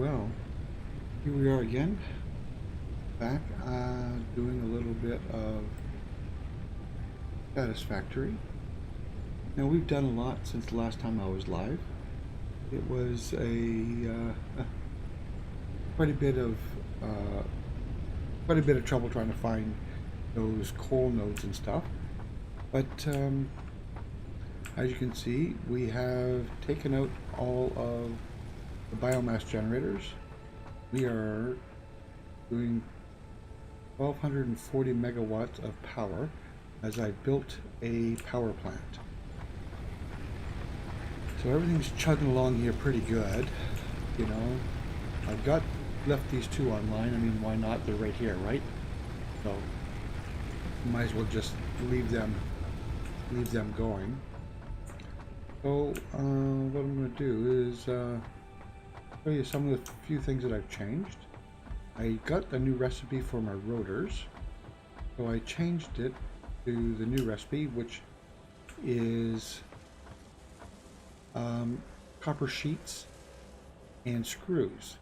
Well, here we are again, back doing a little bit of Satisfactory. Now, we've done a lot since the last time I was live. It was quite a bit of uh, quite a bit of trouble trying to find those coal nodes and stuff. But as you can see, we have taken out all of the biomass generators. We are doing 1240 megawatts of power as I built a power plant. So everything's chugging along here pretty good. You know, I've got left these two online. I mean, why not? They're right here, right? So might as well just leave them going. So what I'm going to do is show you some of the few things that I've changed. I got a new recipe for my rotors, so I changed it to the new recipe, which is copper sheets and screws.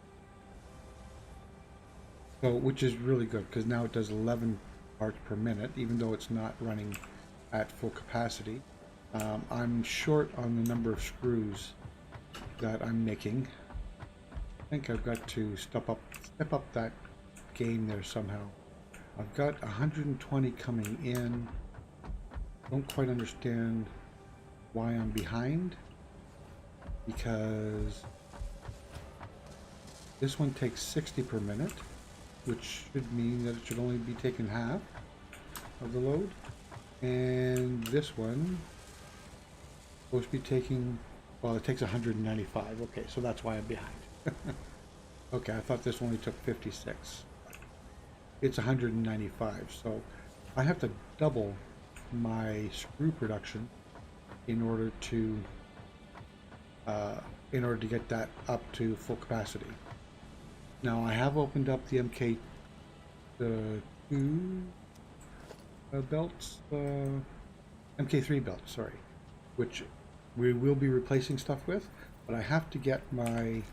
So, which is really good because now it does 11 parts per minute, even though it's not running at full capacity. I'm short on the number of screws that I'm making. I think I've got to step up that game there somehow. I've got 120 coming in. Don't quite understand why I'm behind, because this one takes 60 per minute, which should mean that it should only be taking half of the load. And this one is supposed to be taking, well, it takes 195. Okay, so that's why I'm behind. Okay, I thought this only took 56. It's 195, so I have to double my screw production in order to get that up to full capacity. Now I have opened up the MK2 belts, MK3 belts, sorry, which we will be replacing stuff with, but I have to get my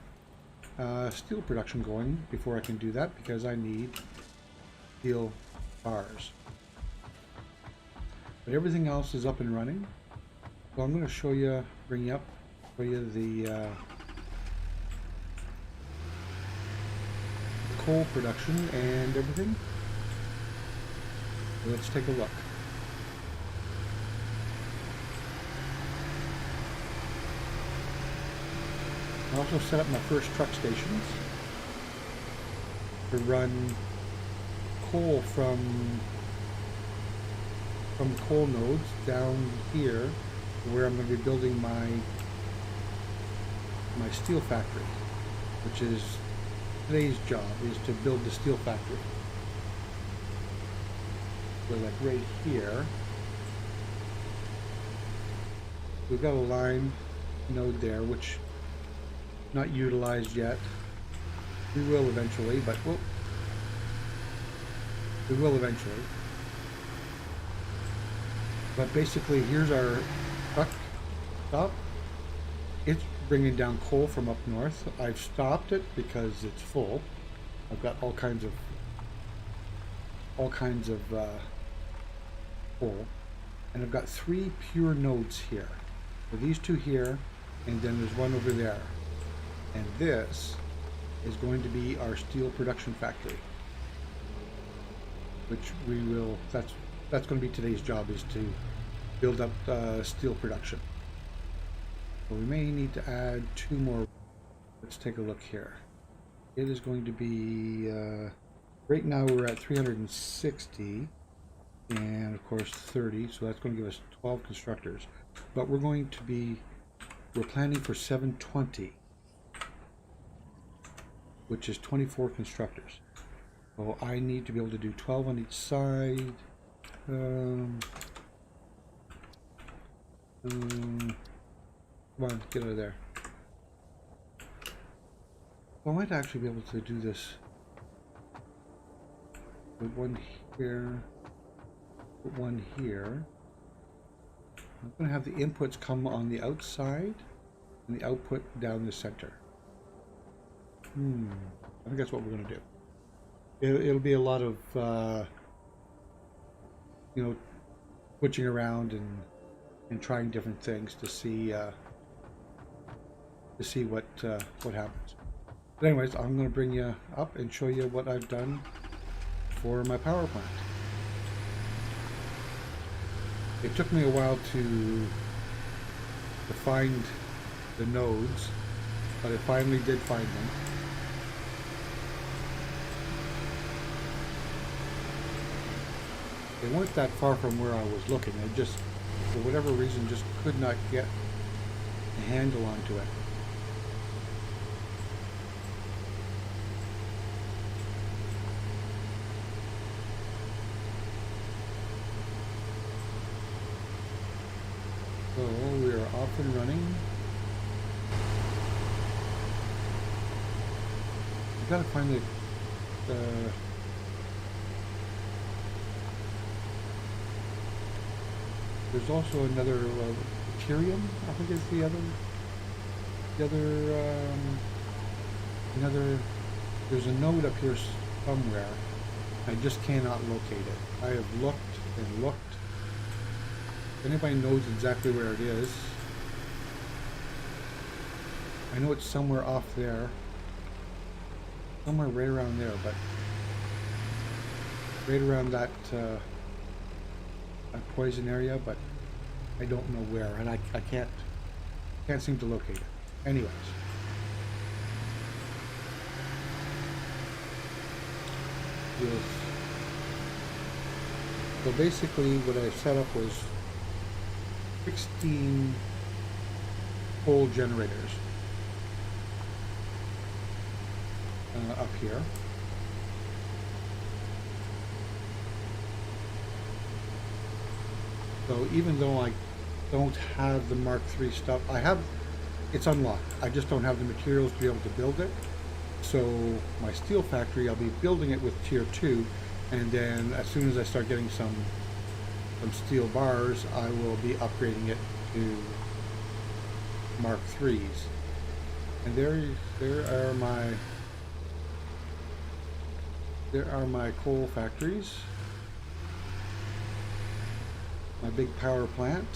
steel production going before I can do that, because I need steel bars. But everything else is up and running. So I'm going to show you, show you the coal production and everything. So let's take a look. I also set up my first truck stations to run coal from the coal nodes down here, where I'm going to be building my steel factory, which is today's job, is to build the steel factory. So like right here, we've got a line node there, which not utilized yet. We will eventually, but we will eventually. But basically, here's our truck stop. It's bringing down coal from up north. I've stopped it because it's full. I've got all kinds of coal, and I've got 3 pure nodes here. So these 2 here, and then there's one over there. And this is going to be our steel production factory, which we will. That's going to be today's job, is to build up steel production. So we may need to add 2 more. Let's take a look here. It is going to be, right now we're at 360, and of course 30, so that's going to give us 12 constructors. But we're planning for 720, which is 24 constructors. So I need to be able to do 12 on each side. Come on, get out of there. Well, I might actually be able to do this with one here, put one here. I'm going to have the inputs come on the outside and the output down the center. I think that's what we're going to do. It'll be a lot of, you know, switching around and trying different things to see what happens. But anyways, I'm going to bring you up and show you what I've done for my power plant. It took me a while to find the nodes, but I finally did find them. They weren't that far from where I was looking. I just, for whatever reason, just could not get a handle onto it. So we are off and running. I've got to find the there's also another Tyrium, I think is another, there's a node up here somewhere. I just cannot locate it. I have looked and looked. If anybody knows exactly where it is, I know it's somewhere off there. Somewhere right around there, but right around that poison area, but I don't know where, and I can't seem to locate it. Anyways, yes. So basically, what I set up was 16 coal generators up here. So even though I don't have the Mark III stuff, it's unlocked. I just don't have the materials to be able to build it. So my steel factory, I'll be building it with tier 2, and then as soon as I start getting some steel bars, I will be upgrading it to Mark IIIs. And there are my coal factories. My big power plant.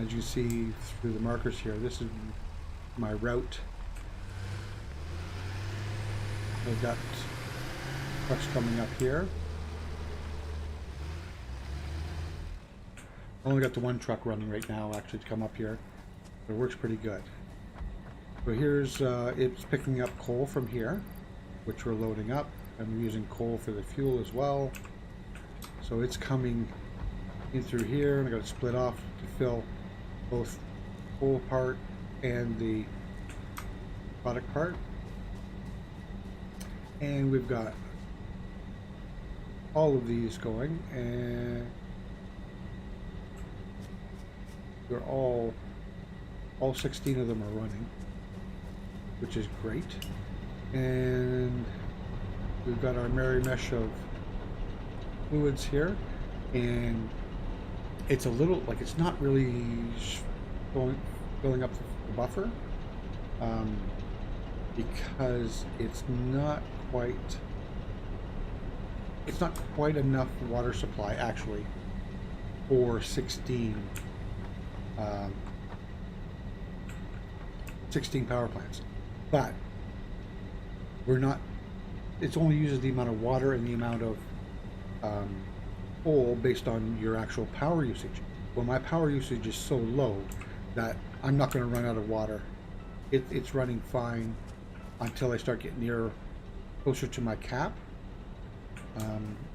As you see through the markers here, this is my route. I've got trucks coming up here. I only got the one truck running right now actually to come up here. But it works pretty good. So here's, it's picking up coal from here, which we're loading up. I'm using coal for the fuel as well. So it's coming in through here, and I got to split off to fill both coal part and the product part. And we've got all of these going, and they're all 16 of them are running, which is great. And we've got our merry mesh of fluids here, and it's a little like it's not really filling up the buffer because it's not quite enough water supply actually for 16 power plants, but it only uses the amount of water and the amount of coal based on your actual power usage. Well, my power usage is so low that I'm not going to run out of water. It's running fine until I start getting closer to my cap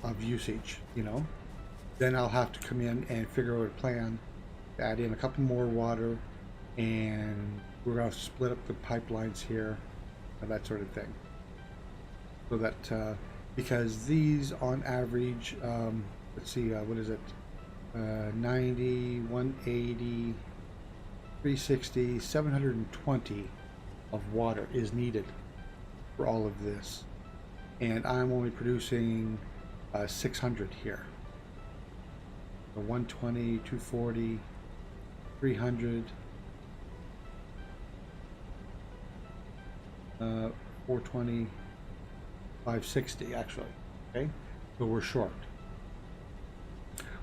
of usage, you know. Then I'll have to come in and figure out a plan to add in a couple more water, and we're going to split up the pipelines here and that sort of thing. So that, because these on average, let's see, what is it? 90, 180, 360, 720 of water is needed for all of this. And I'm only producing 600 here. So 120, 240, 300, 420, 560 actually. Okay, so we're short.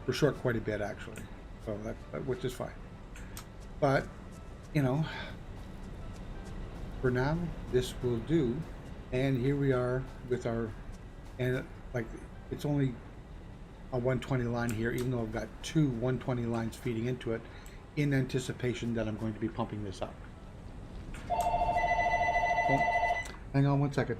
We're short quite a bit actually, so that which is fine. But you know, for now, this will do. And here we are with our, and like it's only a 120 line here, even though I've got two 120 lines feeding into it in anticipation that I'm going to be pumping this up. Oh, hang on one second.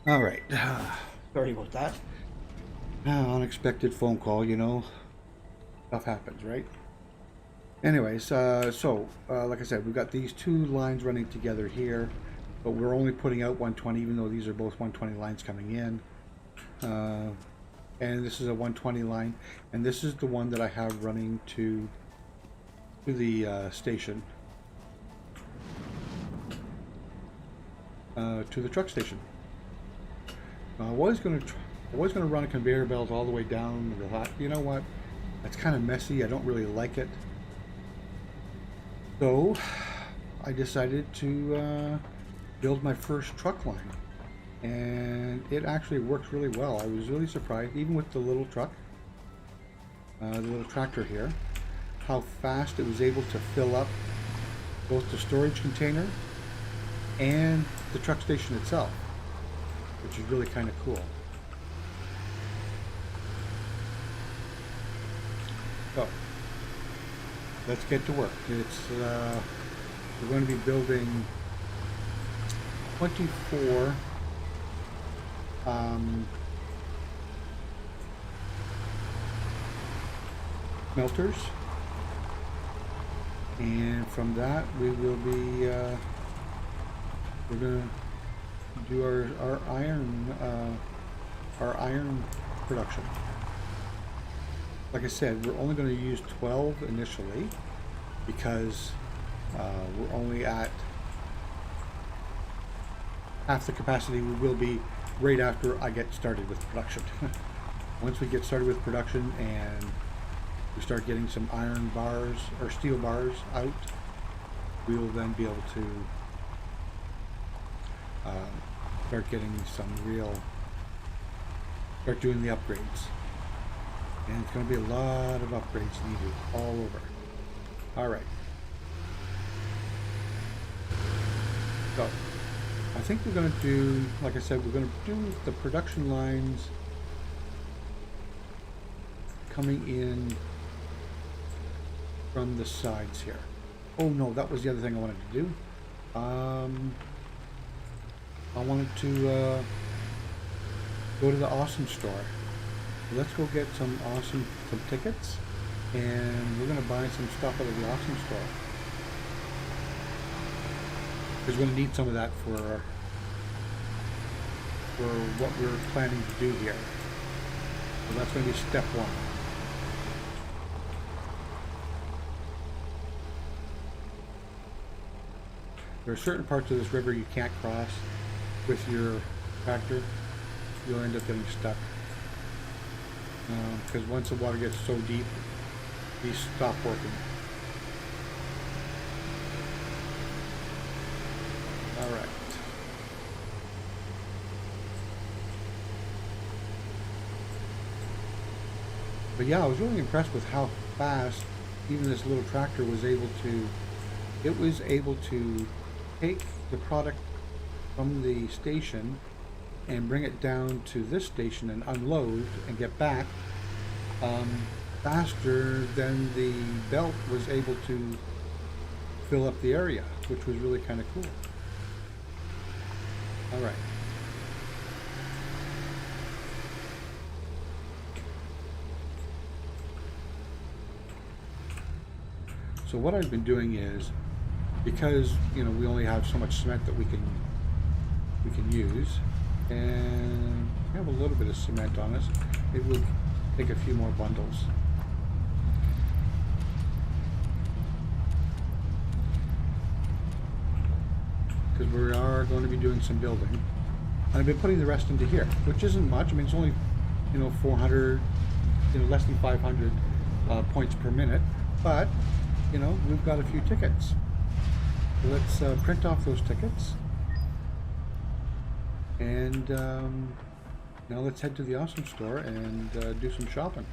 All right. Sorry about that. Unexpected phone call, you know. Stuff happens, right? Anyways, like I said, we've got these two lines running together here, but we're only putting out 120, even though these are both 120 lines coming in. And this is a 120 line, and this is the one that I have running to the station, to the truck station. I was going to run a conveyor belt all the way down. I thought, you know what? That's kind of messy. I don't really like it. So I decided to build my first truck line, and it actually works really well. I was really surprised, even with the little truck, the little tractor here, how fast it was able to fill up both the storage container and the truck station itself, which is really kind of cool. So let's get to work. We're going to be building 24 melters, and from that we will be we're going to do our iron production. Like I said, we're only going to use 12 initially because we're only at half the capacity we will be right after I get started with production. Once we get started with production and we start getting some iron bars or steel bars out, we will then be able to start doing the upgrades. And it's going to be a lot of upgrades needed all over. All right. So I think we're going to do, like I said, we're going to do the production lines coming in from the sides here. Oh no, that was the other thing I wanted to do. I wanted to go to the Awesome store. Let's go get some tickets, and we're gonna buy some stuff out of the Awesome store. Because we're gonna need some of that for what we're planning to do here. So that's gonna be step one. There are certain parts of this river you can't cross with your tractor. You'll end up getting stuck. Because once the water gets so deep, these stop working. Alright. But yeah, I was really impressed with how fast even this little tractor was able to, it was able to take the product from the station and bring it down to this station and unload and get back faster than the belt was able to fill up the area, which was really kind of cool. All right. So what I've been doing is, because we only have so much cement that we can use, and we have a little bit of cement on us, it will take a few more bundles. Because we are going to be doing some building. And I've been putting the rest into here, which isn't much. I mean, it's only 400, less than 500 points per minute, but we've got a few tickets. Let's print off those tickets, and now let's head to the Awesome store and do some shopping.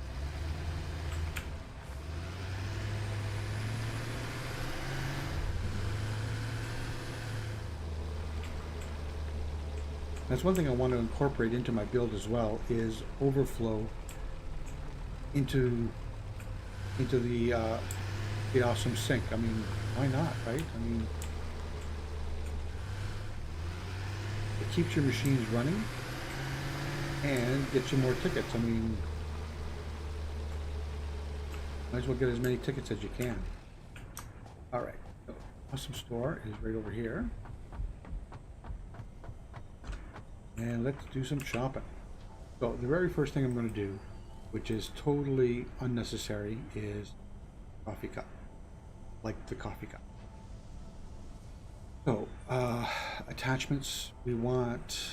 That's one thing I want to incorporate into my build as well, is overflow into the Awesome sink. I mean, why not, right? I mean, it keeps your machines running and gets you more tickets. I mean, might as well get as many tickets as you can. All right, so Awesome store is right over here, and let's do some shopping. So the very first thing I'm going to do, which is totally unnecessary, is coffee cup. Like the coffee cup. So, attachments, we want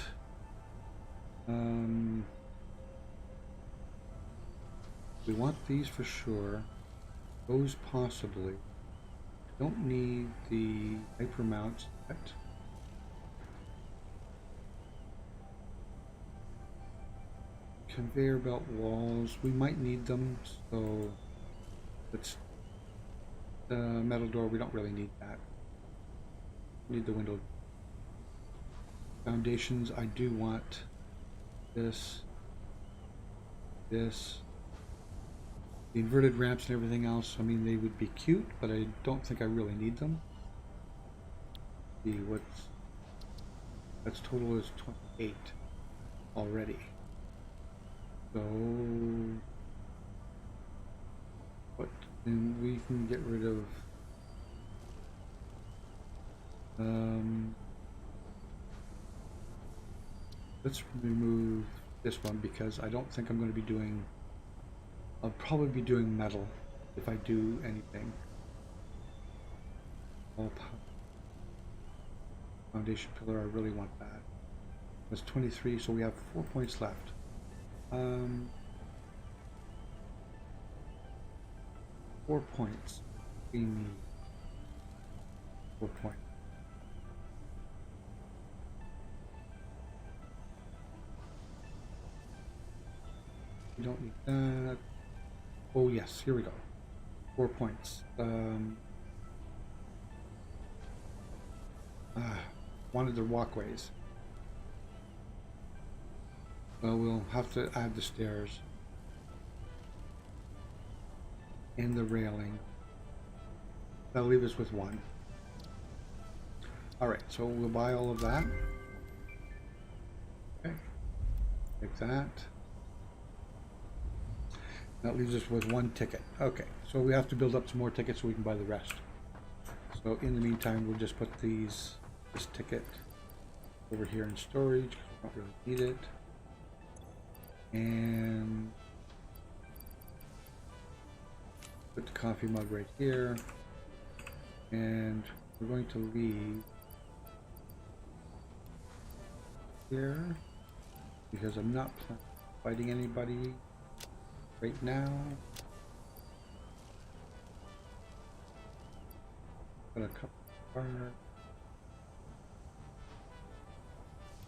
these for sure. Those possibly. Don't need the hyper mounts yet. Conveyor belt walls, we might need them, so let's metal door, we don't really need that. We need the window. Foundations, I do want this, the inverted ramps and everything else. I mean, they would be cute, but I don't think I really need them. See that's total is 28 already. So what? And we can get rid of let's remove this one, because I don't think I'm going to be doing, I'll probably be doing metal if I do anything. All foundation pillar, I really want that. That's 23, so we have 4 points left. 4 points. We need 4 points. We don't need that. Oh yes, here we go. 4 points. Wanted the walkways. Well, we'll have to add the stairs and the railing. That'll leave us with 1. Alright, so we'll buy all of that. like that. That leaves us with one ticket. Okay, so we have to build up some more tickets so we can buy the rest. So in the meantime, we'll just put this ticket over here in storage because we don't really need it. And put the coffee mug right here. And we're going to leave here because I'm not fighting anybody right now. Put a couple of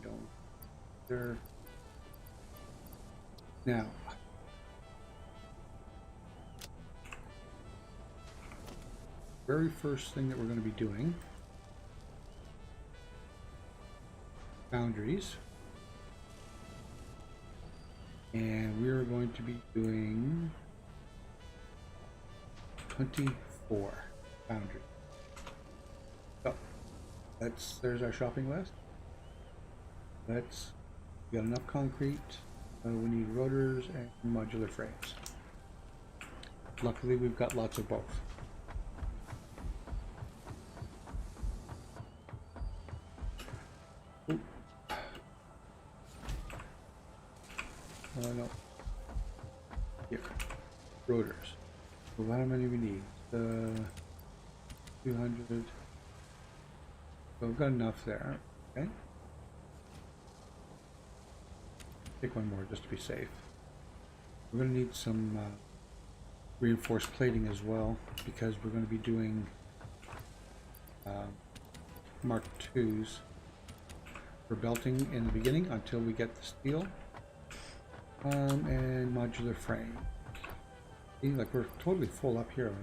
don't there. Now very first thing that we're going to be doing, boundaries, and we're going to be doing 24 boundaries. So there's our shopping list. We got enough concrete. We need rotors and modular frames. Luckily, we've got lots of both. No. Here. Rotors. So how many we need? 200. So we've got enough there. Okay. Take one more just to be safe. We're going to need some reinforced plating as well because we're going to be doing Mark IIs for belting in the beginning until we get the steel. And modular frame. See, like we're totally full up here.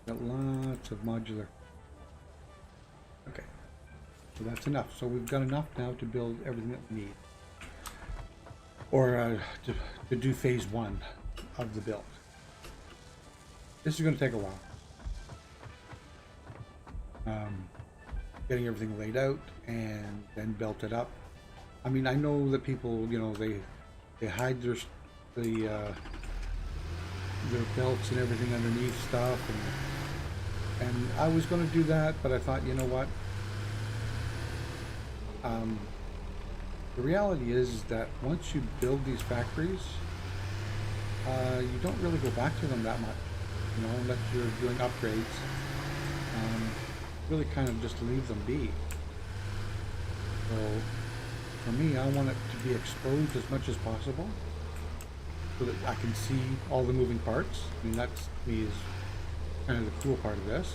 Got lots of modular. Okay, so that's enough. So we've got enough now to build everything that we need, or to do phase 1 of the build. This is going to take a while. Getting everything laid out and then belted up. I mean, I know that people, you know, they hide their belts and everything underneath stuff, and I was going to do that, but I thought, you know what? The reality is that once you build these factories, you don't really go back to them that much, you know, unless you're doing upgrades. Really kind of just leave them be. So for me, I want it to be exposed as much as possible so that I can see all the moving parts. I mean, that's, to me, is kind of the cool part of this.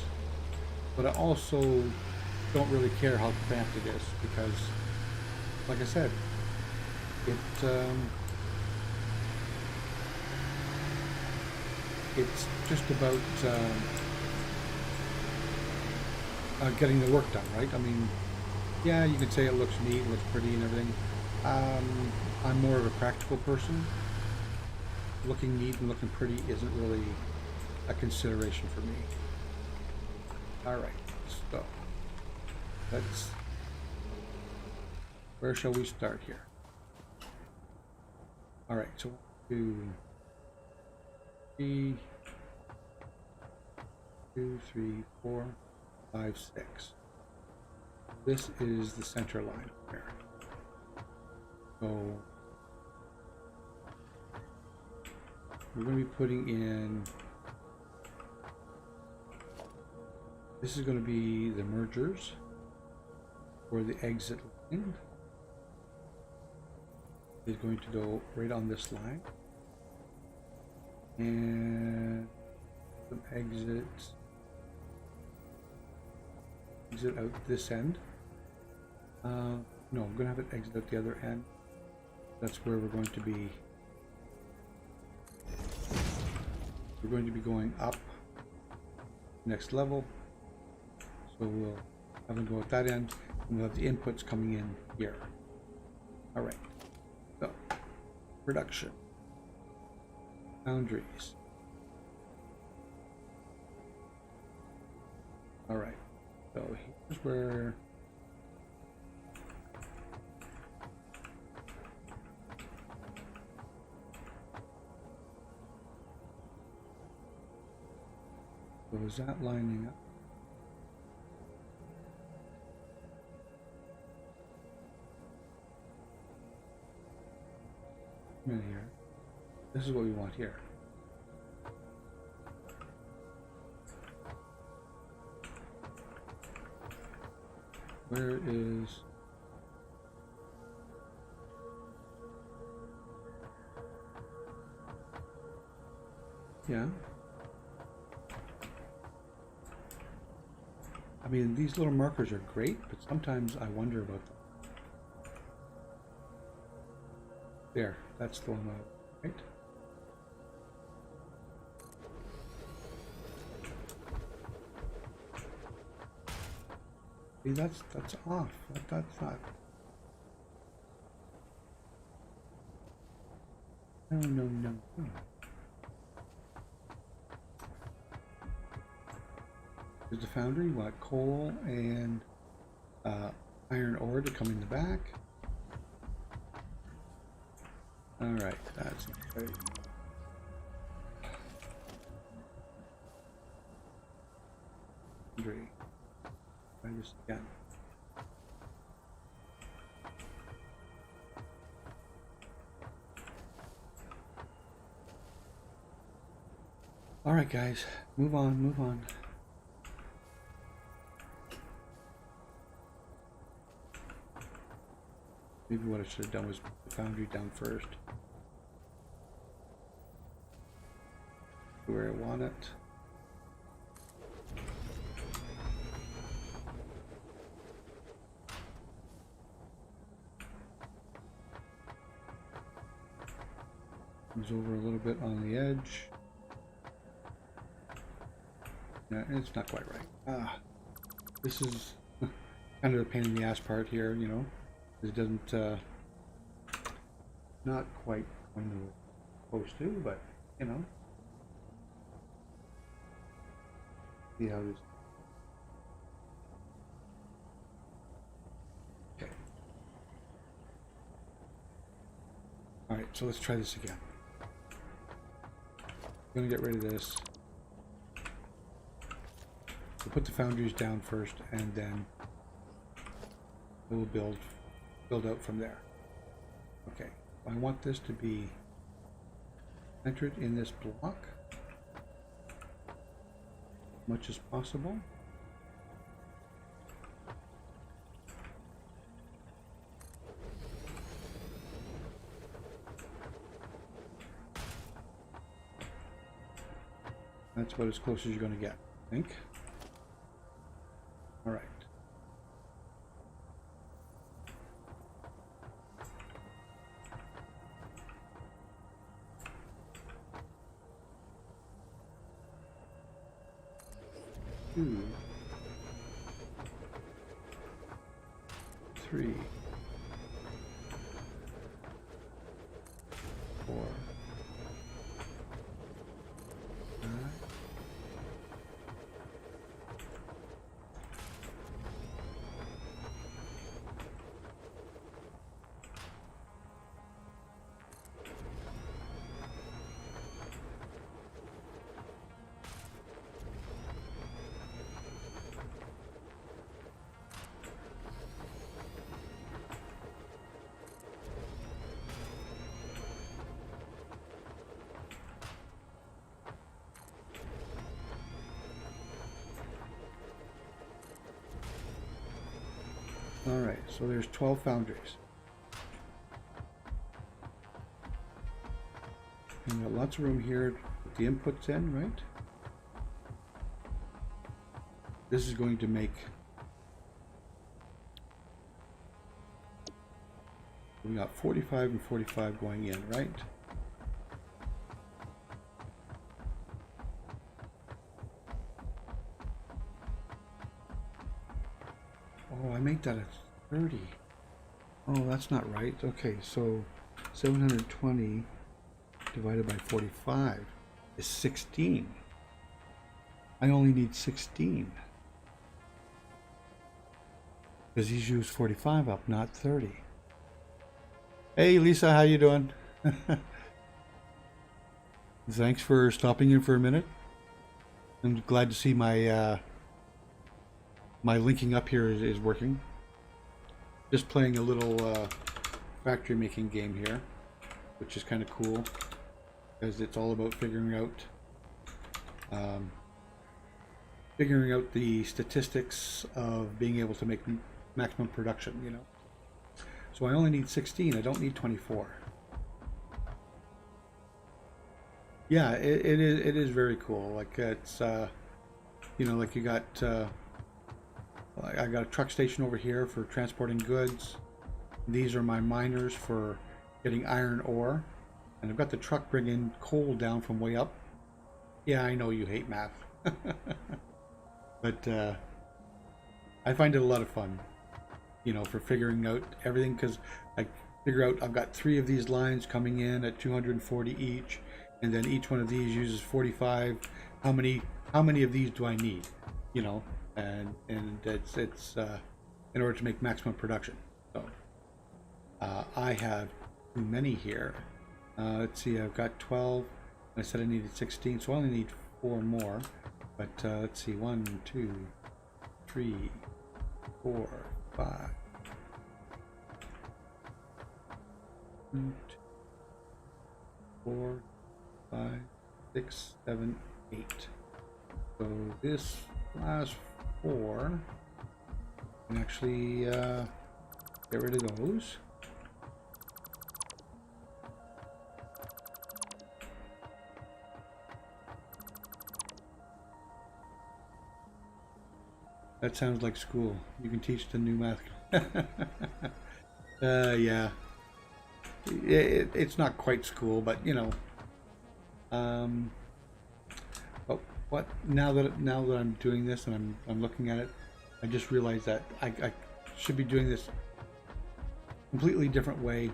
But I also don't really care how cramped it is because, like I said, it's just about getting the work done, right? I mean, yeah, you can say it looks neat, looks pretty and everything. I'm more of a practical person. Looking neat and looking pretty isn't really a consideration for me. Alright, so where shall we start here? Alright, so 1, 2, 3, 4, 5, 6. This is the center line here. So we're going to be putting in, this is going to be the mergers or the exit line. Is going to go right on this line, and some exit out this end. No, I'm going to have it exit out the other end. That's where we're going to be. We're going to be going up next level. So we'll have them go at that end, and we'll have the inputs coming in here. All right. So, production. Boundaries. All right. So here's where So is that lining up? Right here. This is what we want here. Where is... Yeah. I mean, these little markers are great, but sometimes I wonder about them. There, that's the one, right? See, that's off. That's not. No. There's the foundry. We want coal and iron ore to come in the back. All right, that's great. Foundry. Try this again. All right, guys, move on. Maybe what I should have done was put the foundry down first. Where I want it. Comes over a little bit on the edge. Yeah, it's not quite right. This is kind of a pain in the ass part here, you know. It doesn't, not quite when we're supposed to, but, you know. See how this. Okay. All right, so let's try this again. I'm gonna get rid of this. We'll put the foundries down first, and then we'll build out from there. Okay, I want this to be centered in this block as much as possible. That's about as close as you're going to get, I think. All right. Two, 3, 4, 5. All right, so there's 12 foundries. And got lots of room here to put the inputs in, right? This is going to make... We got 45 and 45 going in, right? Oh, I make that a 30. Oh, that's not right. Okay, so 720 divided by 45 is 16. I only need 16. Because he's used 45 up, not 30. Hey Lisa, how you doing? Thanks for stopping in for a minute. I'm glad to see my my linking up here is working. Just playing a little factory making game here, which is kind of cool because it's all about figuring out the statistics of being able to make maximum production, you know. So I only need 16, I don't need 24. Yeah, it is very cool. Like it's you know, like you got I got a truck station over here for transporting goods. These are my miners for getting iron ore, and I've got the truck bringing coal down from way up. Yeah, I know you hate math. But I find it a lot of fun, you know, for figuring out everything, because I figure out I've got 3 of these lines coming in at 240 each, and then each one of these uses 45. How many of these do I need, you know? And it's in order to make maximum production. So I have too many here. Let's see, I've got 12. I said I needed 16, so I only need 4 more. But let's see, 1, 2, 3, 4, 5. 2, 4, 5, 6, 7, 8. So this last 4 can actually get rid of those. That sounds like school. You can teach the new math. Yeah. It's not quite school, but you know. But what now that I'm doing this and I'm looking at it, I just realized that I should be doing this completely different way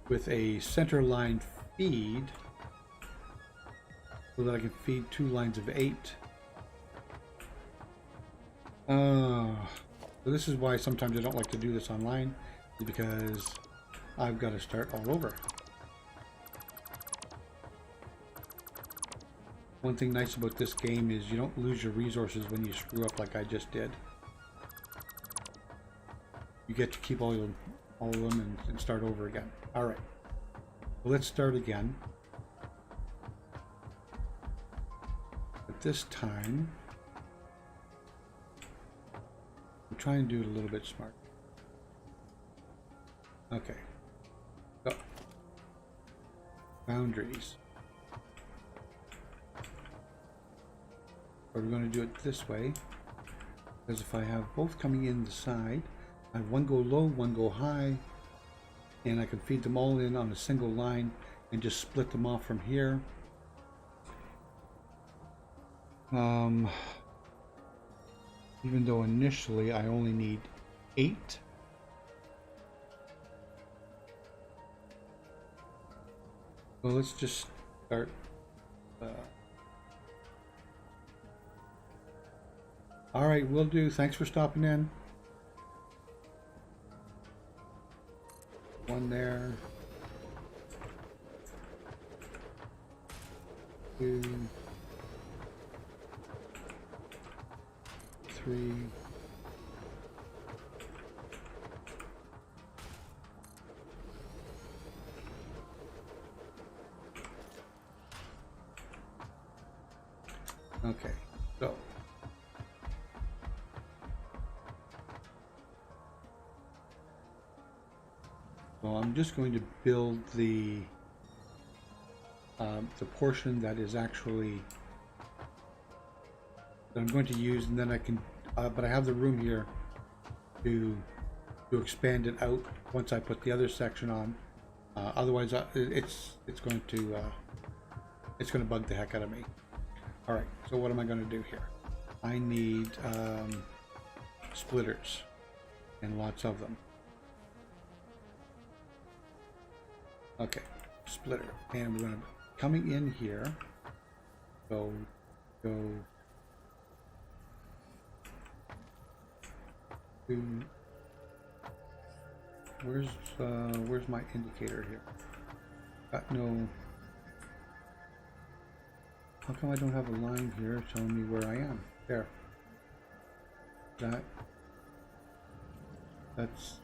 with a center line feed, so that I can feed 2 lines of 8. So this is why sometimes I don't like to do this online, is because I've got to start all over. One thing nice about this game is you don't lose your resources when you screw up like I just did. You get to keep all of them and start over again. All right, well, let's start again. But this time, I'm trying to do it a little bit smart. Okay. So, boundaries. But we're going to do it this way, because if I have both coming in the side, I have one go low, one go high, and I can feed them all in on a single line and just split them off from here. Even though initially I only need 8. So let's just start. All right, will do. Thanks for stopping in. 1 there. 2, 3. Okay, so I'm just going to build the portion that is actually that I'm going to use, and then I can but I have the room here to expand it out once I put the other section on. Otherwise it's going to bug the heck out of me. All right, so what am I going to do here? I need splitters, and lots of them. Okay, splitter, and we're going to coming in here. Go. To, where's my indicator here? Got no. How come I don't have a line here telling me where I am? There. That's...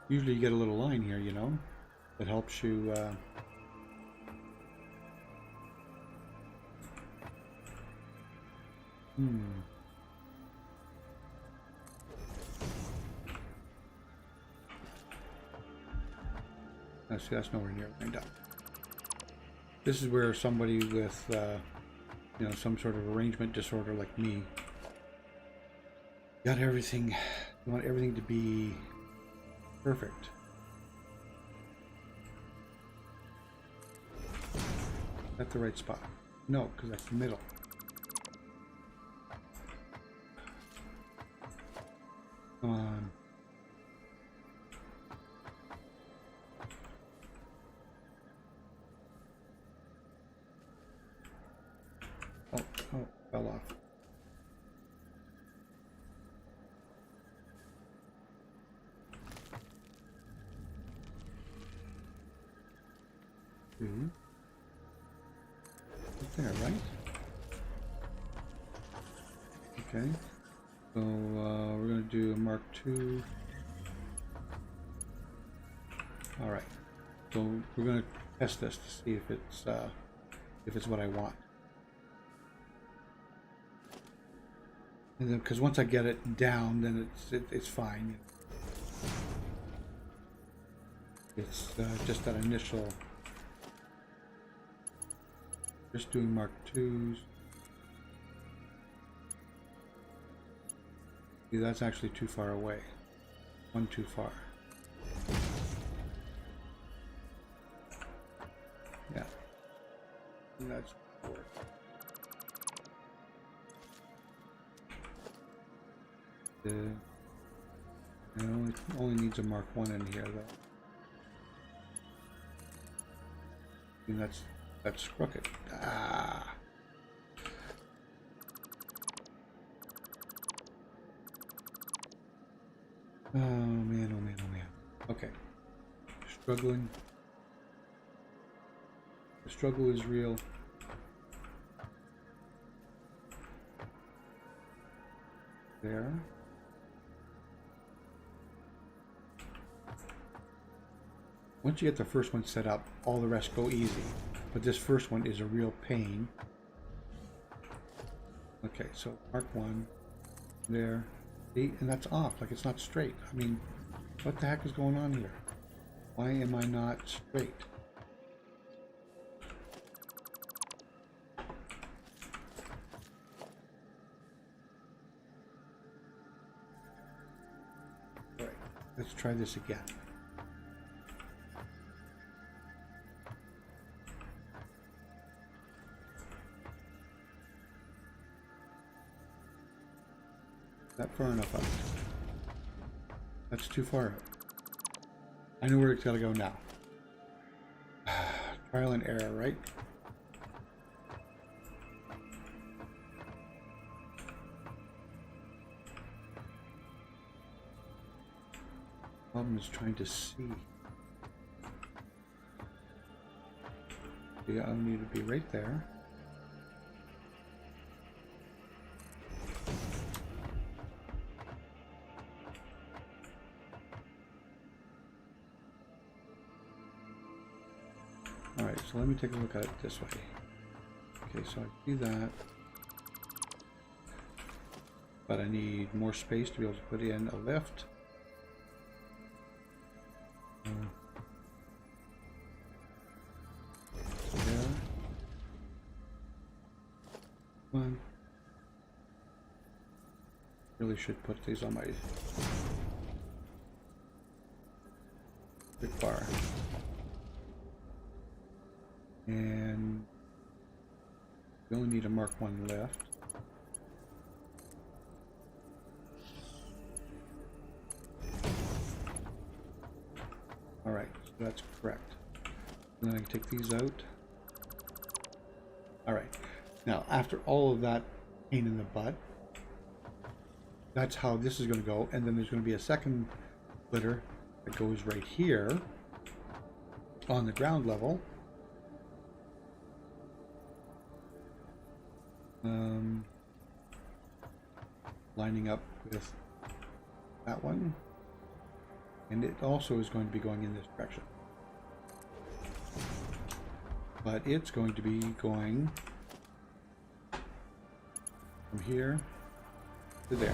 Usually you get a little line here, you know, that helps you... See, that's nowhere near lined up. This is where somebody with, you know, some sort of arrangement disorder like me, got everything, you want everything to be perfect. At the right spot. No, because that's the middle. Come on. Oh, fell off. There, right? Okay. So we're going to do a Mark II. All right. So we're going to test this to see if it's what I want. And then, because once I get it down, then it's fine. It's just that initial. Just doing Mark IIs. See, that's actually too far away. One too far. Yeah. And that's work. It only needs a Mark I in here though. And that's crooked. Ah. Oh man, oh man, oh man. Okay. Struggling. The struggle is real. There. Once you get the first one set up, all the rest go easy. But this first one is a real pain. Okay, so Mark 1 there. See, and that's off, like it's not straight. I mean, what the heck is going on here? Why am I not straight? All right, let's try this again. Not far enough out. That's too far out. I know where it's got to go now. Trial and error, right? Problem is trying to see. Yeah, I need to be right there. Alright, so let me take a look at it this way. Okay, so I see that. But I need more space to be able to put in a lift. There. One. Really should put these on my big bar. And we only need a Mark I left. Alright, so that's correct. And then I can take these out. Alright, now after all of that pain in the butt, that's how this is going to go. And then there's going to be a second splitter that goes right here on the ground level. Lining up with that one, and it also is going to be going in this direction, but it's going to be going from here to there.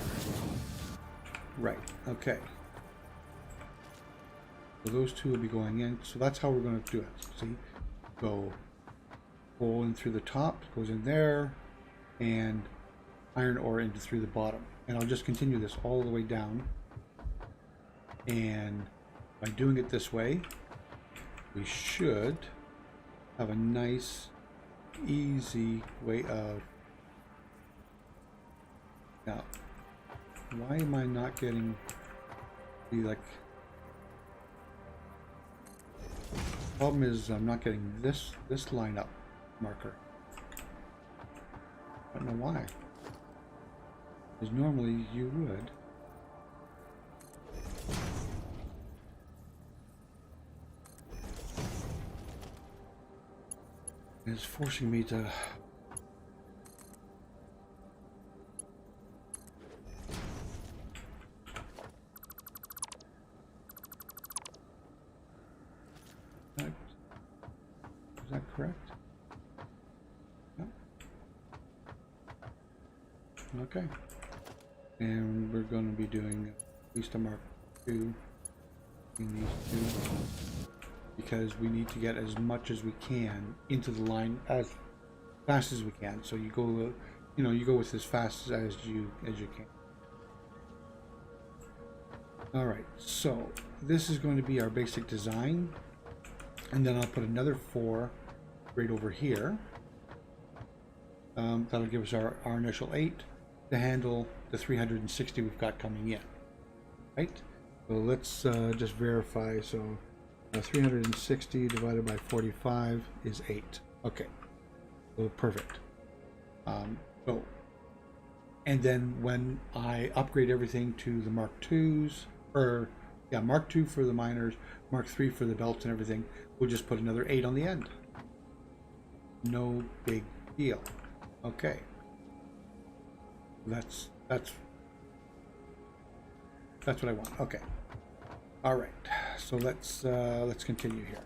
Right, okay. So those two will be going in, so that's how we're going to do it. See, go hole in through the top, goes in there, and iron ore into through the bottom. And I'll just continue this all the way down. And by doing it this way, we should have a nice, easy way of... Now, why am I not getting the, like... Problem is I'm not getting this lineup marker. I don't know why. Because normally you would. It's forcing me to... Is that correct? No. Okay. And we're going to be doing at least a mark 2 in these two, because we need to get as much as we can into the line as fast as we can. So you go, you know, you go with as fast as you can. All right. So this is going to be our basic design, and then I'll put another 4 right over here. That'll give us our initial 8 to handle the 360 we've got coming in, right? So let's just verify. So 360 divided by 45 is 8. Okay, so perfect. So, and then when I upgrade everything to the Mark IIs, or yeah, Mark II for the miners, Mark III for the belts and everything, we'll just put another 8 on the end. No big deal. Okay. That's what I want. Okay. All right. So let's continue here.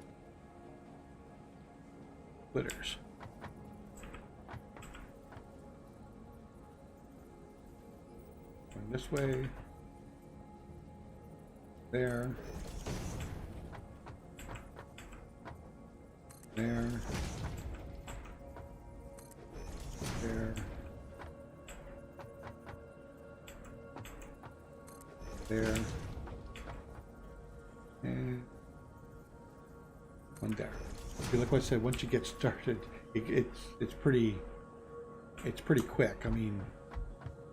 Splitters. Going this way. There. There. There. There. And one there. See, like what I said, once you get started, it's pretty quick. I mean,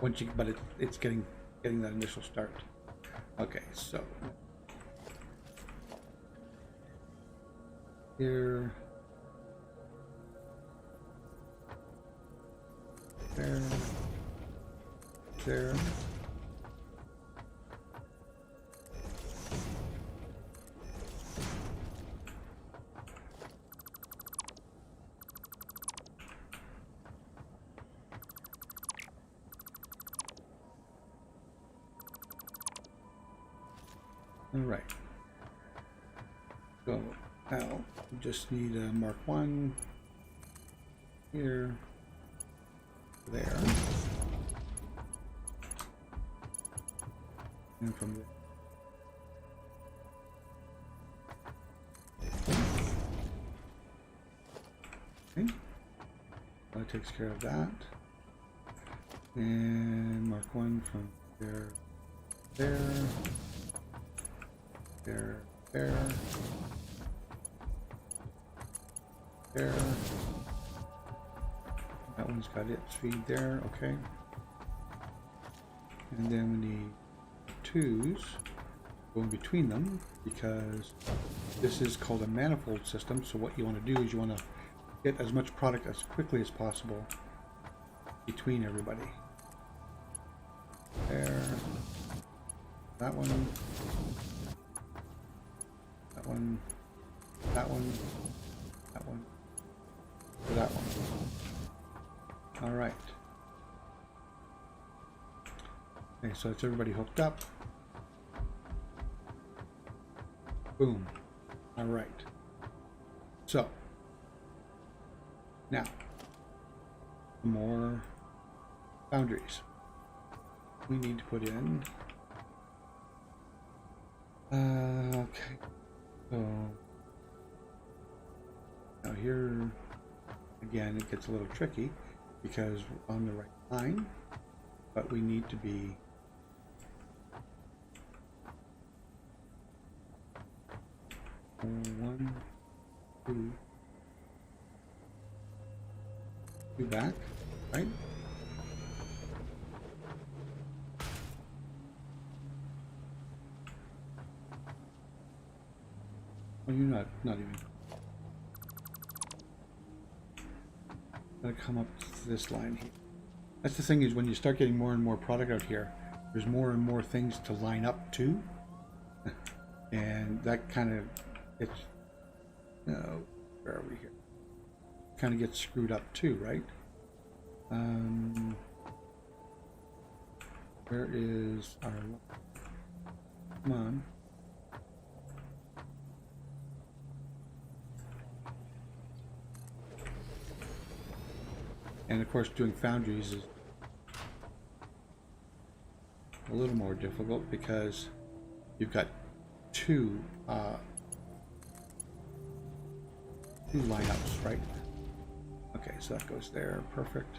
once you, but it's getting that initial start. Okay, so here, there, there. All right. So now we just need a Mark 1 here, there, and from there. Okay, that takes care of that. And Mark 1 from there, there. There, there, there. That one's got its feed there, okay. And then we need 2s going between them, because this is called a manifold system. So what you want to do is you want to get as much product as quickly as possible between everybody. There, that one. one, that one, that one, that one. All right. Okay, so it's everybody hooked up. Boom. All right. So now more boundaries. We need to put in. Okay. So now here again, it gets a little tricky because we're on the right line, but we need to be one, two back, right? Oh, you're not even. Gotta come up to this line here. That's the thing, is when you start getting more and more product out here, there's more and more things to line up to, and that kind of gets, where are we here? Kind of gets screwed up too, right? Where is our? Come on. And of course, doing foundries is a little more difficult because you've got two lineups, right? Okay, so that goes there, perfect.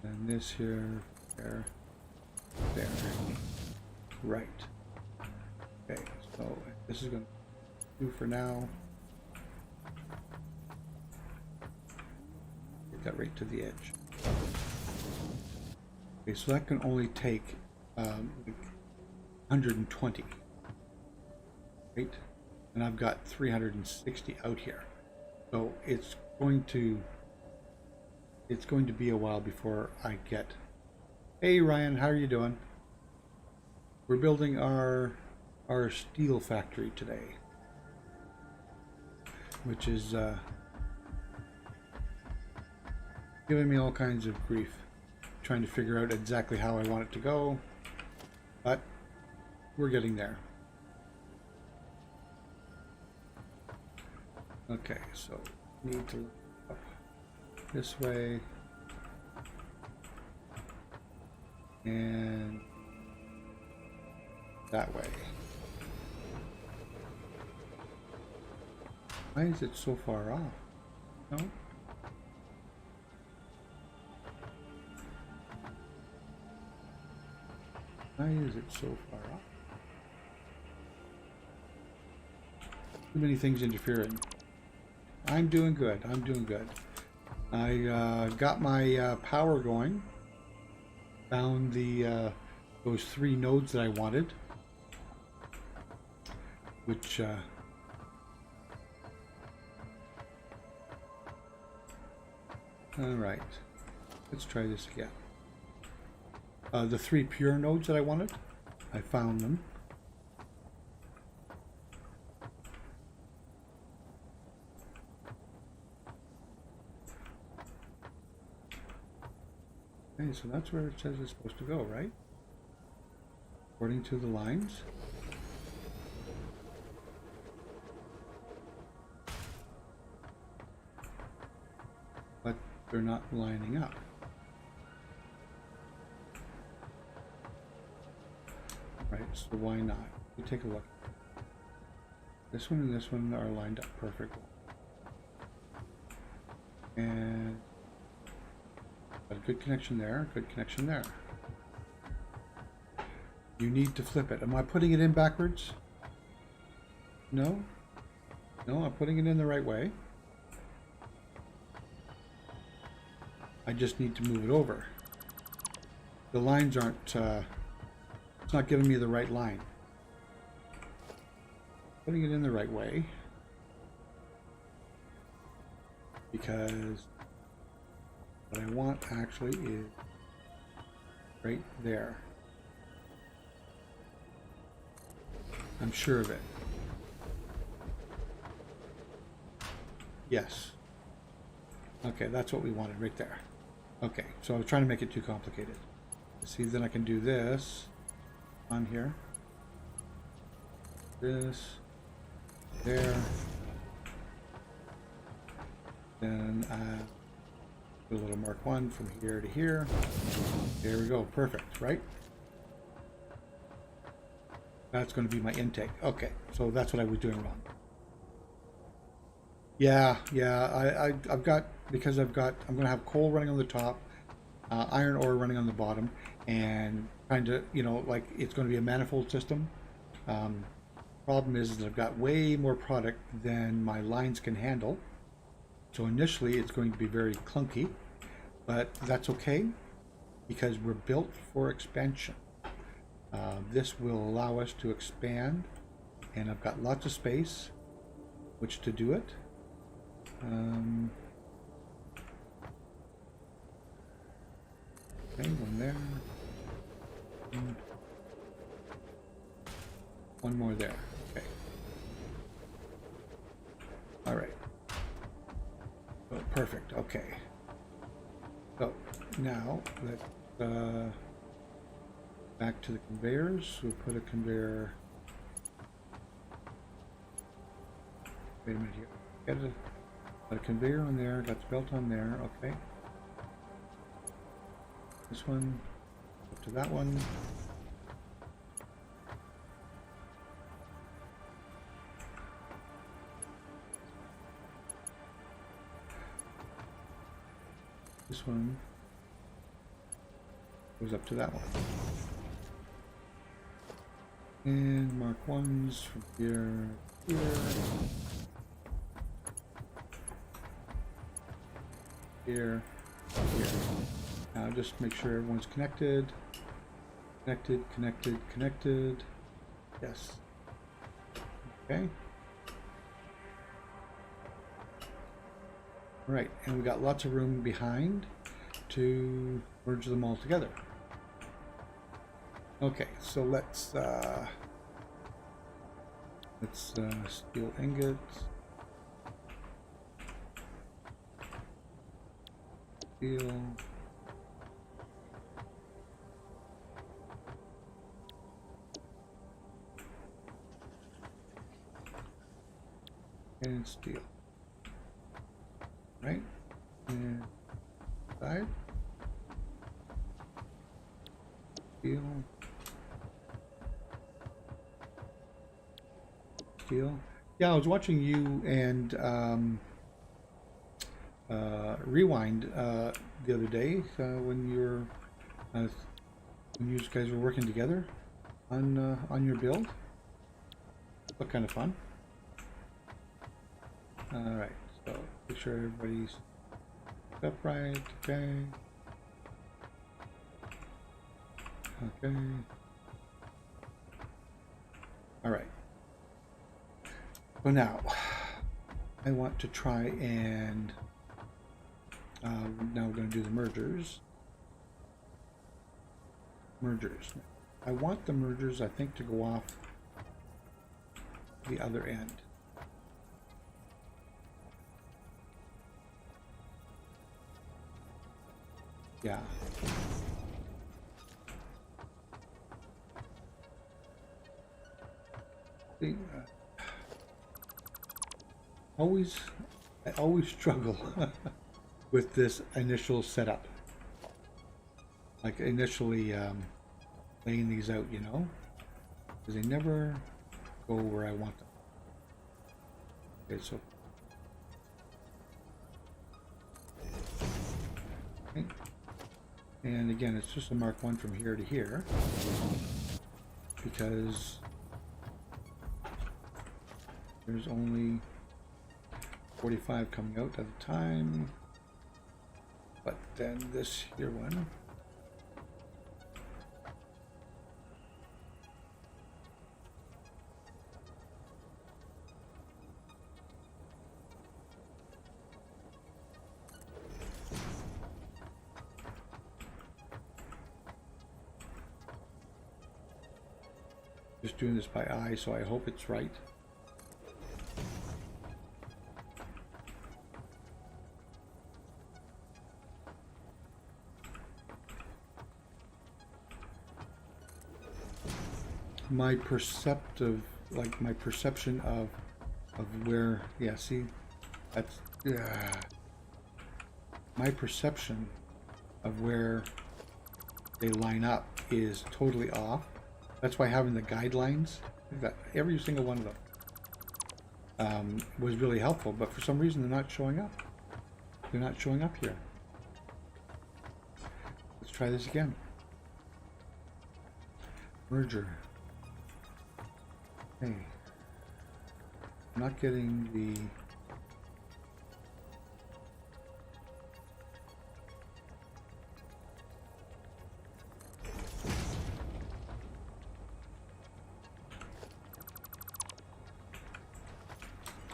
And this here, there, there, right. Okay, so this is going to do for now. Get that right to the edge. Okay, so that can only take like 120, right? And I've got 360 out here, so it's going to be a while before I get. Hey Ryan, how are you doing? We're building our steel factory today, which is giving me all kinds of grief, trying to figure out exactly how I want it to go, but we're getting there. Okay, so need to look up this way and that way. Why is it so far off? No? Why is it so far off? Too many things interfering. I'm doing good. I'm doing good. I got my power going. Found the those 3 nodes that I wanted, which all right. Let's try this again. The 3 pure nodes that I wanted, I found them. Okay, so that's where it says it's supposed to go, right? According to the lines. But they're not lining up. Right, so why not? You take a look. This one and this one are lined up perfectly. And got a good connection there, good connection there. You need to flip it. Am I putting it in backwards? No? No, I'm putting it in the right way. I just need to move it over. The lines aren't, it's not giving me the right line. Putting it in the right way. Because what I want actually is right there. I'm sure of it. Yes. Okay, that's what we wanted right there. Okay, so I was trying to make it too complicated. See, then I can do this on here. This. There. Then do a little mark 1 from here to here. There we go. Perfect, right? That's going to be my intake. Okay, so that's what I was doing wrong. Yeah, I've got, because I'm going to have coal running on the top, iron ore running on the bottom, and trying to, you know, like, it's going to be a manifold system. Problem is that I've got way more product than my lines can handle. So initially it's going to be very clunky, but that's okay because we're built for expansion. This will allow us to expand, and I've got lots of space which to do it. Okay, one there. One more there. Okay. All right. Oh, perfect. Okay. So now let's back to the conveyors. We'll put a conveyor. Wait a minute here. Got a conveyor on there. Got the belt on there. Okay. This one up to that one. This one goes up to that one. And mark 1s from here, here, here. Now just make sure everyone's connected. Connected. Yes. Okay. Right, and we got lots of room behind to merge them all together. Okay, so let's steel ingots, steel, and steel. Right, and side, steel, steel. Yeah, I was watching you and Rewind the other day when you were when you guys were working together on your build. What kind of fun! All right. So make sure everybody's upright. Okay. Okay. All right. So now I want to try and now we're going to do the mergers. I want the mergers, I think, to go off the other end. Yeah. See, I always struggle with this initial setup. Like initially laying these out, you know, because they never go where I want them. Okay, so. Okay. And again, it's just a mark 1 from here to here, because there's only 45 coming out at a time. But then this here one, just doing this by eye, so I hope it's right. my perceptive, like my perception of where, yeah, see, that's, yeah, my perception of where they line up is totally off. That's why having the guidelines, that every single one of them was really helpful, but for some reason they're not showing up. They're not showing up here. Let's try this again. Merger. Hey, I'm not getting the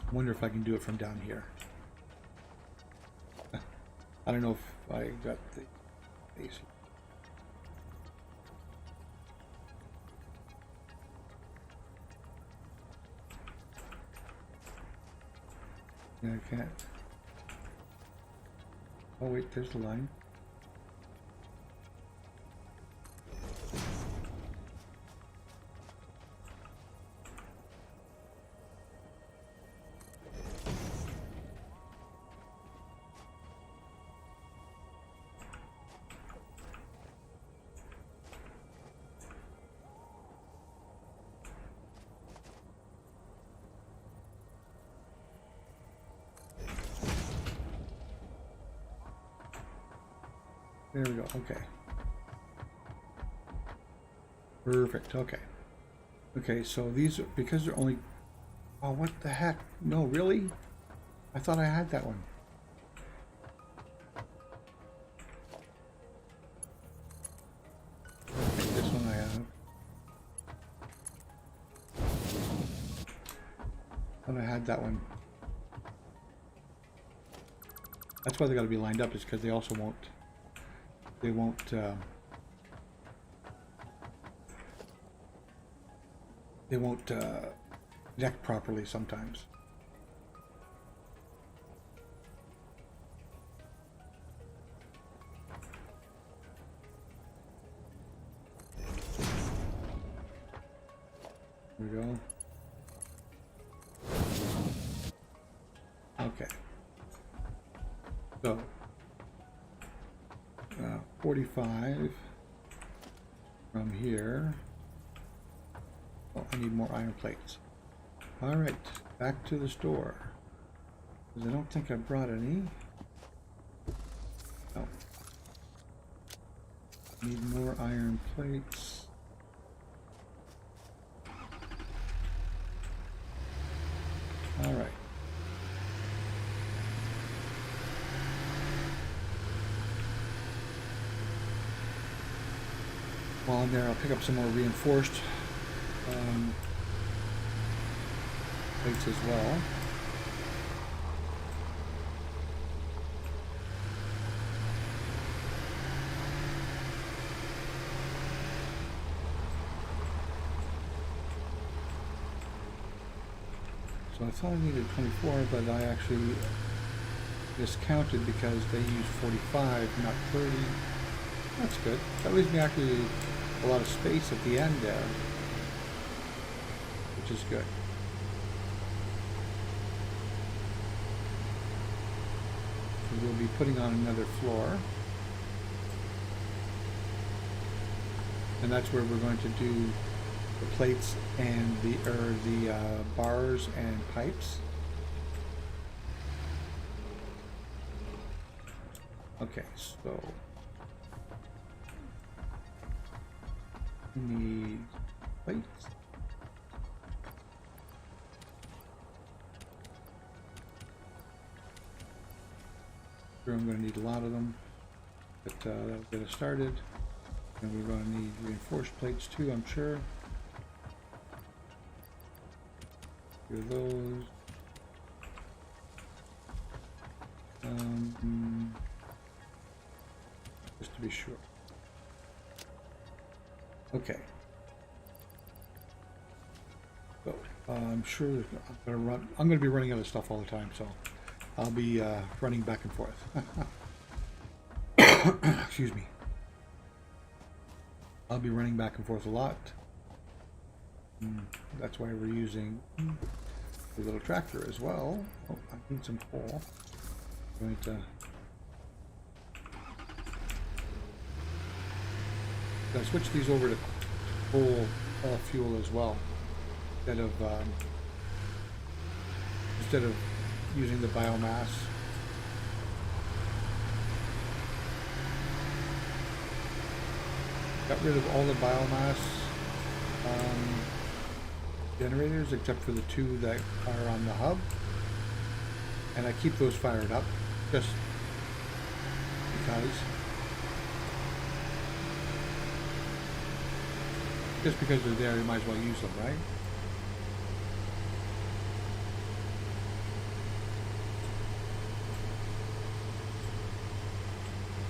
I wonder if I can do it from down here. I don't know if I got the AC. Yeah, I can't. Oh wait, there's the line. There we go. Okay. Perfect. Okay. Okay, so these are, because they're only... Oh, what the heck? No, really? I thought I had that one. Okay, this one I have. I thought I had that one. That's why they got to be lined up, is because they also won't... They won't deck properly sometimes. There we go. Okay. So 45 from here. Oh, I need more iron plates. All right, back to the store. Because I don't think I brought any. No. Need more iron plates. All right. While I'm there, I'll pick up some more reinforced plates as well. So I thought I needed 24, but I actually discounted because they use 45, not 30. That's good. That leaves me actually a lot of space at the end there, which is good. So we'll be putting on another floor, and that's where we're going to do the plates and the bars and pipes. Okay, so we need plates. Sure, I'm going to need a lot of them, but that'll get us started. And we're going to need reinforced plates too, I'm sure. Do those. Just to be sure. Okay. So I'm sure I'm going to be running out of stuff all the time, so I'll be running back and forth. Excuse me. I'll be running back and forth a lot. That's why we're using the little tractor as well. Oh, I need some coal. I'm going to switch these over to coal fuel as well, instead of using the biomass. Got rid of all the biomass generators except for the two that are on the hub, and I keep those fired up just because they're there. You might as well use them, right?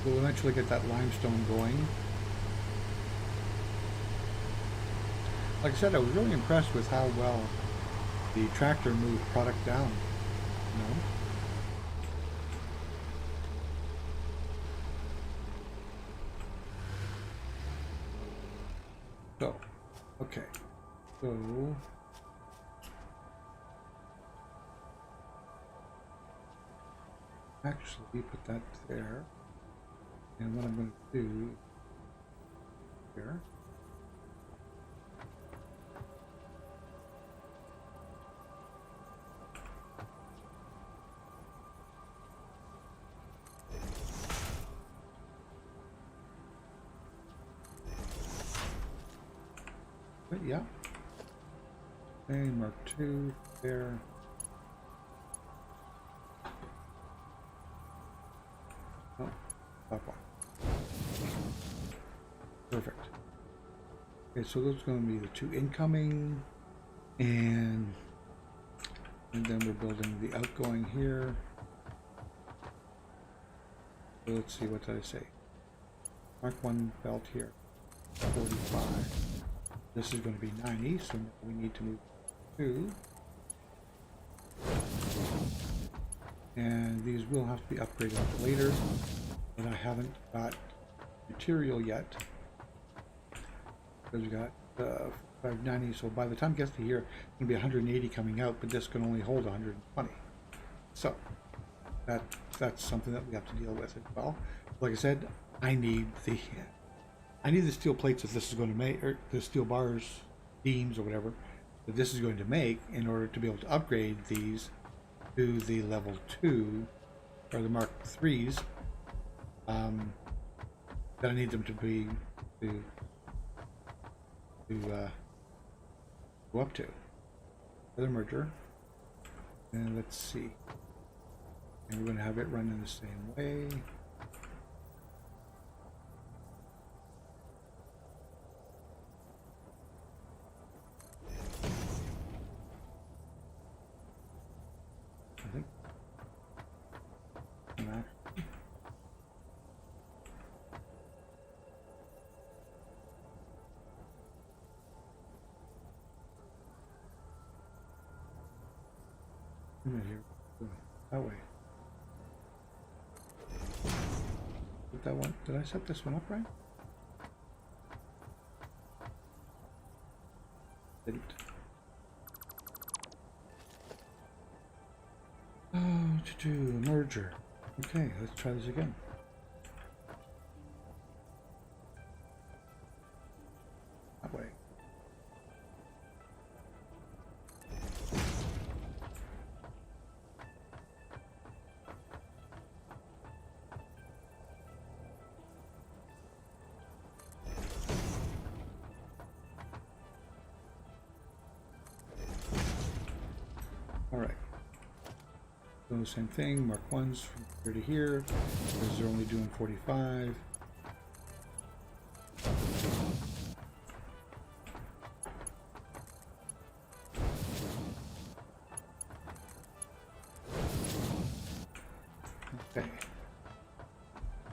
We'll eventually get that limestone going. Like I said, I was really impressed with how well the tractor moved product down, you know? So, okay. So, actually put that there. And what I'm going to do here. But yeah. Okay, Mark II there. Oh, top one. Perfect. Okay, so those are going to be the two incoming, and then we're building the outgoing here. So let's see, what did I say? Mark 1 belt here, 45. This is going to be 90, so we need to move 2. And these will have to be upgraded later, but I haven't got material yet. Because we got 590, so by the time it gets to here, it's going to be 180 coming out, but this can only hold 120. So that's something that we have to deal with as well. Like I said, I need the steel plates that this is going to make, or the steel bars, beams, or whatever, that this is going to make in order to be able to upgrade these to the level 2 or the Mark 3s. That I need them to be go up to. Other merger, and let's see. And we're going to have it run in the same way. I think. Here. That way. Put that one. Did I set this one up right? Didn't. Oh, to do merger. Okay, let's try this again. That way. Alright. So same thing, Mark 1s from here to here, because they're only doing 45. Okay.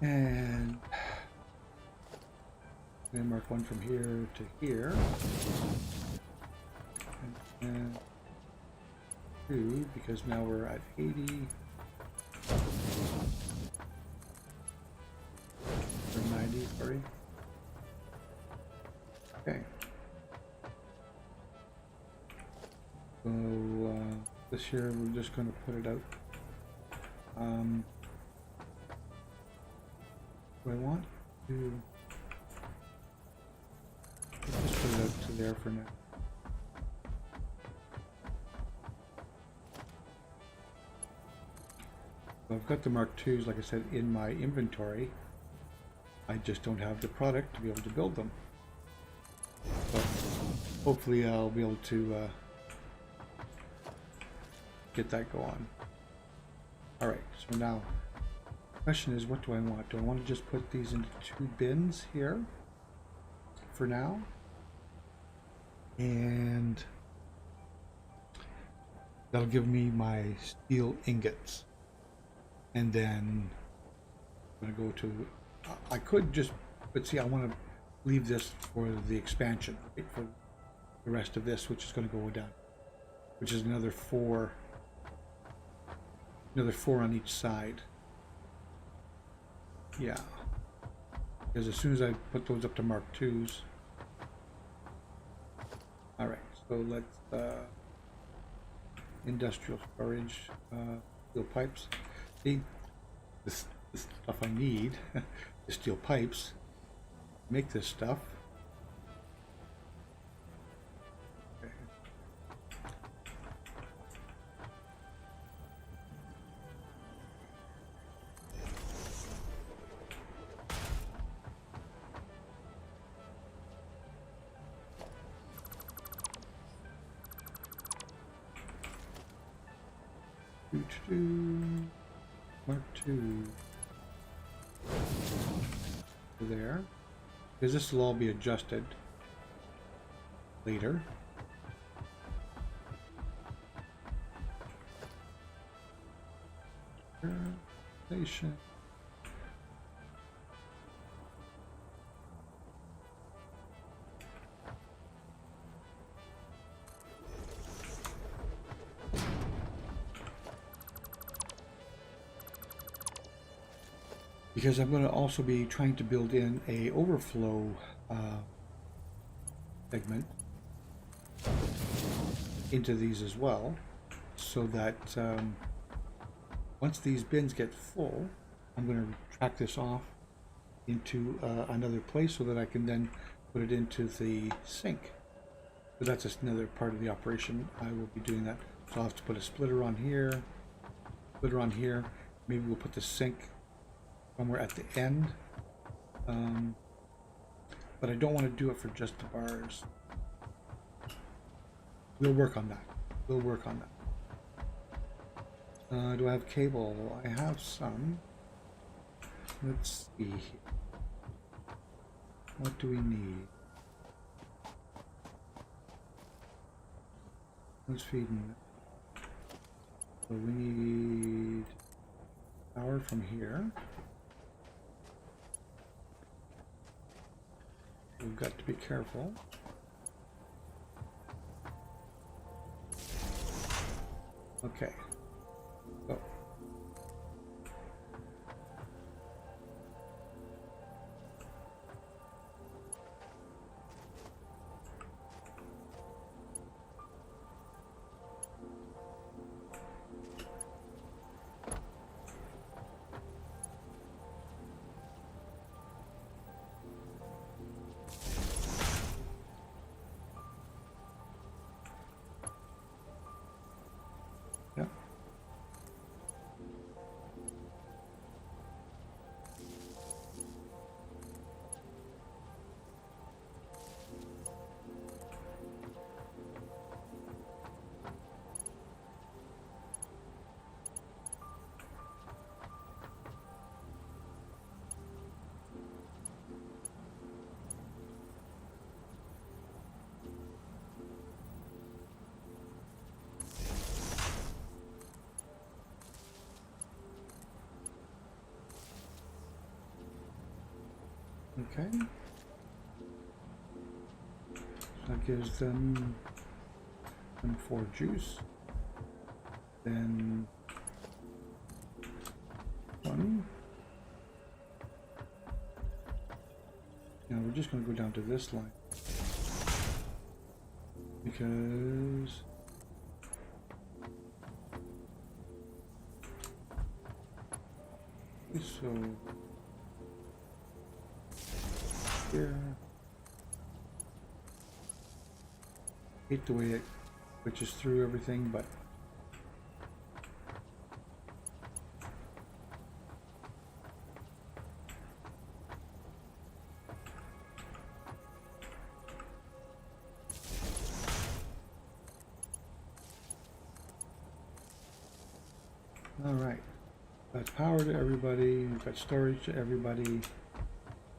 And then Mark 1 from here to here. And 2, because now we're at 80. Or 90, sorry. Okay. So this here, we're just going to put it out. Do I want to just put it out to there for now? So I've got the Mark IIs, like I said, in my inventory. I just don't have the product to be able to build them. But hopefully I'll be able to get that going. Alright, so now the question is, what do I want? Do I want to just put these into 2 bins here for now? And that'll give me my steel ingots. And then I'm going to go to, I could just, but see, I want to leave this for the expansion, right? For the rest of this, which is going to go down, which is another 4 on each side. Yeah, because as soon as I put those up to Mark IIs. All right, so let's industrial storage, steel pipes. See, this stuff I need is steel pipes. Make this stuff. Okay. Mark II. There. Because this will all be adjusted later. Station. Because I'm going to also be trying to build in a overflow segment into these as well, so that once these bins get full, I'm going to track this off into another place so that I can then put it into the sink. So that's just another part of the operation. I will be doing that. So I'll have to put a splitter on here, splitter on here. Maybe we'll put the sink somewhere at the end, but I don't want to do it for just the bars. We'll work on that. We'll work on that. Do I have cable? I have some. Let's see. What do we need? Who's feeding? So we need power from here. We've got to be careful. Okay. So. Okay. That gives them 4 juice. Then 1. Now we're just going to go down to this line because So here, hate the way it switches through everything, but all right. Got power to everybody. We've got storage to everybody,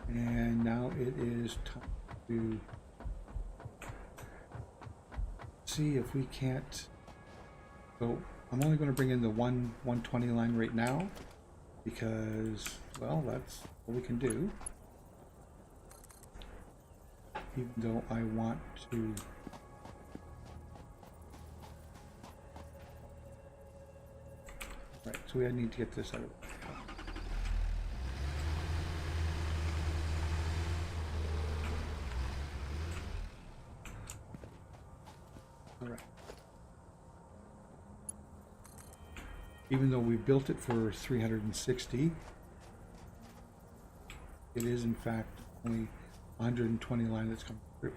and now it is time to see if we can't. So I'm only going to bring in the 120 line right now because, well, that's what we can do. Even though I want to right, so we need to get this out of the way. All right. Even though we built it for 360, it is in fact only 120 line that's coming through.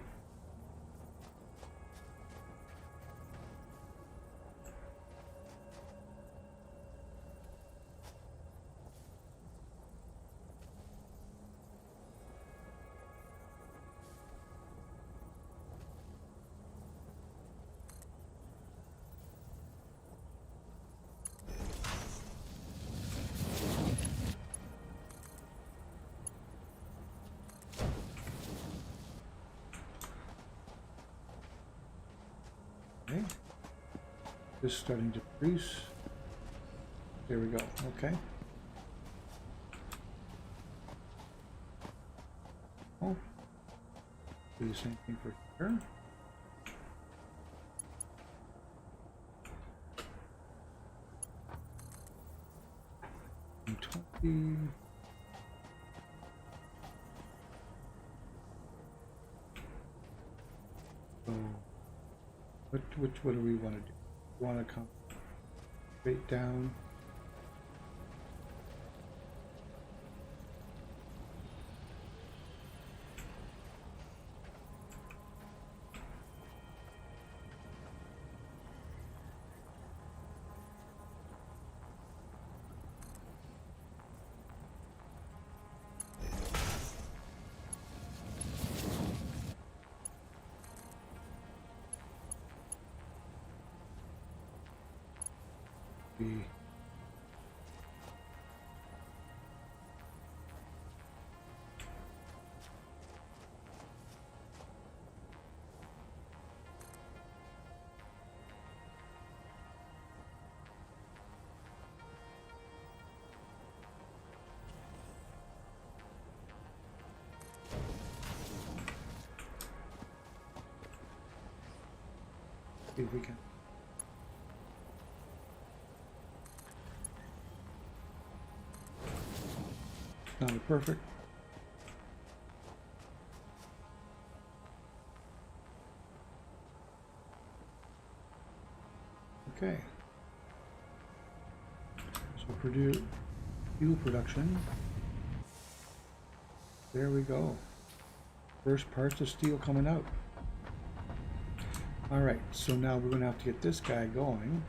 Okay, just starting to produce. There we go. Okay. Oh, do the same thing for here. And 20. So, what do we want to do? We want to come straight down. See if we can. Not perfect. Okay. So produce fuel production. There we go. First parts of steel coming out. All right, so now we're going to have to get this guy going.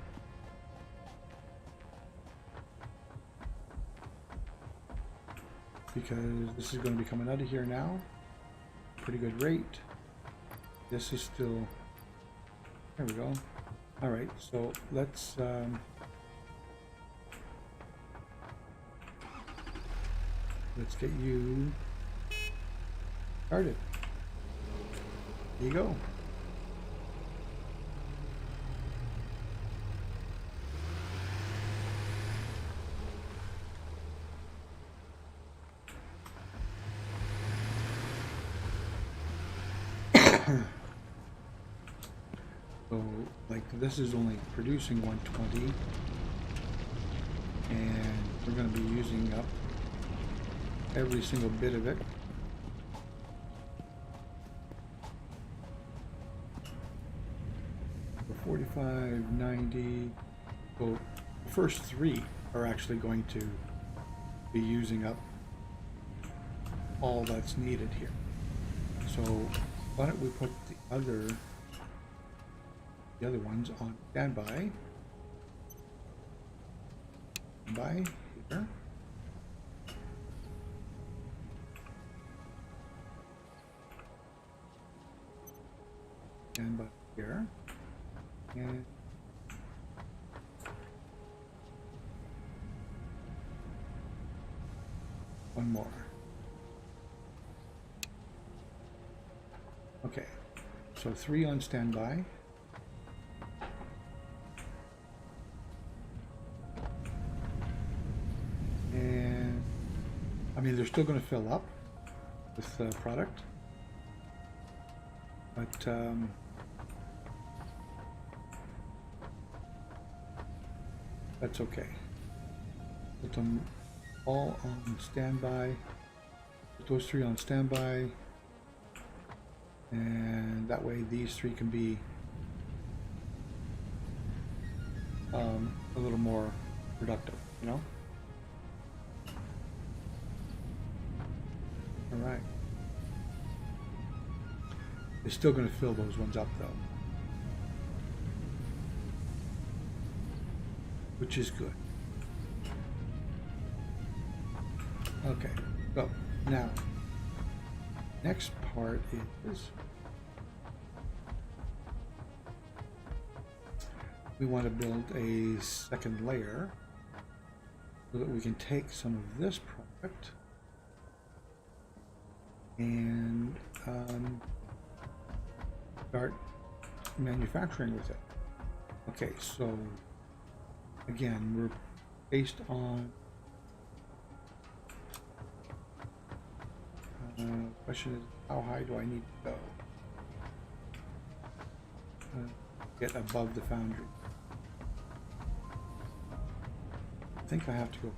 Because this is going to be coming out of here now. Pretty good rate. This is still, there we go. All right, so let's get you started. There you go. So, like, this is only producing 120, and we're going to be using up every single bit of it. For 45, 90, so the first three are actually going to be using up all that's needed here. So why don't we put the other ones on standby. Standby here. Standby here. And one more. Okay, so 3 on standby. And I mean, they're still going to fill up with product, but that's okay. Put them all on standby. Put those 3 on standby. And that way these 3 can be a little more productive, you know? All right. It's still going to fill those ones up though, which is good. Okay, so now next part is we want to build a second layer so that we can take some of this product and start manufacturing with it. Okay, so again, we're based on question is, how high do I need to go? Get above the foundry. I think I have to go.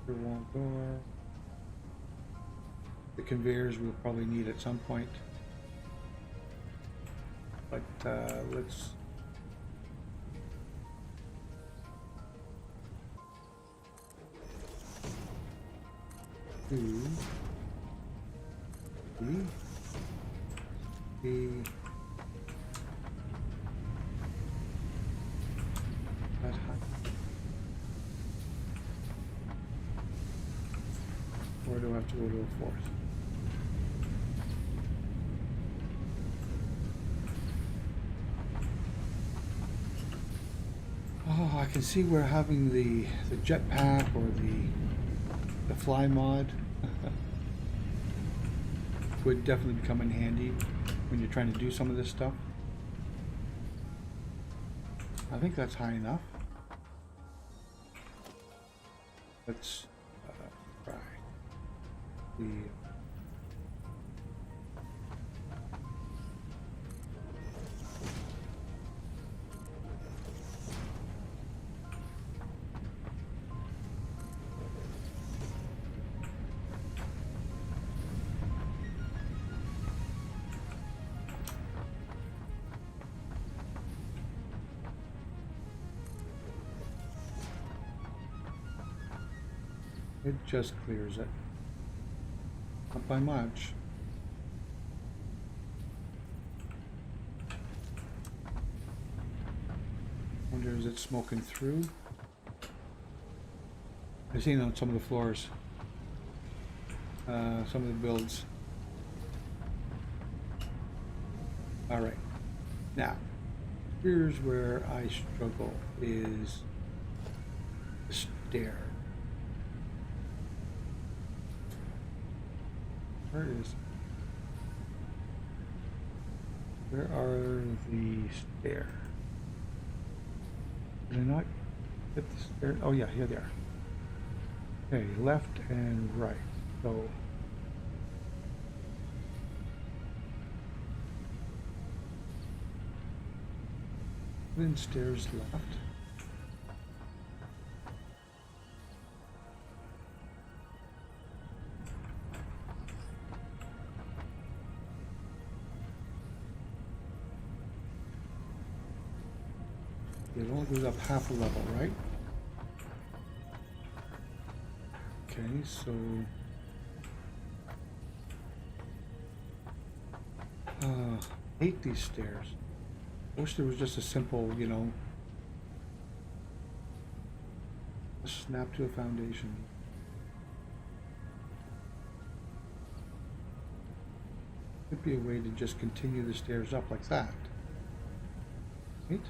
Wall door. The conveyors we'll probably need at some point, but let's do that high. Or do I have to go to a 4th? Oh, I can see we're having the jetpack or the fly mod would definitely come in handy when you're trying to do some of this stuff. I think that's high enough. Let's try the it just clears it. Not by much. Wonder, is it smoking through? I've seen on some of the floors, some of the builds. All right, now here's where I struggle, is the stair. Where are the stairs? Did I not hit the stairs? Oh yeah, here they are. Okay, left and right. So then stairs left. It only goes up half a level, right? Okay, so hate these stairs. I wish there was just a simple, you know, a snap to a foundation. Could be a way to just continue the stairs up like that. Right?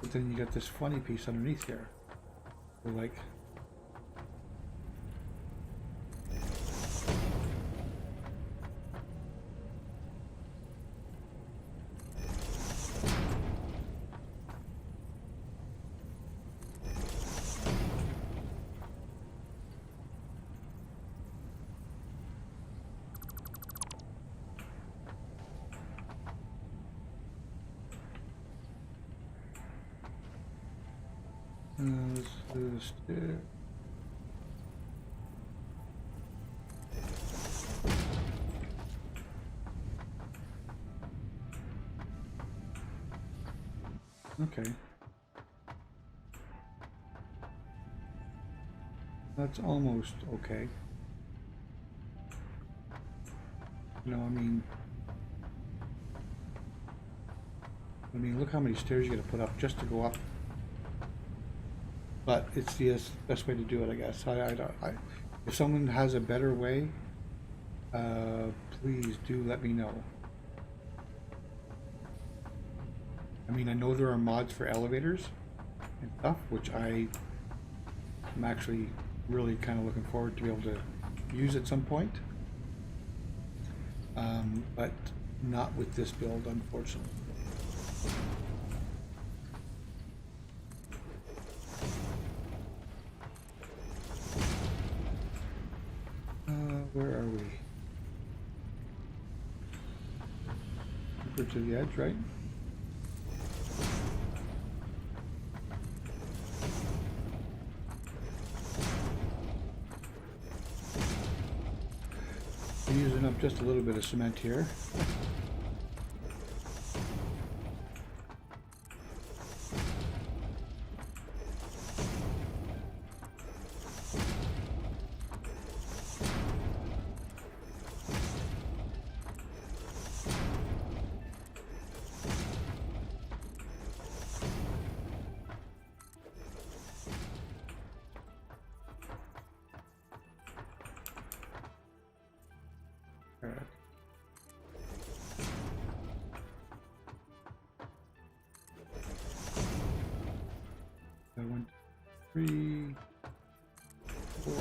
But then you got this funny piece underneath here. So like, the stair. Okay. That's almost okay. You know, I mean, look how many stairs you got to put up just to go up. But it's the best way to do it, I guess. If someone has a better way, please do let me know. I mean, I know there are mods for elevators and stuff, which I'm actually really kind of looking forward to be able to use at some point. But not with this build, unfortunately. Where are we? Over to the edge, right? I'm using up just a little bit of cement here. I went 3, 4.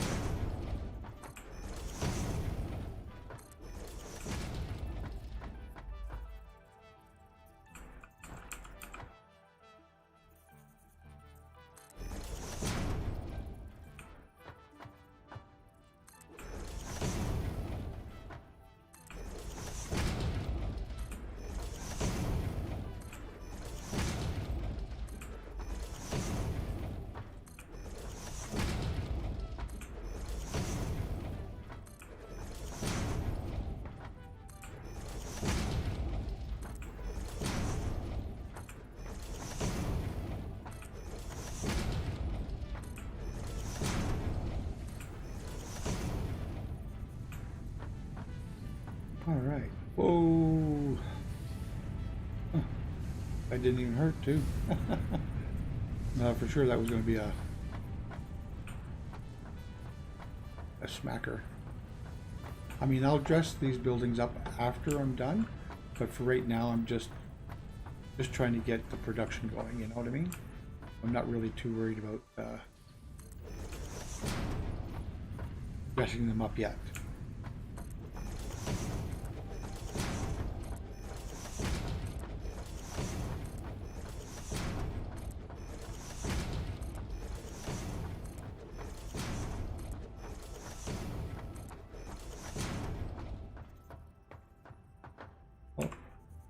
All right. Whoa. Huh. That didn't even hurt, too. For sure that was going to be a smacker. I mean, I'll dress these buildings up after I'm done, but for right now, I'm just trying to get the production going, you know what I mean? I'm not really too worried about dressing them up yet.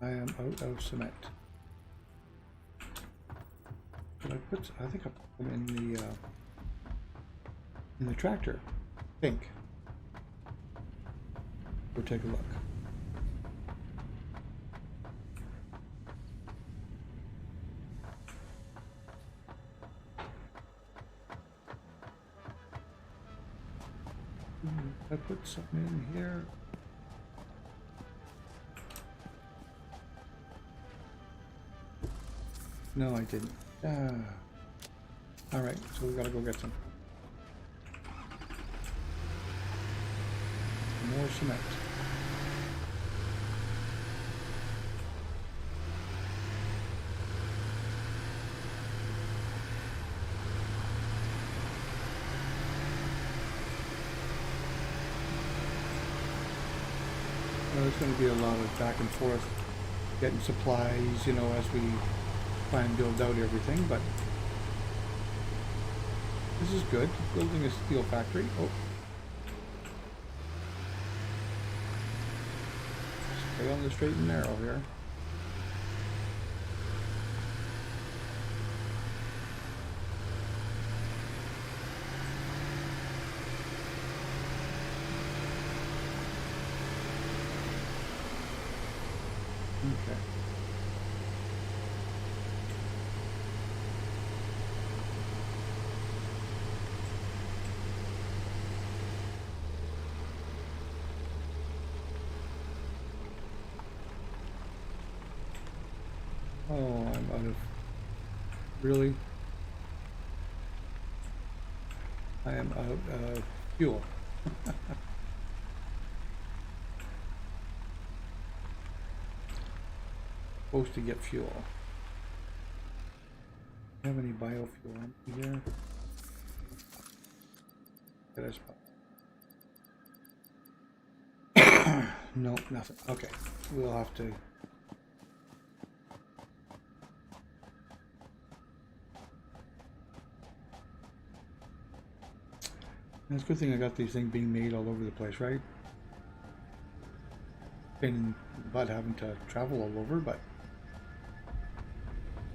I am out of cement. But I think I put them in the tractor. I think. Go take a look. put something in here. No, I didn't. All right, so we gotta go get some more cement. There's going to be a lot of back and forth, getting supplies, you know, as we try and build out everything, but this is good. Building a steel factory. Oh. Stay on the straight and narrow here. Okay. Oh, I'm out of... Really? I am out of fuel. Supposed to get fuel. Do you have any biofuel in here? Did I spot? No, nothing. Okay, we'll have to. It's a good thing I got these things being made all over the place, right? Pain in the butt having to travel all over, but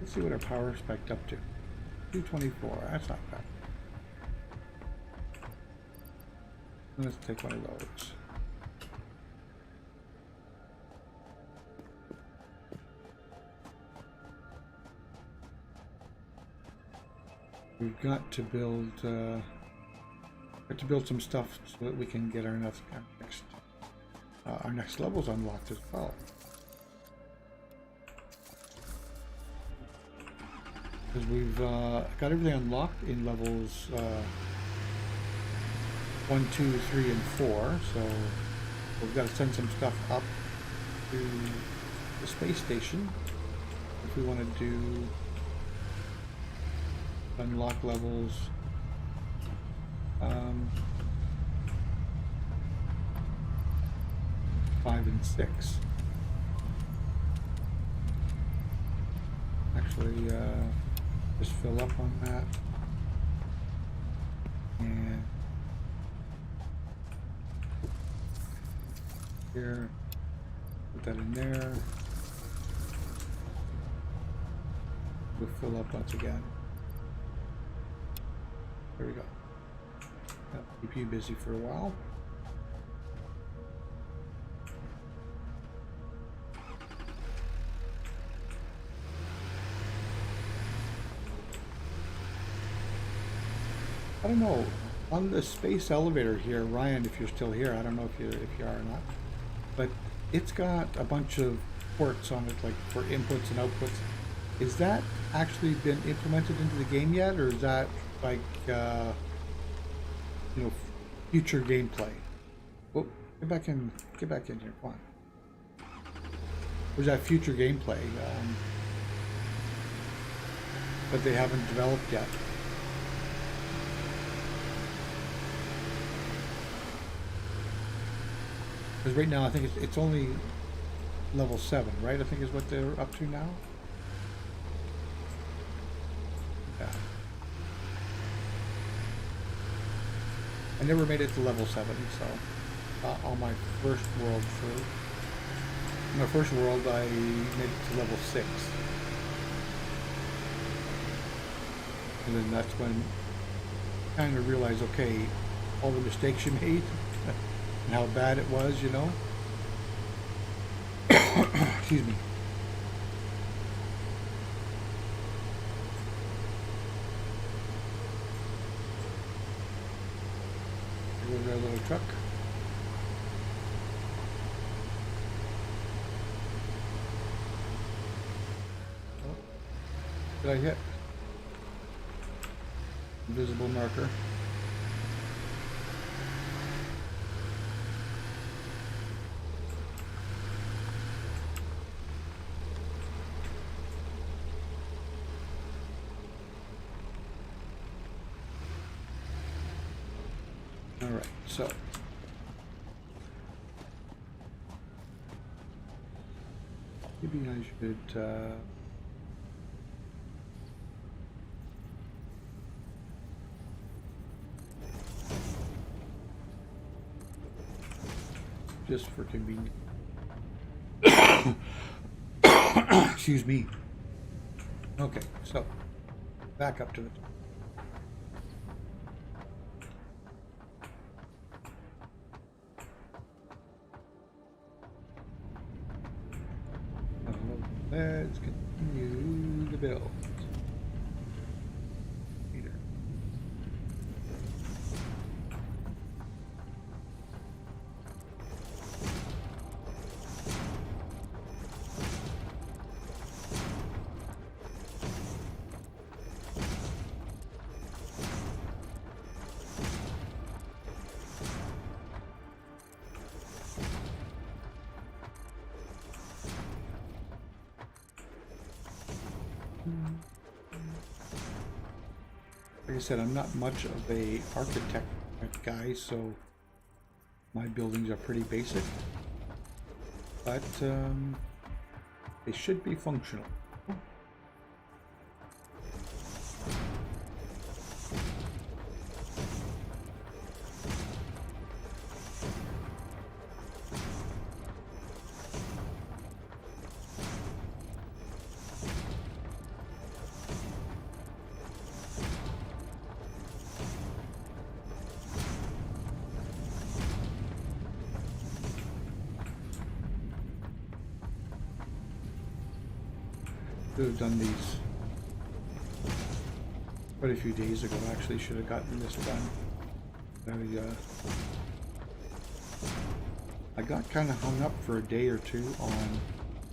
let's see what our power spec'd up to. 224, that's not bad. Let's take one of those. We've got to build some stuff so that we can get our next levels unlocked as well. Because we've got everything unlocked in levels 1, 2, 3, and 4, so we've got to send some stuff up to the space station if we want to do unlock levels 5 and 6. Actually, just fill up on that, and here, put that in there. We'll fill up once again. There we go. That'll keep you busy for a while. I don't know, on the space elevator here, Ryan, if you're still here, I don't know if you are or not, but it's got a bunch of ports on it, like for inputs and outputs. Is that actually been implemented into the game yet, or is that like you know, future gameplay? Oh, get back in here, come on. Or is that future gameplay that they haven't developed yet? Because right now I think it's only level 7, right? I think is what they're up to now. Yeah. I never made it to level 7, so on my first world I made it to level 6. And then that's when I kind of realized, okay, all the mistakes you made and how bad it was, you know. Excuse me. Here goes our little truck. Did I hit? Invisible marker. All right, so maybe I should just for convenience. Excuse me. Okay, so back up to the top. Let's continue to build. Peter. Like I said, I'm not much of a architect guy, so my buildings are pretty basic, but they should be functional. Could have done these quite a few days ago. Actually, should have gotten this done. I got kind of hung up for a day or two on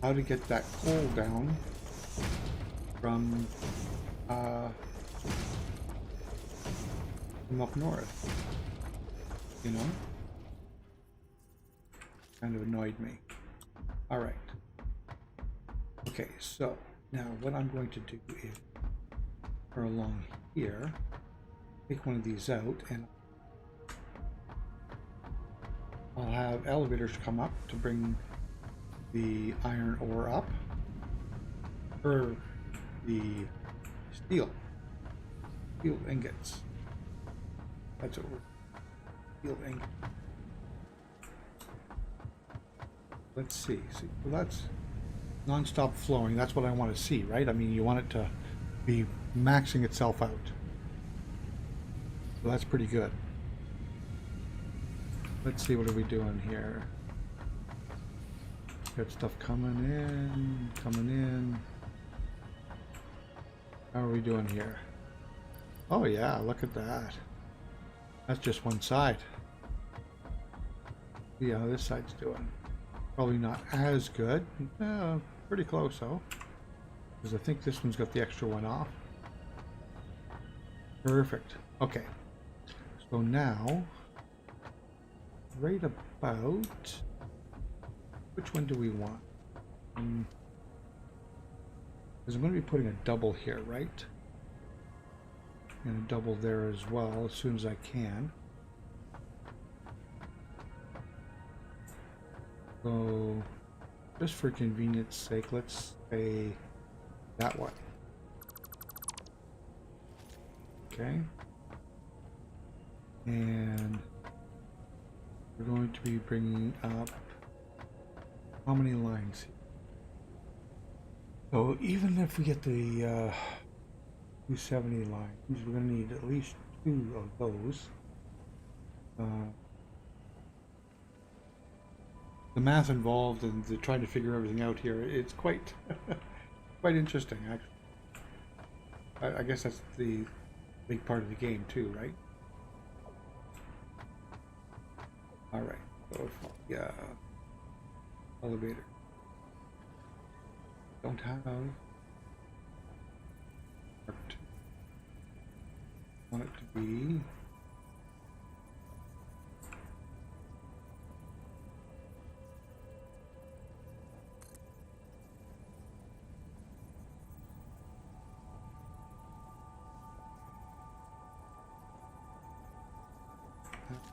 how to get that coal down from up north. You know, kind of annoyed me. All right. Okay, so now what I'm going to do is go along here, take one of these out, and I'll have elevators come up to bring the iron ore up, or the steel ingots. That's what we're steel ingot. Let's see. Well, that's non-stop flowing. That's what I want to see, right? I mean, you want it to be maxing itself out. So that's pretty good. Let's see, what are we doing here? Got stuff coming in. How are we doing here? Oh yeah, look at that. That's just one side. See how this side's doing. Probably not as good. Pretty close though. Because I think this one's got the extra one off. Perfect. Okay. So now, right about, which one do we want? Because I'm going to be putting a double here, right? And a double there as well, as soon as I can. So, just for convenience sake, let's say that one. Okay. And we're going to be bringing up how many lines here? So even if we get the 270 lines, we're going to need at least 2 of those. The math involved in trying to figure everything out here, it's quite quite interesting, actually. I guess that's the big part of the game too, right? All right, so yeah, elevator. Don't have want it to be.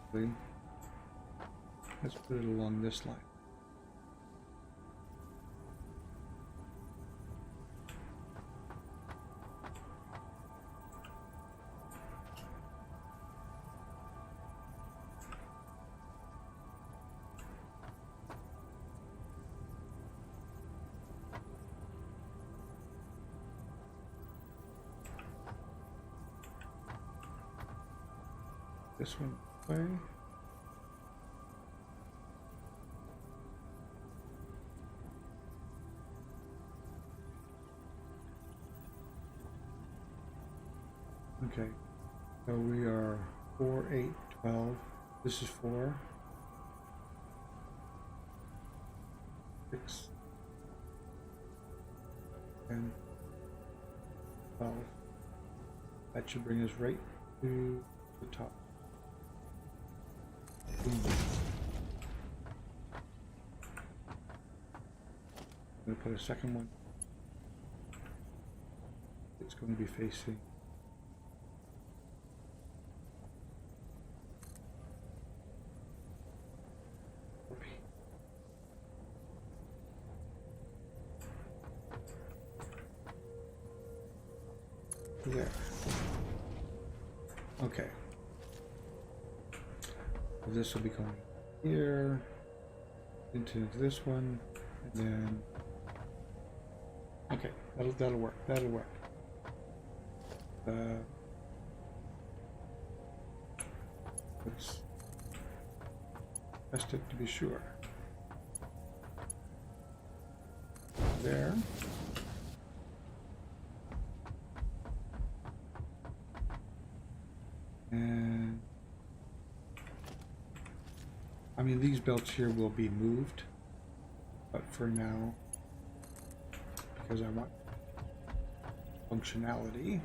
Actually, let's put it along this line. This one way. Okay, so we are 4, 8, 12. This is 4, 6, 10, 12. That should bring us right to the top. I'm going to put a second one. It's going to be facing there. Okay. So this will be going here into this one, and then okay, that'll work. That'll work. Let's test it to be sure. There. And I mean, these belts here will be moved, but for now, because I want functionality,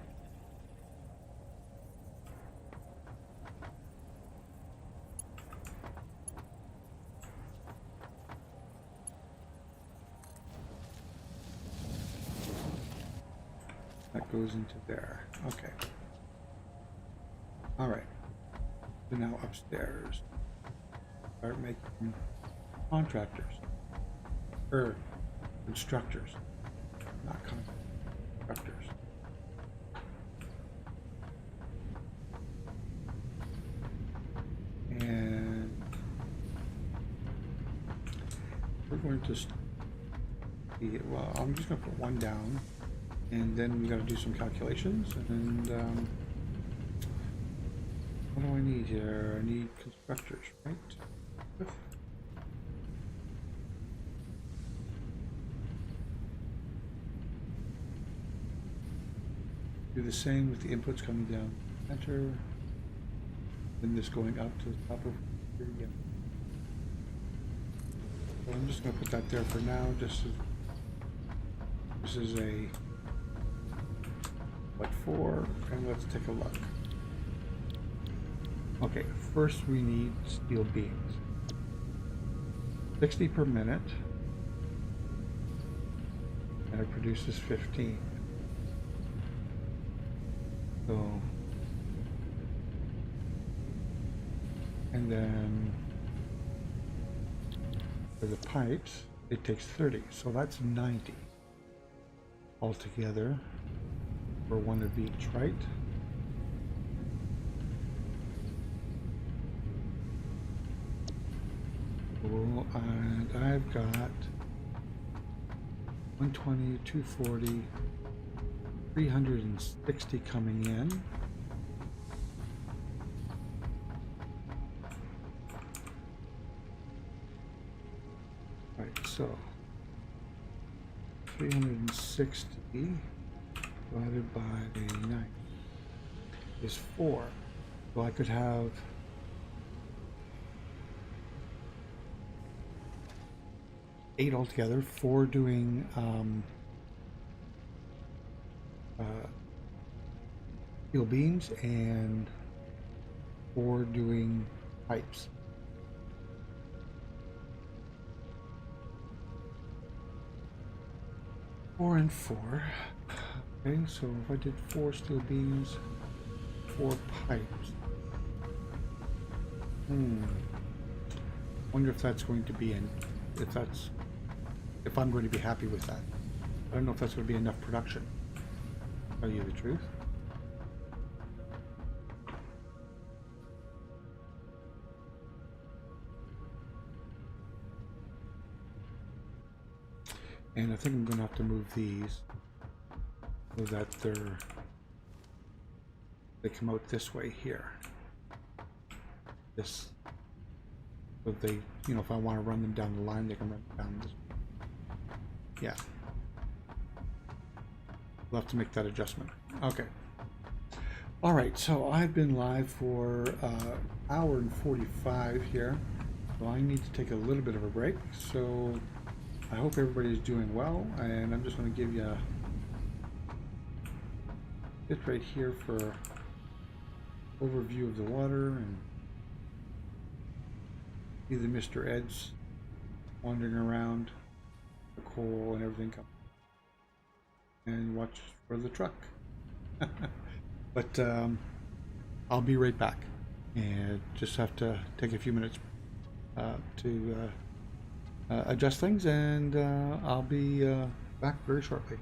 that goes into there. Okay. All right. So now upstairs, start making contractors, or constructors, not constructors. And we're going to see, well, I'm just going to put one down, and then we got to do some calculations. And what do I need here? I need constructors, right? Do the same with the inputs coming down center, then this going up to the top of here again. So I'm just going to put that there for now. Just as, this is a what for, and let's take a look. Okay, first we need steel beams. 60 per minute, and it produces 15. So, and then for the pipes, it takes 30. So that's 90 altogether for one of each, right? Cool. And I've got 120, 240, 360 coming in. Right, so 360 divided by 9 is 4. So I could have 8 altogether, 4 doing steel beams and 4 doing pipes. Four and 4. Okay, so if I did 4 steel beams, 4 pipes. Wonder if that's going to be if I'm going to be happy with that. I don't know if that's going to be enough production. To tell you the truth. And I think I'm going to have to move these so that they come out this way here. This, so they, you know, if I want to run them down the line, they can run down this. Yeah. We'll have to make that adjustment. Okay. All right, so I've been live for hour and 45 here. So I need to take a little bit of a break. So I hope everybody's doing well, and I'm just going to give you a bit right here for overview of the water and see the Mr. Eds wandering around the coal and everything, and watch for the truck. But I'll be right back, and just have to take a few minutes to adjust things, and I'll be back very shortly.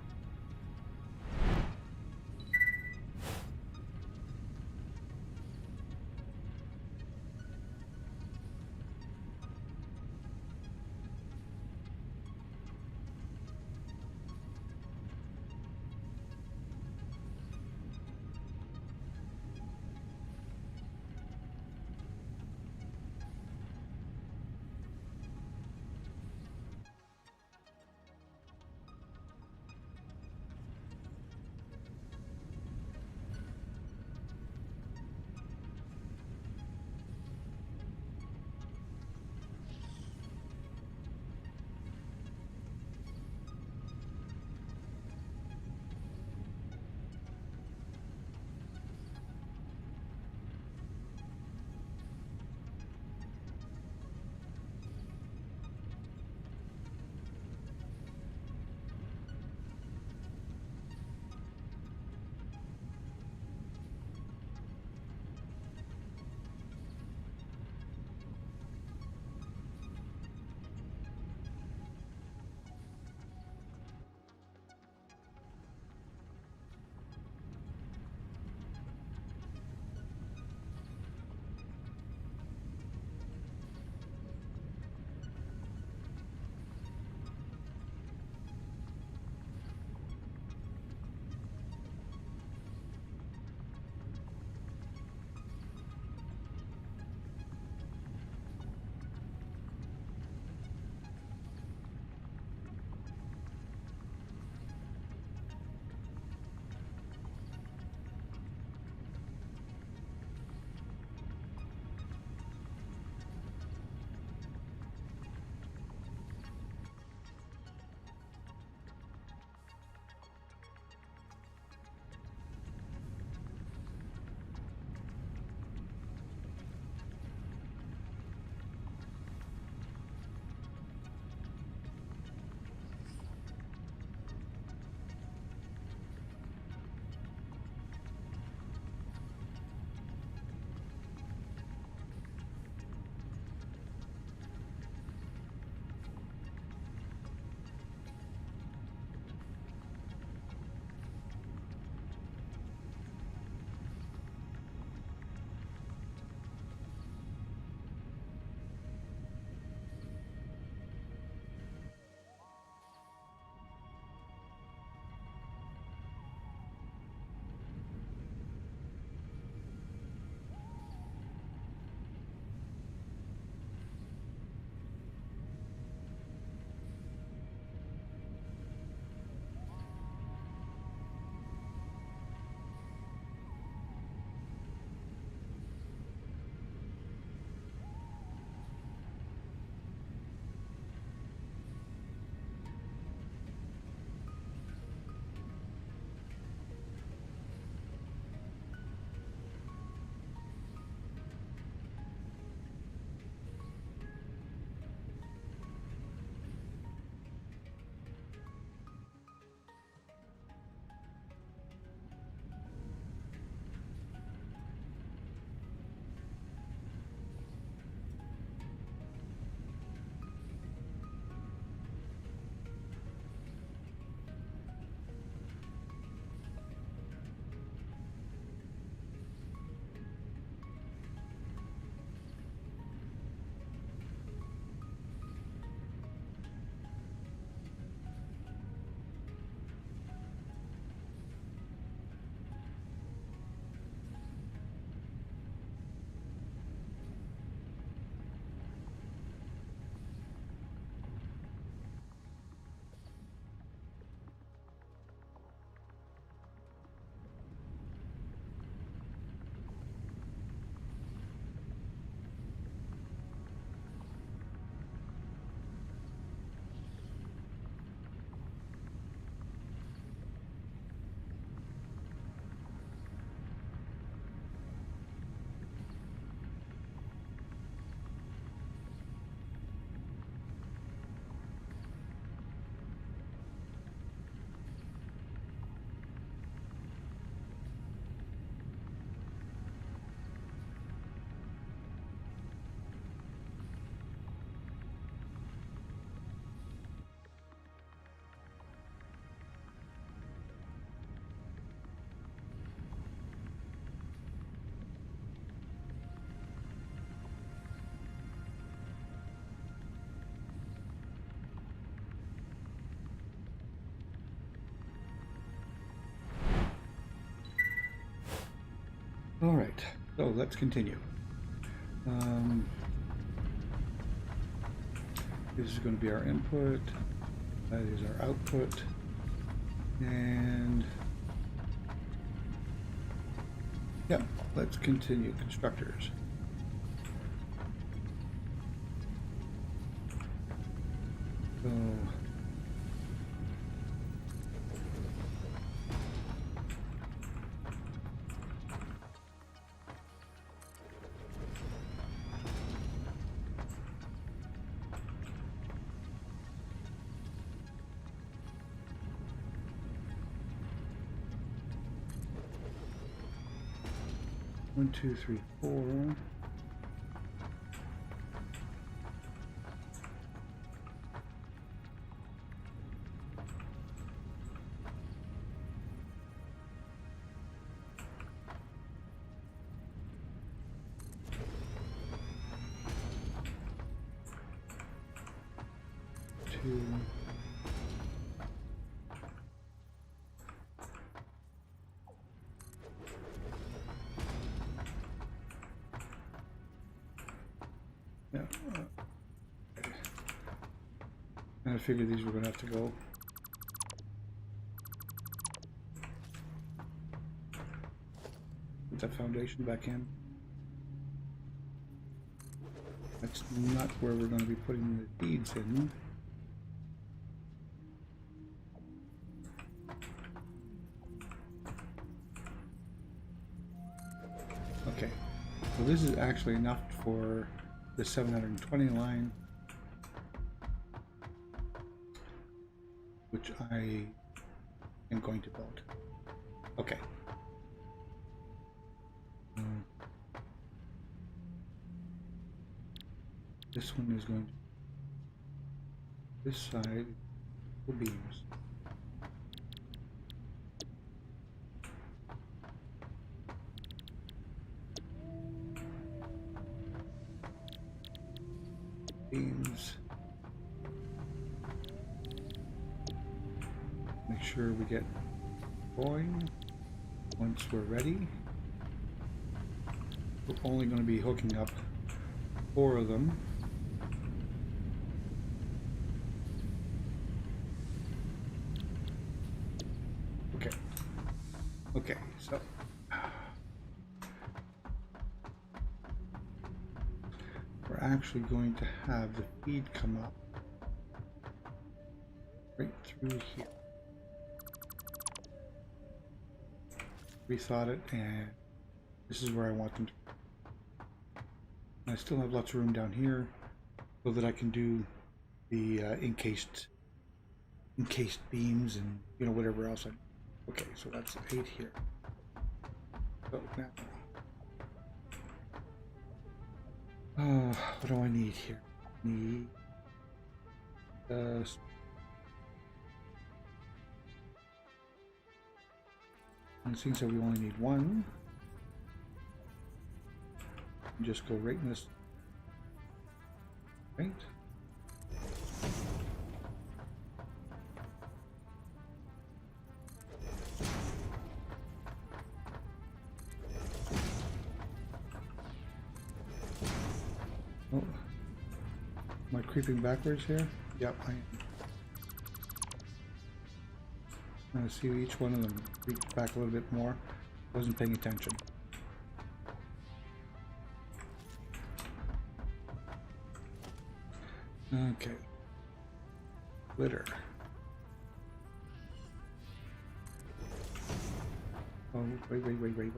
So let's continue. This is going to be our input. That is our output. And yeah, let's continue. Constructors. So 1, 2, 3, 4. Two. Yeah. I figured these were going to have to go. Put that foundation back in. That's not where we're going to be putting the beads in. Okay, so this is actually enough for the 720 line, which I am going to build. Okay. This one is going to this side will beams. Beams. Make sure we get going once we're ready. We're only going to be hooking up 4 of them. Okay. Okay, so we're actually going to have the feed come up right through here. Rethought it, and this is where I want them to. I still have lots of room down here so that I can do the encased beams and whatever else I. Okay, so that's 8 here. So now, what do I need here? Need it seems that we only need 1. Just go right in this. Right. Oh, am I creeping backwards here? Yep, I am. I'm gonna see each one of them reach back a little bit more. Wasn't paying attention. Okay. Glitter. Oh, wait.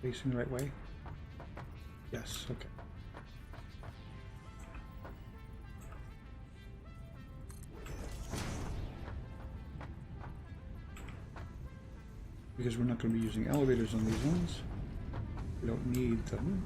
Facing the right way? Yes, okay. Because we're not going to be using elevators on these ones. We don't need them.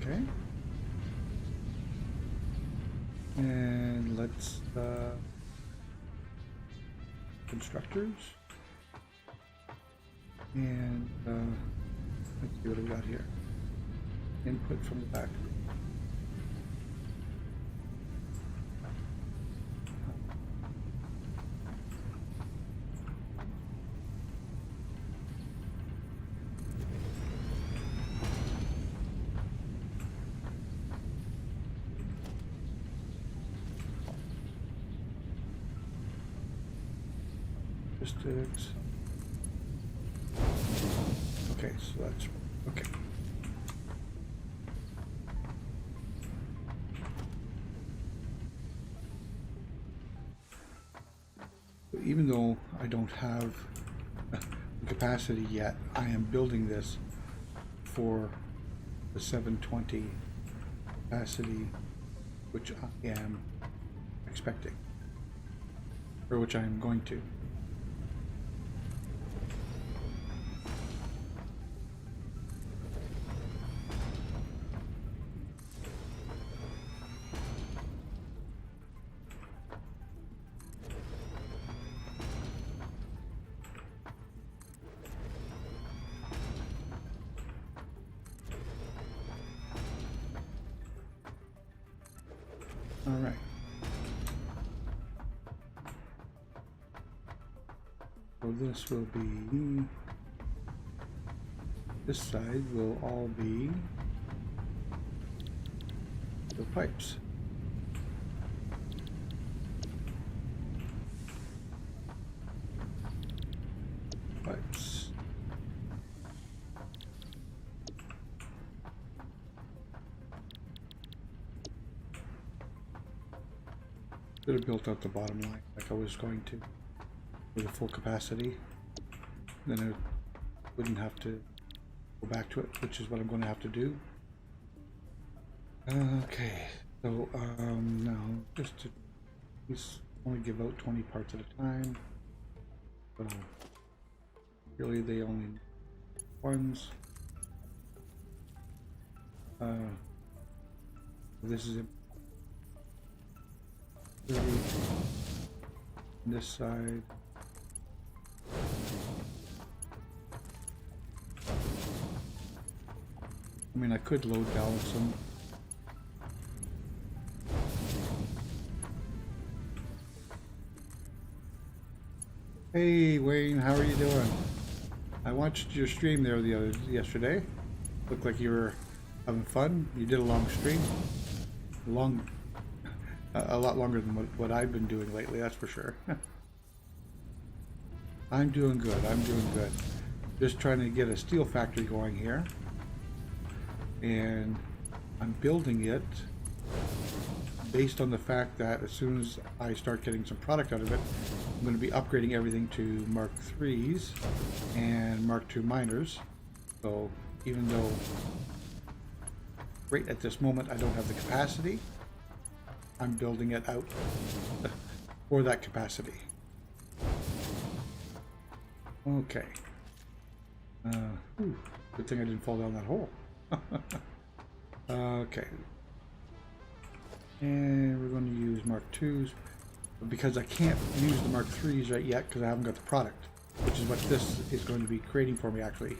Okay. And let's constructors. And let's see what we got here. Input from the factory. Logistics. Okay, so that's okay. Even though I don't have the capacity yet, I am building this for the 720 capacity, which I am expecting, or which I am going to. All right. So this will be, this side will all be the pipes. Pipes. Could have built out the bottom line like I was going to with a full capacity. Then I wouldn't have to go back to it, which is what I'm going to have to do. Okay, so now just to only give out 20 parts at a time. So really they only need ones. This is 30 on this side. I mean, I could load balance them. Hey Wayne, how are you doing? I watched your stream there yesterday. Looked like you were having fun. You did a long stream. A lot longer than what I've been doing lately, that's for sure. I'm doing good. I'm doing good. Just trying to get a steel factory going here. And I'm building it based on the fact that as soon as I start getting some product out of it, I'm going to be upgrading everything to Mark IIIs and Mark II miners. So even though right at this moment I don't have the capacity, I'm building it out for that capacity. Okay. Good thing I didn't fall down that hole. Okay. And we're going to use Mark IIs. But because I can't use the Mark IIIs right yet because I haven't got the product, which is what this is going to be creating for me actually,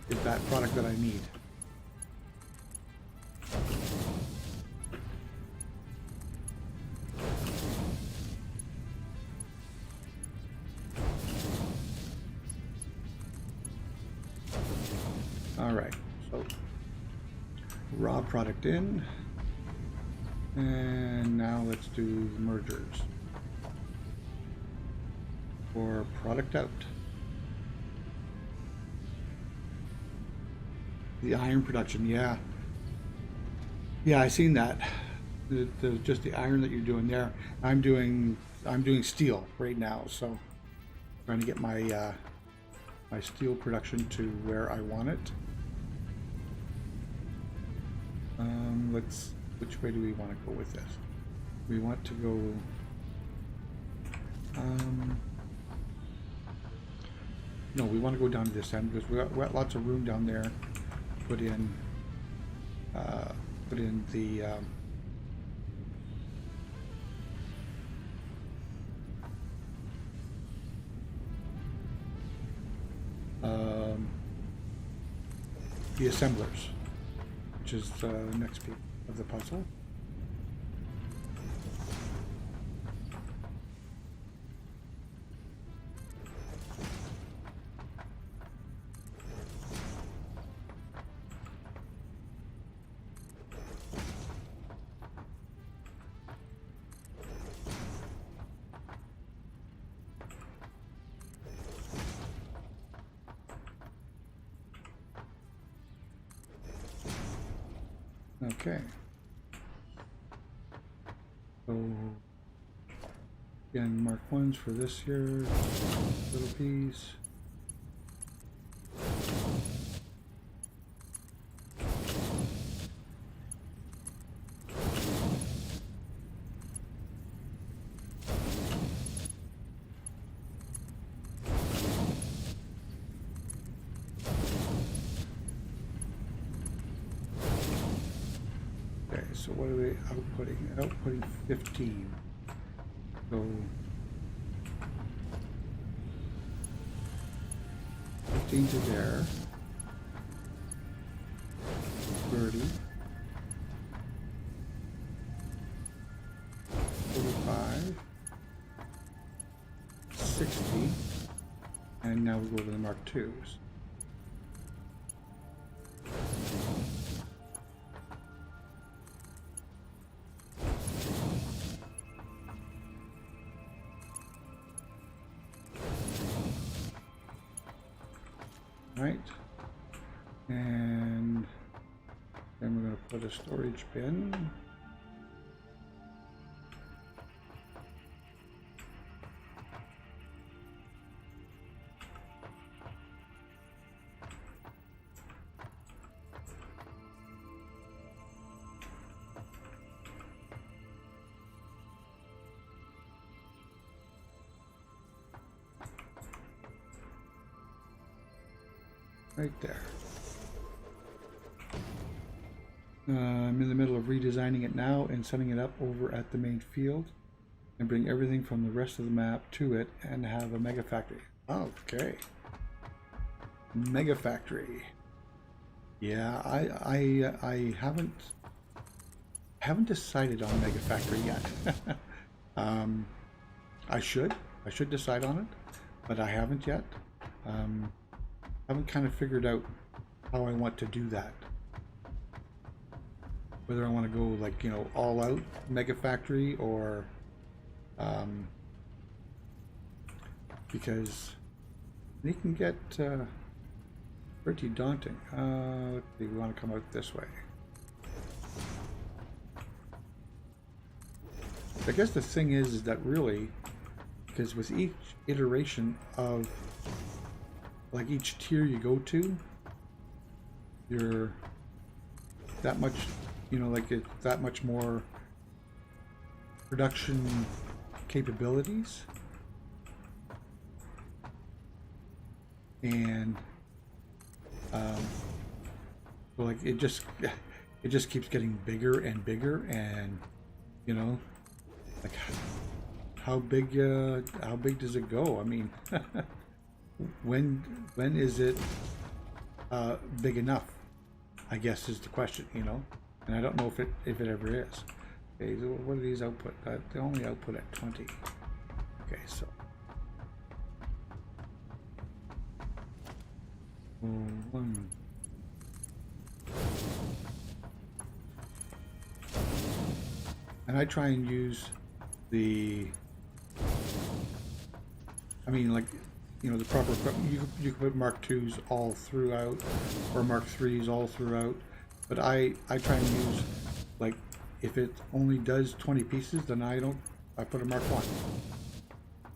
is that product that I need. Alright, so raw product in, and now let's do the mergers for product out. The iron production, yeah, I seen that. Just the iron that you're doing there. I'm doing steel right now, so trying to get my my steel production to where I want it. Which way do we want to go with this? We want to go, no, we want to go down to this end because we got lots of room down there. Put in the the assemblers, which is the next piece of the puzzle. Okay. So again, mark ones for this here little piece. So what are they outputting? Outputting 15. So 15 to there. 30. 45. 60. And now we go to the Mark IIs. Right, and then we're going to put a storage bin. Right there. I'm in the middle of redesigning it now and setting it up over at the main field and bring everything from the rest of the map to it and have a mega factory. Okay. Mega factory. Yeah, I haven't decided on mega factory yet. I should decide on it, but I haven't yet. Haven't kind of figured out how I want to do that. Whether I want to go like, you know, all out mega factory or because they can get pretty daunting. Let's see, we want to come out this way. I guess the thing is that really, because with each iteration of like each tier you go to, you're that much, you know, like it's that much more production capabilities, and so like it just keeps getting bigger and bigger, and you know, like how big does it go? I mean, when is it big enough, I guess, is the question, you know, and I don't know if it ever is. Okay, so what are these output? They only output at 20. Okay, so one. And I try and use the, I mean, like, you know, the proper equipment. You can put Mark IIs all throughout, or Mark IIIs all throughout, but I try and use, like, if it only does 20 pieces, then I put a Mark I.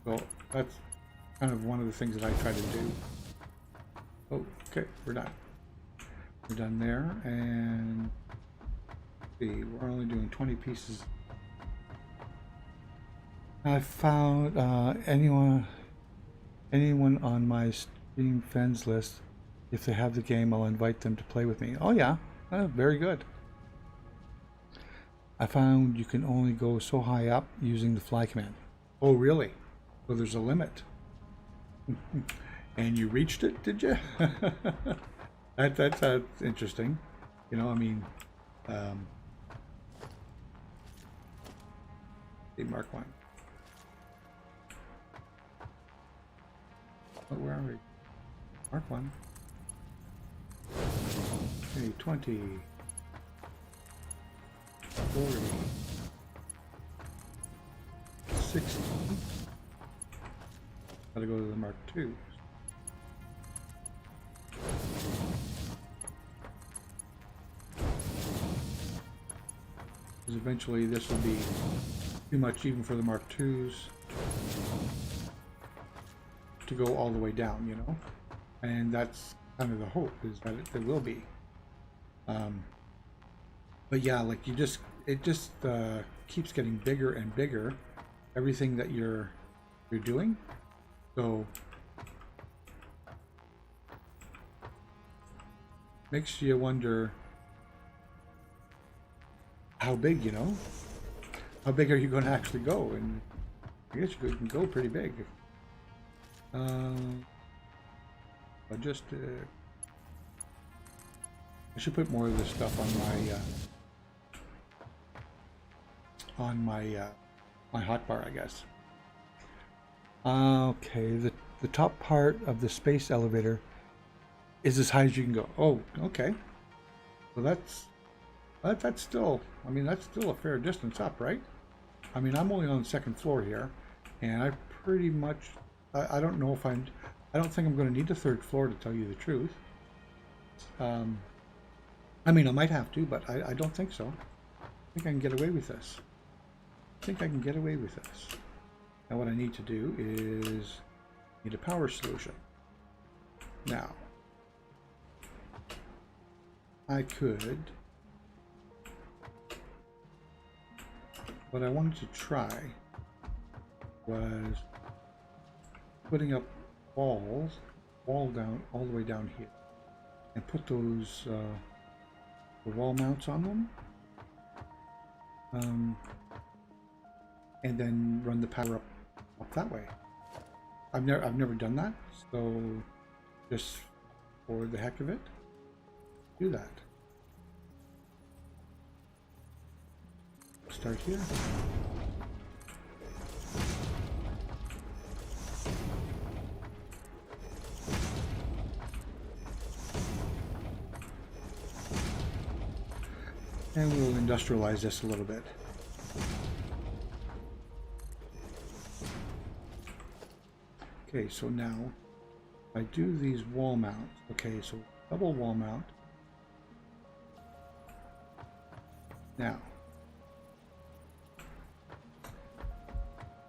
So that's kind of one of the things that I try to do. Oh, okay, we're done. We're done there, and let's see, we're only doing 20 pieces. I found anyone on my Steam friends list. If they have the game, I'll invite them to play with me. Oh yeah, very good. I found you can only go so high up using the fly command. Oh really? So there's a limit. And you reached it, did you? That's interesting. You know, I mean, um, the Mark 1. Oh, where are we? Mark 1. Okay, 20. 40. 60. Gotta go to the Mark 2. Because eventually this will be too much even for the Mark 2s to go all the way down, you know? And that's kind of the hope, is that it will be. But yeah, like it just keeps getting bigger and bigger, everything that you're doing. So makes you wonder how big, you know? How big are you going to actually go? And I guess you can go pretty big. I just I should put more of this stuff on my hotbar, I guess. Okay, the top part of the space elevator is as high as you can go. Oh, okay. Well, that's still, I mean, that's still a fair distance up, right? I mean, I'm only on the second floor here, and I pretty much, I don't know if I don't think I'm going to need the third floor, to tell you the truth. I mean, I might have to, but I don't think so. I think I can get away with this. I think I can get away with this. Now what I need to do is need a power solution. Now, I could, what I wanted to try was putting up wall down all the way down here, and put those the wall mounts on them, and then run the power up that way. I've never done that, so just for the heck of it, do that. Start here. And we'll industrialize this a little bit. Okay, so now I do these wall mounts. Okay, so double wall mount. Now,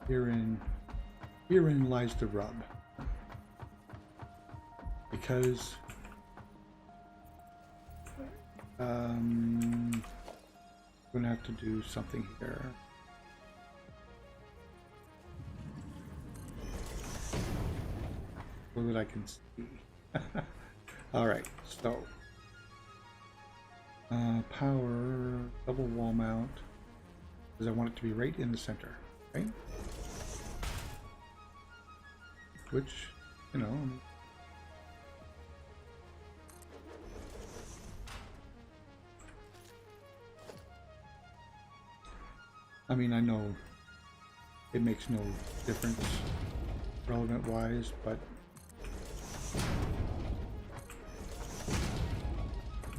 herein lies the rub. Because I'm gonna have to do something here. So that I can see. All right, so power double wall mount, because I want it to be right in the center, right? Which, you know, I mean, I know it makes no difference relevant wise, but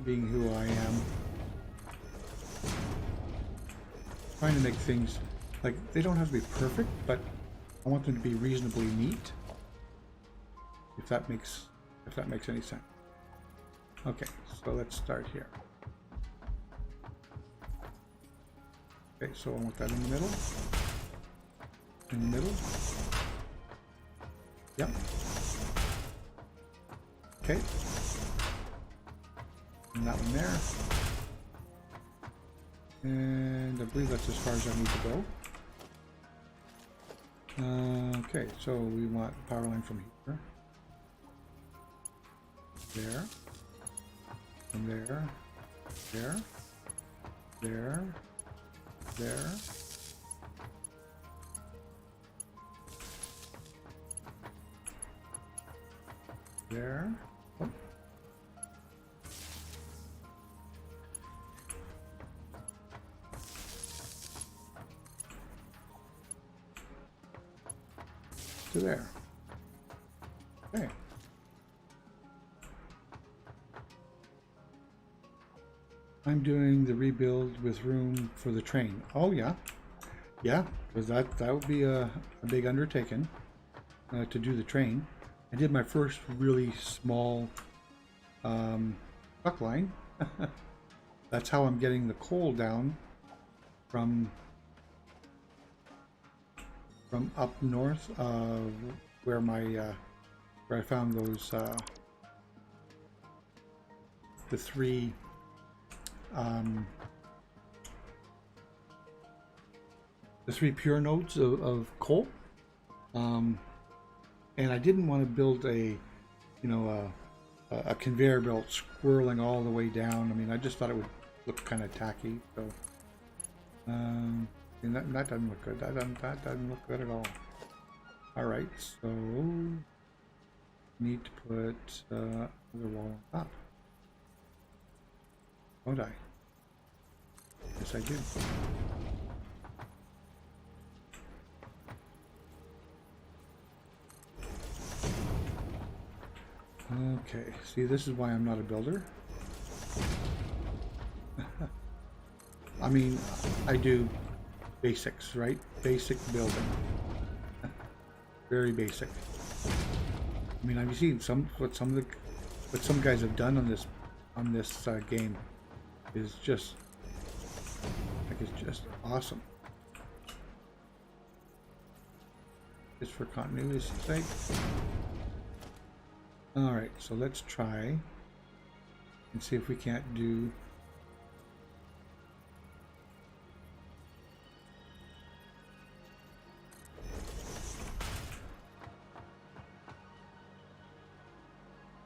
being who I am, trying to make things, like, they don't have to be perfect, but I want them to be reasonably neat, if that makes any sense. Okay, so let's start here. Okay, so I want that in the middle. In the middle. Yep. Okay. And that one there. And I believe that's as far as I need to go. Okay, so we want power line from here. There. From there. There. There. There. There. Oh. to there. Okay. I'm doing the rebuild with room for the train. Oh yeah, yeah, because that would be a big undertaking to do the train. I did my first really small truck line. That's how I'm getting the coal down from up north, where I found those the three pure nodes of coal, and I didn't want to build a conveyor belt swirling all the way down. I mean, I just thought it would look kind of tacky. So and that doesn't look good. That doesn't look good at all. All right, so need to put the wall on top. Won't I? Yes, I do. Okay, see, this is why I'm not a builder. I mean, I do basics, right? Basic building. Very basic. I mean, I've seen what some guys have done on this game is just like, it's just awesome. Just for continuity's sake. All right, so let's try and see if we can't do.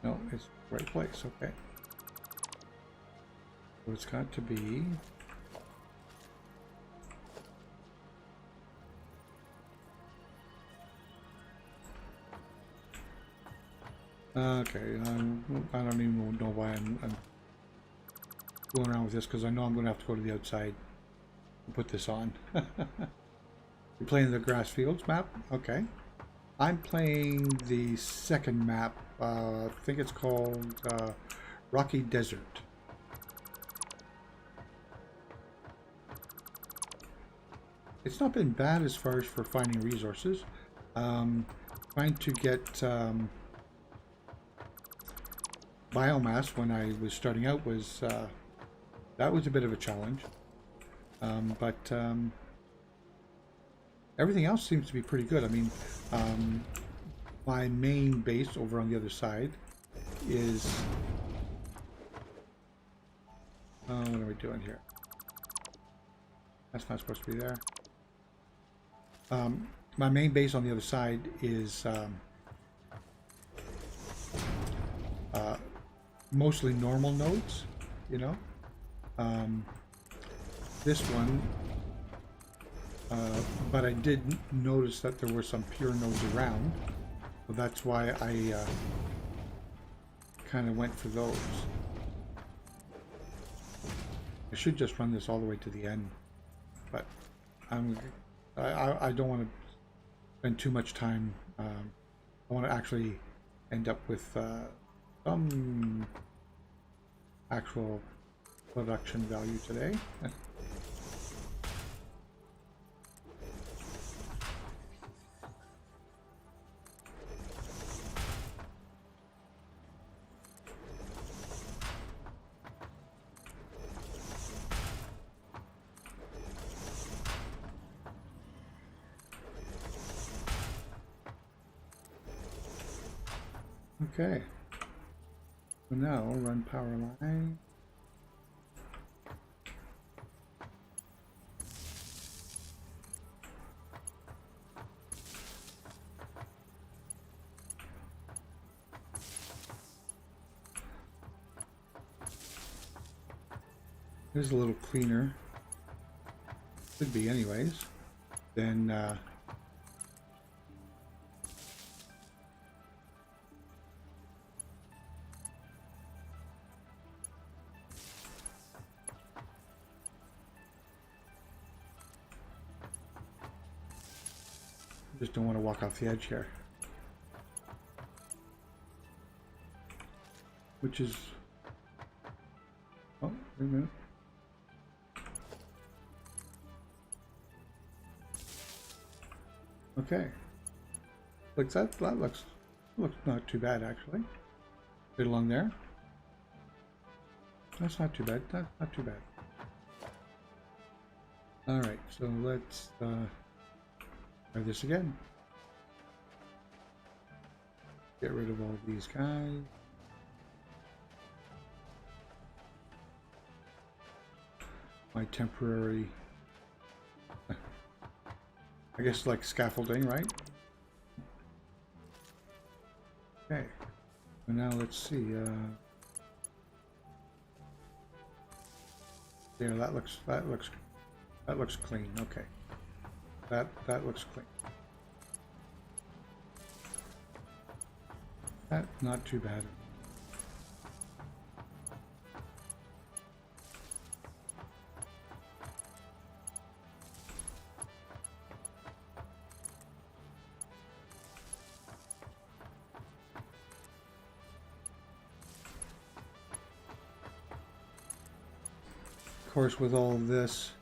No, it's the right place. Okay. So it's got to be. Okay, I don't even know why I'm going around with this, because I know I'm going to have to go to the outside and put this on. You're playing the grass fields map? Okay. I'm playing the second map. I think it's called Rocky Desert. It's not been bad as far as for finding resources. Trying to get biomass when I was starting out was that was a bit of a challenge, but everything else seems to be pretty good. I mean, my main base over on the other side is what are we doing here? That's not supposed to be there. My main base on the other side is mostly normal nodes, you know. This one, but I did notice that there were some pure nodes around, so that's why I kind of went for those. I should just run this all the way to the end, but I don't want to spend too much time. I want to actually end up with some actual production value today. Okay, so now run power line. Here's a little cleaner, should be anyways, then just don't want to walk off the edge here. which is, oh, wait a minute. Okay, like that looks not too bad actually. Right along there. That's not too bad. Not too bad. All right, so let's try this again. Get rid of all these guys. My temporary, I guess, like scaffolding, right? Okay. And now let's see. Yeah, that looks clean. Okay. That looks clean. That not too bad. Of course, with all this,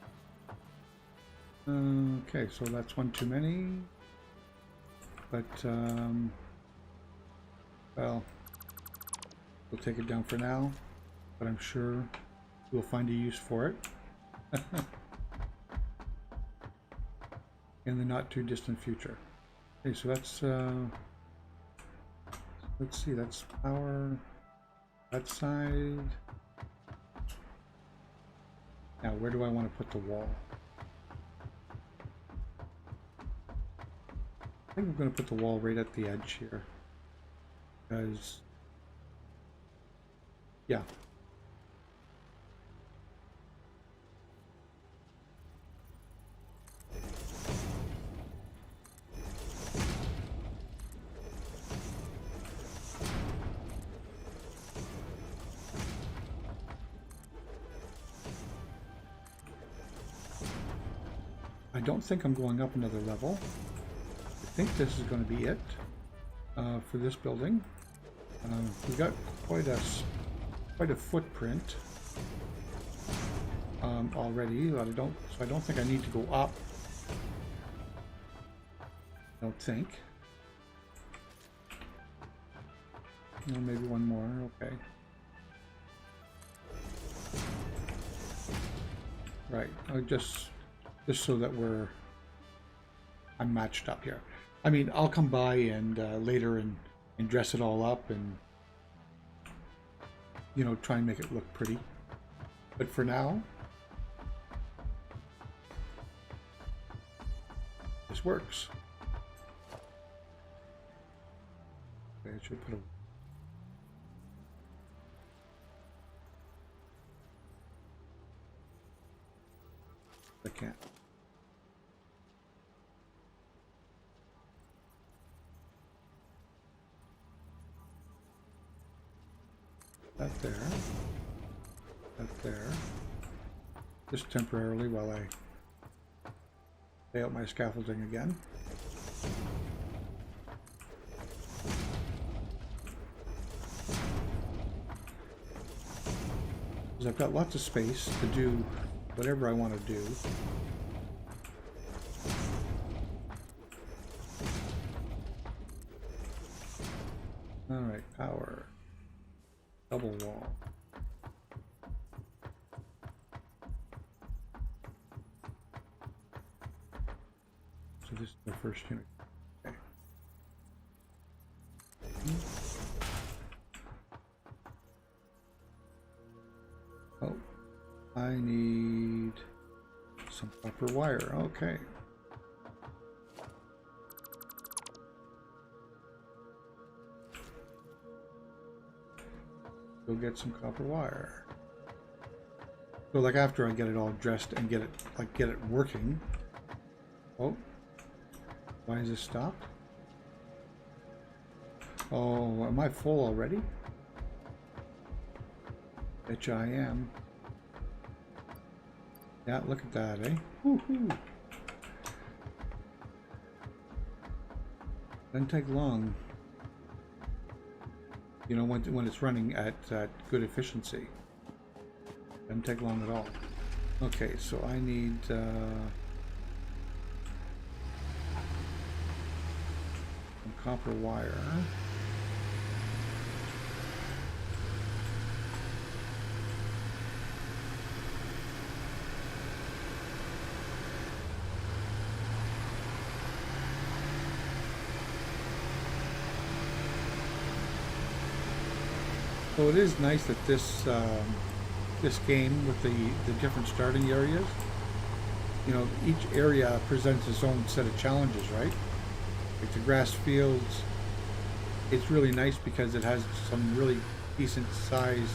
okay, so that's one too many, but well, we'll take it down for now, but I'm sure we'll find a use for it in the not too distant future. Okay, so that's let's see, that's power, that side. Now, where do I want to put the wall? I think I'm going to put the wall right at the edge here. Because, yeah. I don't think I'm going up another level. I think this is going to be it for this building. We've got quite a footprint already. I don't think I need to go up. I don't think. No, maybe one more. Okay. Right. Just so that I'm matched up here. I mean, I'll come by and later and dress it all up and, you know, try and make it look pretty. But for now, this works. Okay, I should put a... I can't. That there. That there. Just temporarily while I lay out my scaffolding again. Because I've got lots of space to do whatever I want to do. All right, power. Double wall. So this is the first unit. Okay. Oh, I need some copper wire. Okay. Go get some copper wire. So like after I get it all dressed and get it working. Oh, why is this stopped? Oh, am I full already? Bet I am. Yeah, look at that, eh? Woohoo! Doesn't take long. You know, when it's running at good efficiency. Doesn't take long at all. Okay, so I need some copper wire. So it is nice that this game with the different starting areas, you know, each area presents its own set of challenges, right? Like the grass fields, it's really nice because it has some really decent size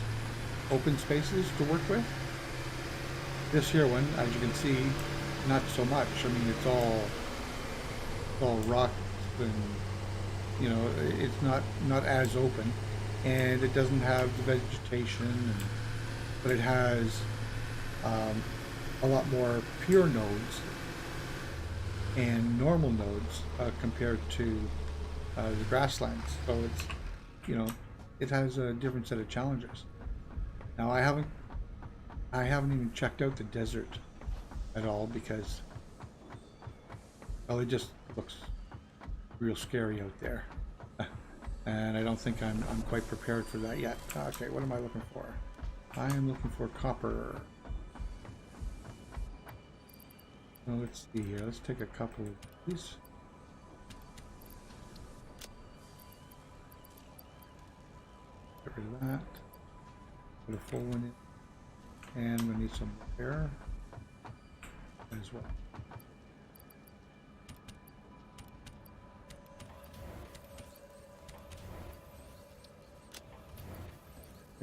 open spaces to work with. This here one, as you can see, not so much. I mean, it's all rocks and, you know, it's not as open, and it doesn't have the vegetation, but it has a lot more pure nodes and normal nodes compared to the grasslands. So it's, you know, it has a different set of challenges. Now I haven't even checked out the desert at all because, well, it just looks real scary out there. And I don't think I'm quite prepared for that yet. Okay, what am I looking for? I am looking for copper. Well, let's see here. Let's take a couple of these. Get rid of that. Put a full one in. And we need some air as well.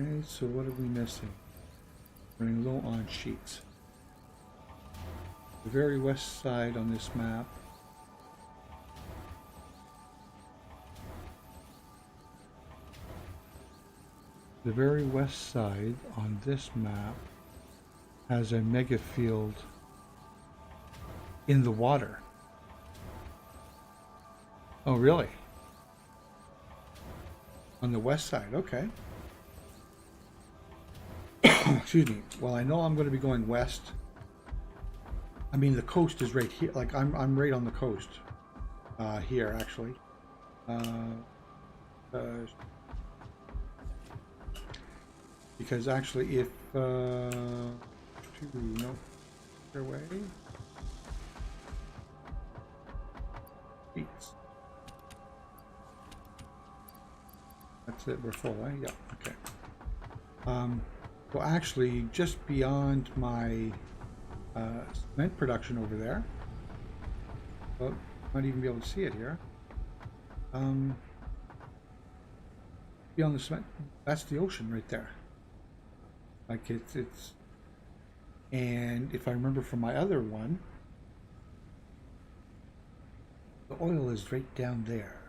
Okay, so what are we missing? Running low on sheets. The very west side on this map has a mega field in the water. Oh, really? On the west side, okay. Excuse me. Well, I know I'm going to be going west. I mean, the coast is right here. Like, I'm right on the coast. Here, actually. Because actually, if no, away. Beats. That's it. We're full, eh? Yeah. Okay. Well, actually, just beyond my cement production over there. Well, might even be able to see it here. Beyond the cement, that's the ocean right there. Like it's, and if I remember from my other one, the oil is right down there.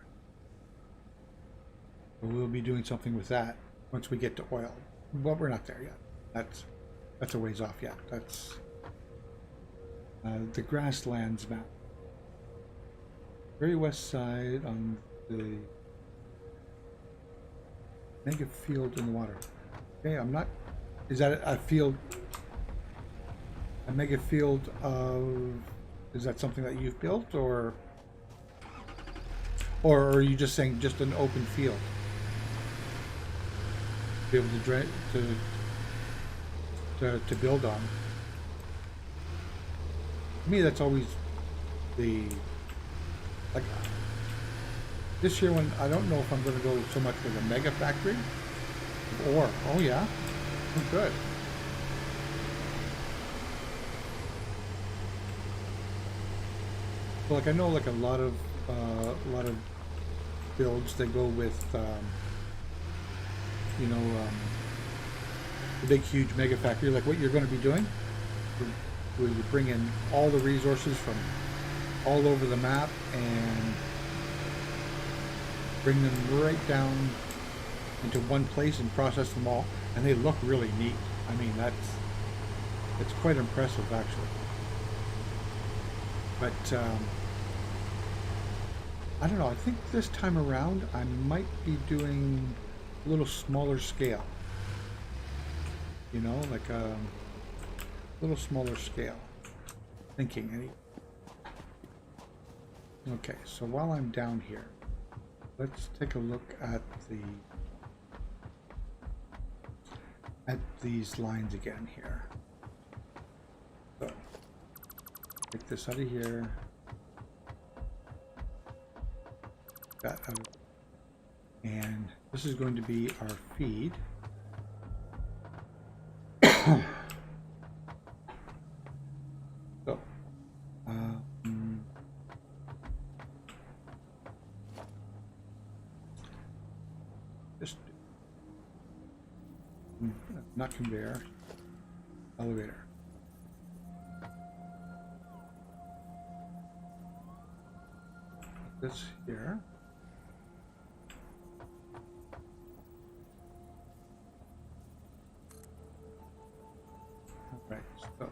So we'll be doing something with that once we get to oil. Well, we're not there yet. That's a ways off yet. That's the grasslands map. Very west side on the mega field in the water. Okay, I'm not. Is that a field? A mega field of? Is that something that you've built, or are you just saying just an open field? Be able to build on. To me, that's always the like this year when I don't know if I'm going to go so much with a mega factory or oh yeah, oh, good. So like I know like a lot of builds they go with. You know, the big, huge mega factory, like what you're going to be doing, where you bring in all the resources from all over the map and bring them right down into one place and process them all, and they look really neat. I mean, it's quite impressive, actually. But I don't know. I think this time around, I might be doing a little smaller scale. You know, like a little smaller scale. Thinking, anyway. Okay, so while I'm down here, let's take a look at these lines again here. So, take this out of here. That out of, and this is going to be our feed. So, just not conveyor, elevator. This here. All right, so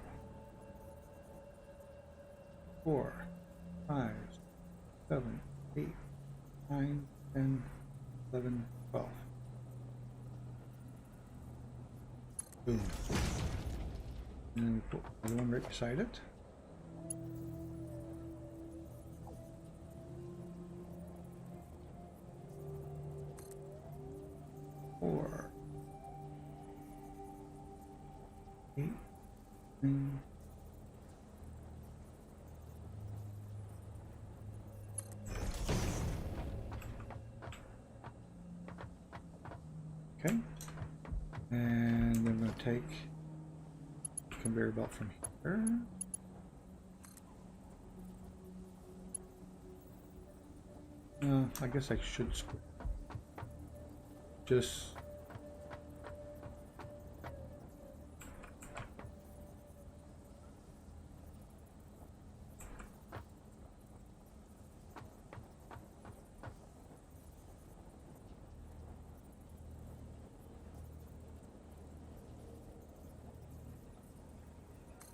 4, 5, 7, 8, 9, 10, 11, 12. Boom. And then we put the one right beside it. Four, 8, 9. Okay. And then I'm going to take the conveyor belt from here. I guess I should just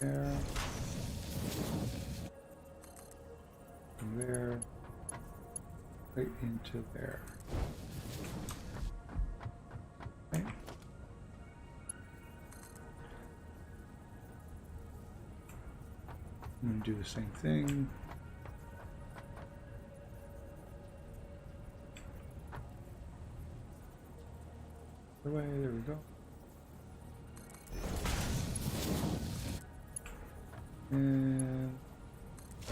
there, from there, right into there. Okay. I'm going to do the same thing. Away, there we go. And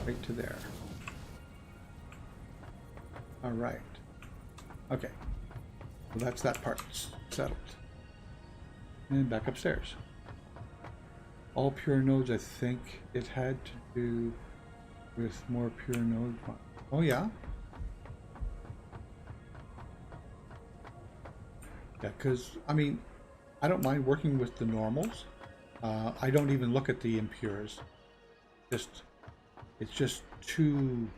right to there. All right. Okay. Well, that's that part settled. And back upstairs. All pure nodes, I think it had to do with more pure node. Oh, yeah. Yeah, because, I mean, I don't mind working with the normals. I don't even look at the impures. It's just too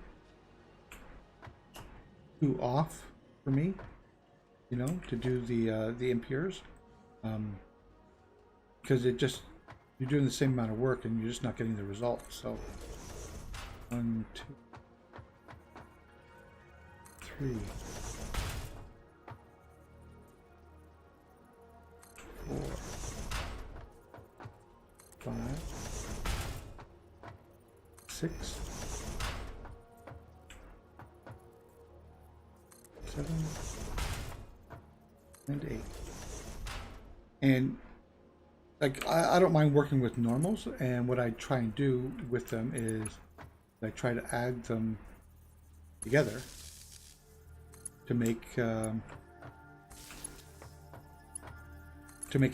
off for me, you know, to do the impures, because it just, you're doing the same amount of work and you're just not getting the results. So 1, 2, 3, 4, 5, 6, 7, and 8. And like I don't mind working with normals, and what I try and do with them is I try to add them together to make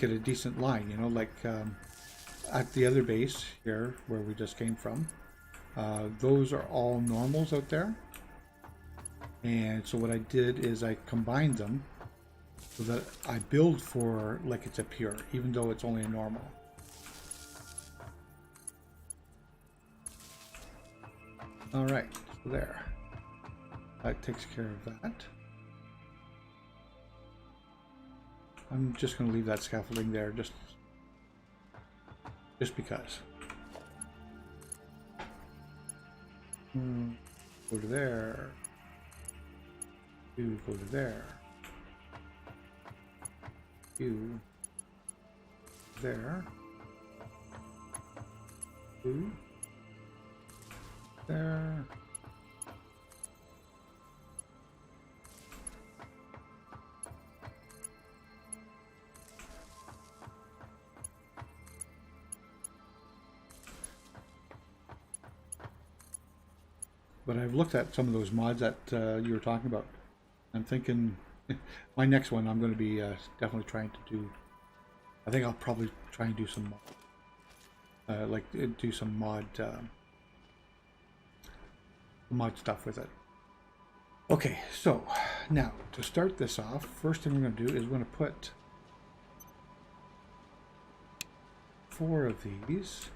it a decent line, you know, like at the other base here where we just came from, those are all normals out there, and so what I did is I combined them so that I build for like it's a pure, even though it's only a normal. All right, so there, that takes care of that. I'm just going to leave that scaffolding there just because. Go to there. Go to there. You there. You there. But I've looked at some of those mods that you were talking about. I'm thinking my next one I'm going to be definitely trying to do. I think I'll probably try and do some do some mod stuff with it. Okay, so now to start this off, first thing we're going to do is we're going to put 4 of these.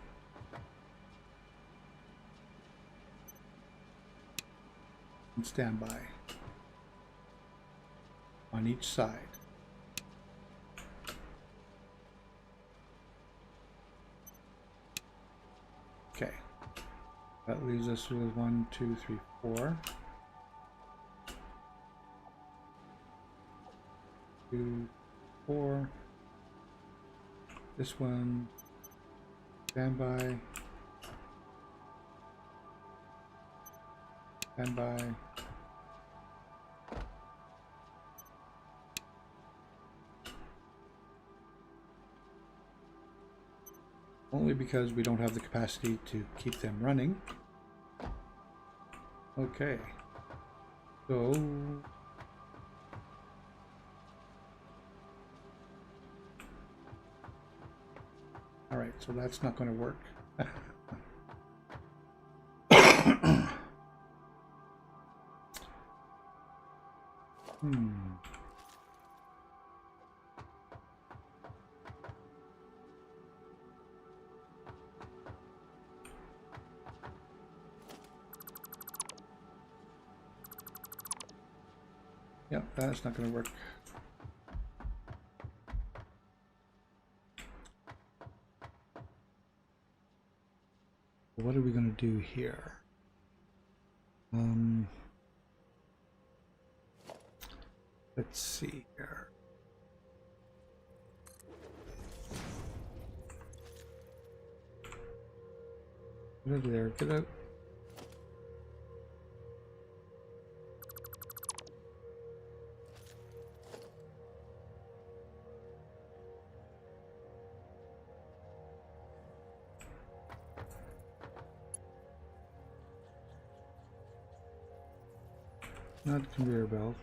And standby on each side. Okay, that leaves us with 1, 2, 3, 4. 2, 4. This one, standby. Standby. Only because we don't have the capacity to keep them running. Okay. So all right, so that's not going to work. Yeah, that's not going to work. What are we going to do here? Let's see here. Get out of there. Get out. Not conveyor belt.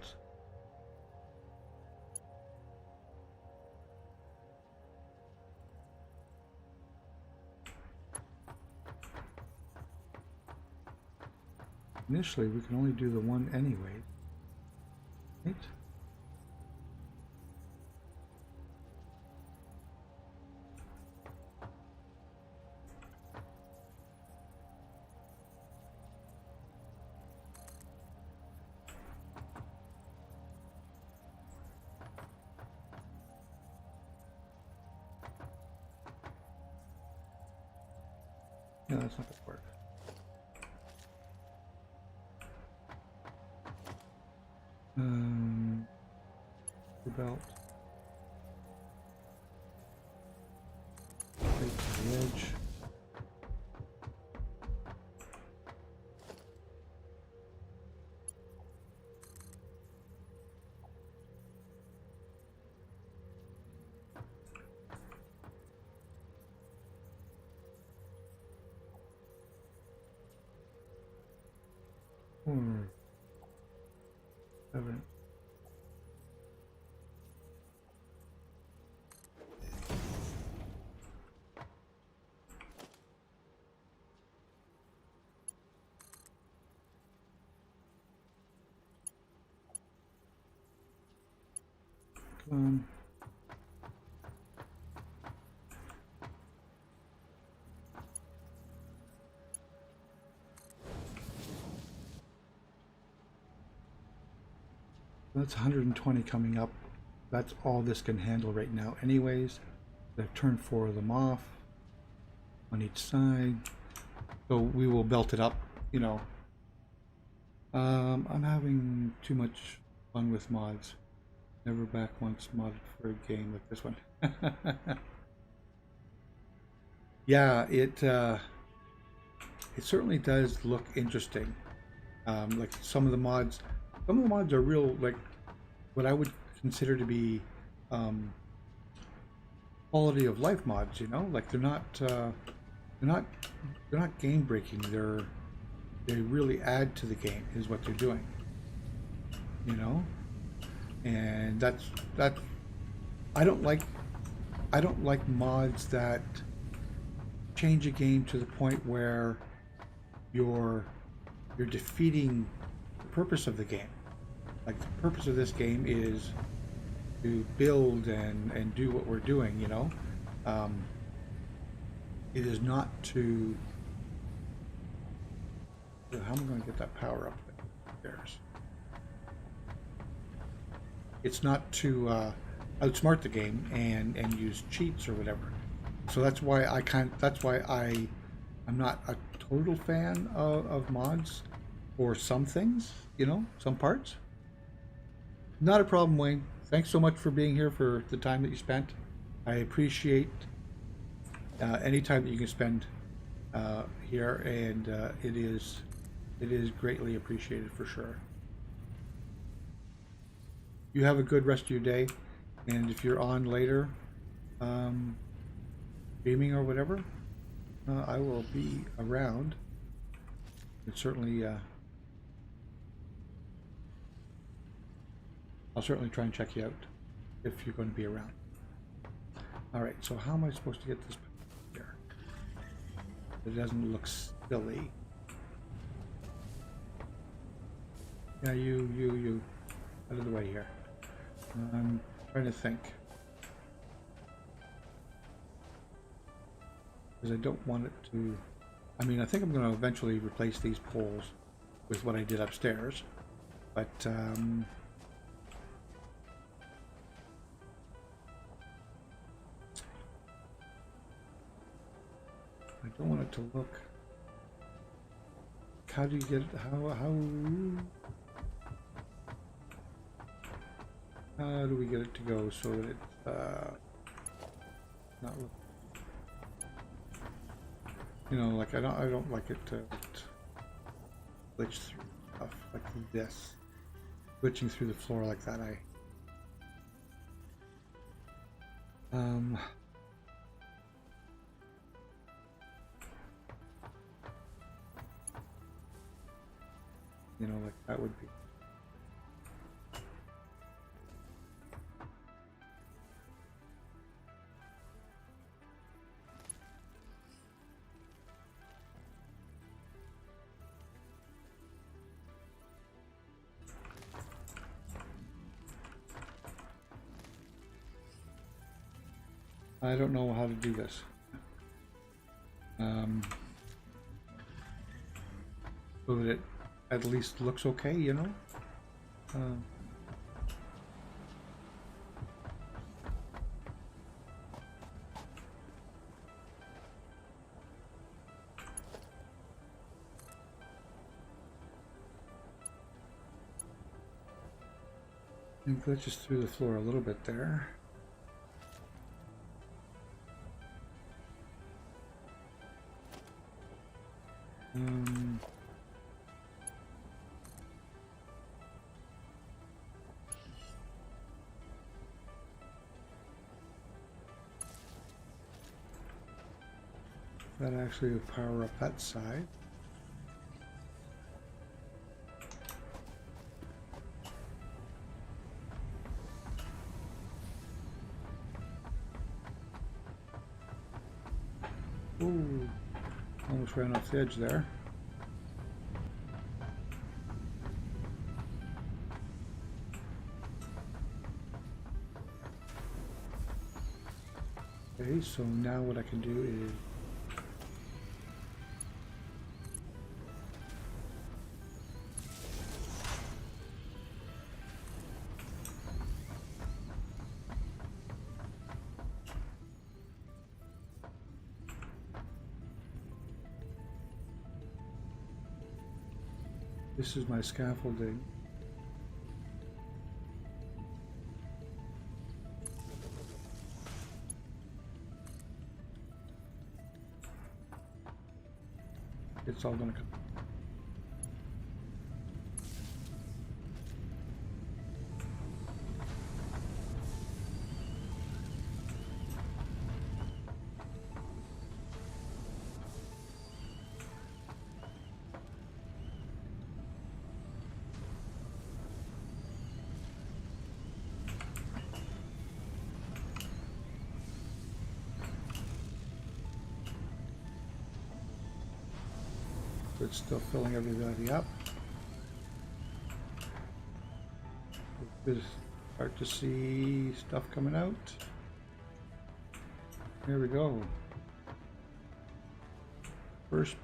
Initially, we can only do the one anyway, right? No, that's not going to work. The belt. Right to the edge. Seven. Come on. That's 120 coming up. That's all this can handle right now anyways. I've turned 4 of them off on each side. So we will belt it up, you know. I'm having too much fun with mods. Never back once modded for a game like this one. Yeah, it certainly does look interesting. Like some of the mods are real, like what I would consider to be um, quality of life mods. You know, like they're not they're not game breaking. They really add to the game is what they're doing. You know, and that I don't like I don't like mods that change a game to the point where you're you're defeating the purpose of the game. Like the purpose of this game is to build and do what we're doing. You know, um, it is not to. How am I going to get that power up there? It's not to outsmart the game and use cheats or whatever. So that's why I'm not a total fan of mods for some things, you know, some parts. Not a problem, Wayne. Thanks so much for being here for the time that you spent. I appreciate any time that you can spend here, and it is greatly appreciated for sure. You have a good rest of your day, and if you're on later, um, streaming or whatever, I will be around. And certainly, I'll certainly try and check you out if you're going to be around. All right. So how am I supposed to get this here? It doesn't look silly. Yeah, you, out of the way here. I'm trying to think. Because I don't want it to... I mean, I think I'm going to eventually replace these poles with what I did upstairs. But, I don't want it to look... How do you get it? How do we get it to go so that it's not look, you know, like I don't like it to glitch through stuff like this, glitching through the floor like that. You know, like that would be. I don't know how to do this. So that it at least looks okay, you know? And glitches through the floor a little bit there. That actually will power up that side. Ooh, almost ran off the edge there. Okay, so now what I can do is this is my scaffolding. it's all going to come. It's still filling everybody up. Just start to see stuff coming out. Here we go. First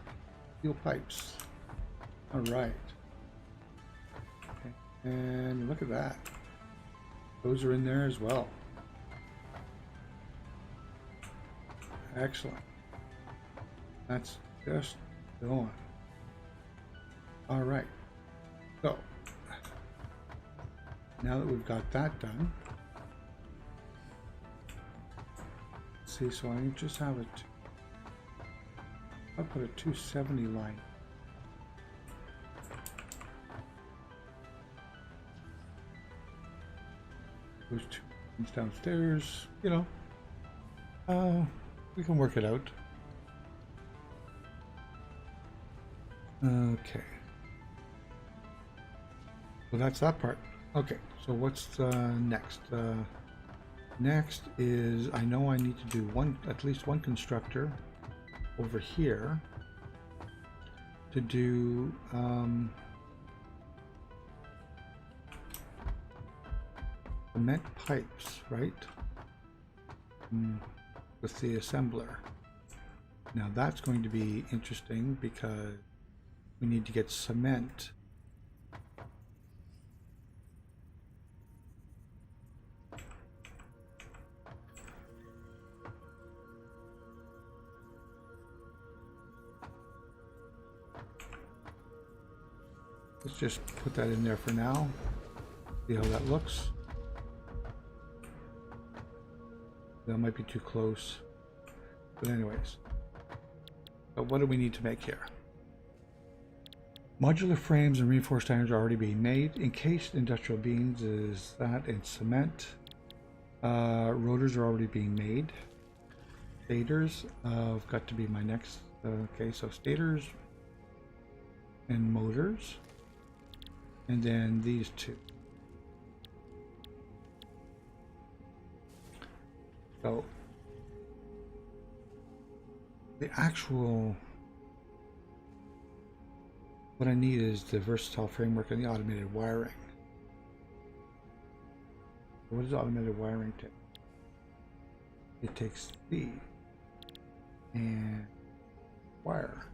steel pipes. All right. Okay. And look at that. Those are in there as well. Excellent. That's just going. All right. So now that we've got that done, let's see. So I just have it. I'll put a 270 line. Those two things downstairs. You know, we can work it out. Okay. So that's that part. Okay, so what's next? Next is I know I need to do at least one constructor over here to do cement pipes, right? With the assembler. Now that's going to be interesting because we need to get cement. Let's just put that in there for now. See how that looks. That might be too close. But anyways. But what do we need to make here? Modular frames and reinforced irons are already being made. Encased industrial beams is that in cement. Rotors are already being made. Stators have got to be my next. Okay, so stators and motors. And then these two. So the actual, what I need is the versatile framework and the automated wiring. What does automated wiring take? It takes C and wire.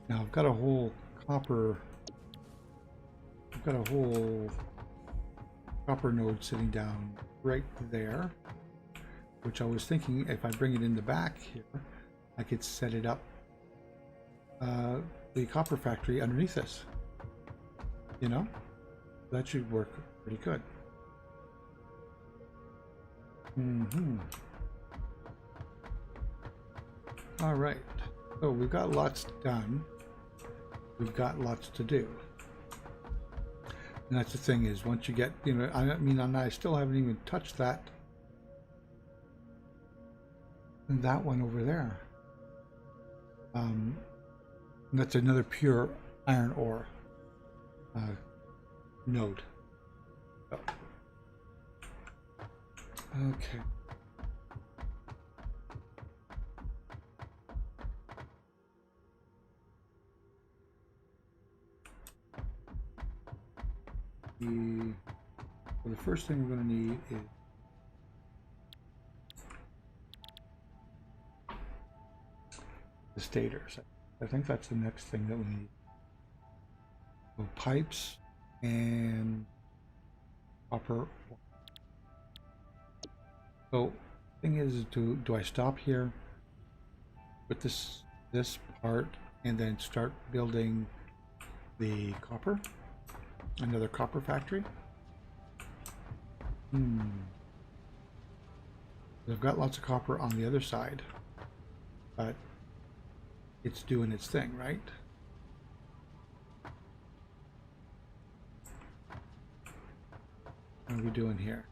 Now I've got a whole copper node sitting down right there, which I was thinking if I bring it in the back here, I could set it up, the copper factory underneath this. You know, that should work pretty good. All right, so we've got lots done. We've got lots to do. And that's the thing is, once you get, you know, I mean, I still haven't even touched that one over there. And that's another pure iron ore node. Oh. Okay. Well, the first thing we're going to need is the stators. I think that's the next thing that we need. So pipes and copper. So the thing is, do I stop here with this part and then start building the copper? Another copper factory? I've got lots of copper on the other side, but it's doing its thing, right? What are we doing here?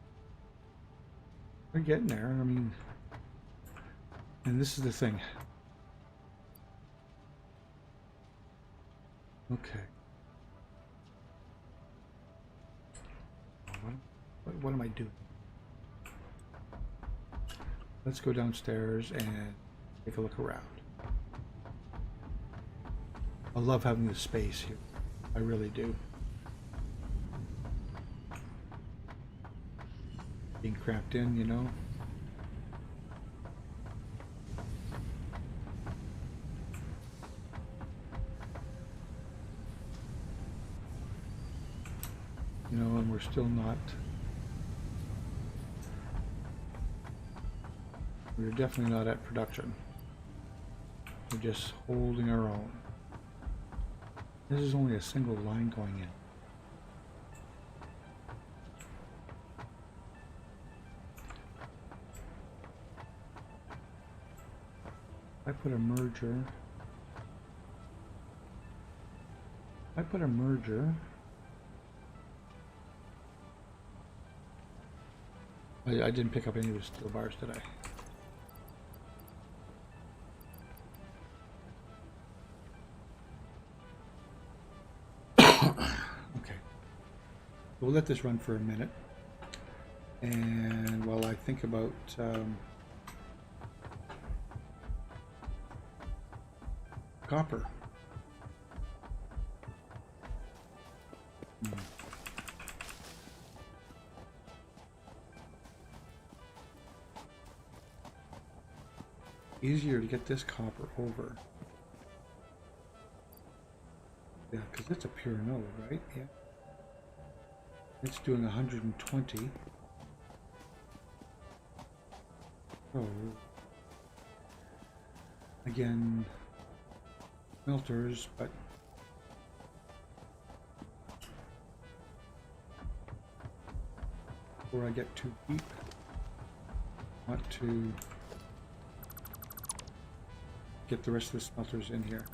We're getting there. I mean, and this is the thing. Okay. What am I doing? Let's go downstairs and take a look around. I love having the space here. I really do. Being cramped in, you know. You know, and we're still not. We're definitely not at production. We're just holding our own. This is only a single line going in. I put a merger. I didn't pick up any of the steel bars, did I? Okay. We'll let this run for a minute. And while I think about copper. Easier to get this copper over. Yeah, because it's a pure node, right? Yeah. It's doing 120. So, again, smelters, but before I get too deep, I want to get the rest of the smelters in here.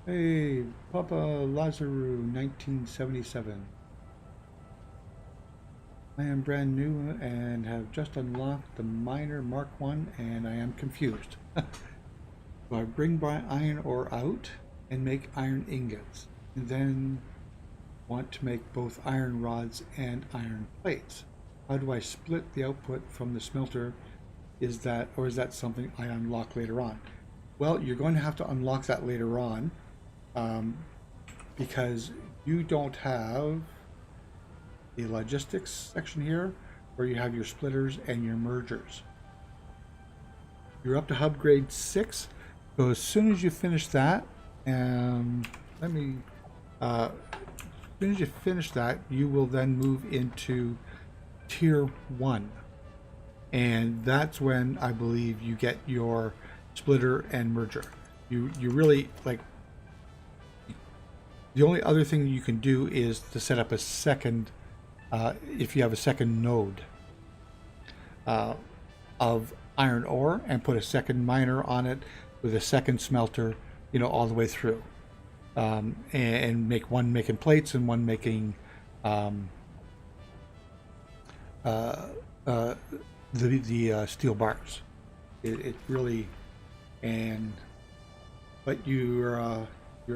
Hey, Papa Lazaru 1977. I am brand new and have just unlocked the miner Mark 1 and I am confused. So I bring my iron ore out and make iron ingots and then want to make both iron rods and iron plates. How do I split the output from the smelter? Is that something I unlock later on? Well, you're going to have to unlock that later on. Because you don't have the logistics section here where you have your splitters and your mergers. You're up to hub grade 6, so as soon as you finish that, as soon as you finish that, you will then move into tier 1, and that's when I believe you get your splitter and merger. You really like. The only other thing you can do is to set up a second, if you have a second node of iron ore and put a second miner on it with a second smelter, you know, all the way through, and make one making plates and one making the steel bars. It really, but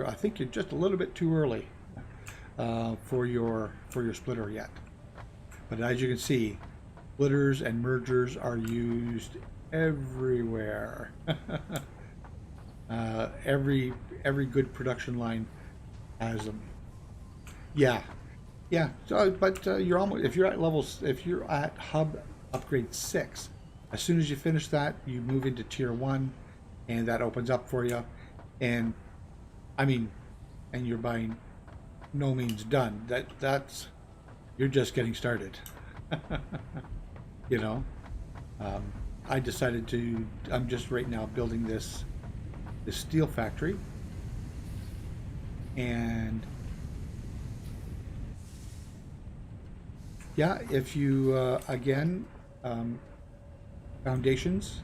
I think you're just a little bit too early for your splitter yet. But as you can see, splitters and mergers are used everywhere. Every good production line has them. Yeah. So, but you're almost if you're at hub upgrade 6, as soon as you finish that, you move into tier 1, and that opens up for you. And and you're by no means done. That's you're just getting started. You know, I decided to, I'm just right now building this steel factory, and yeah, if you again, um, foundations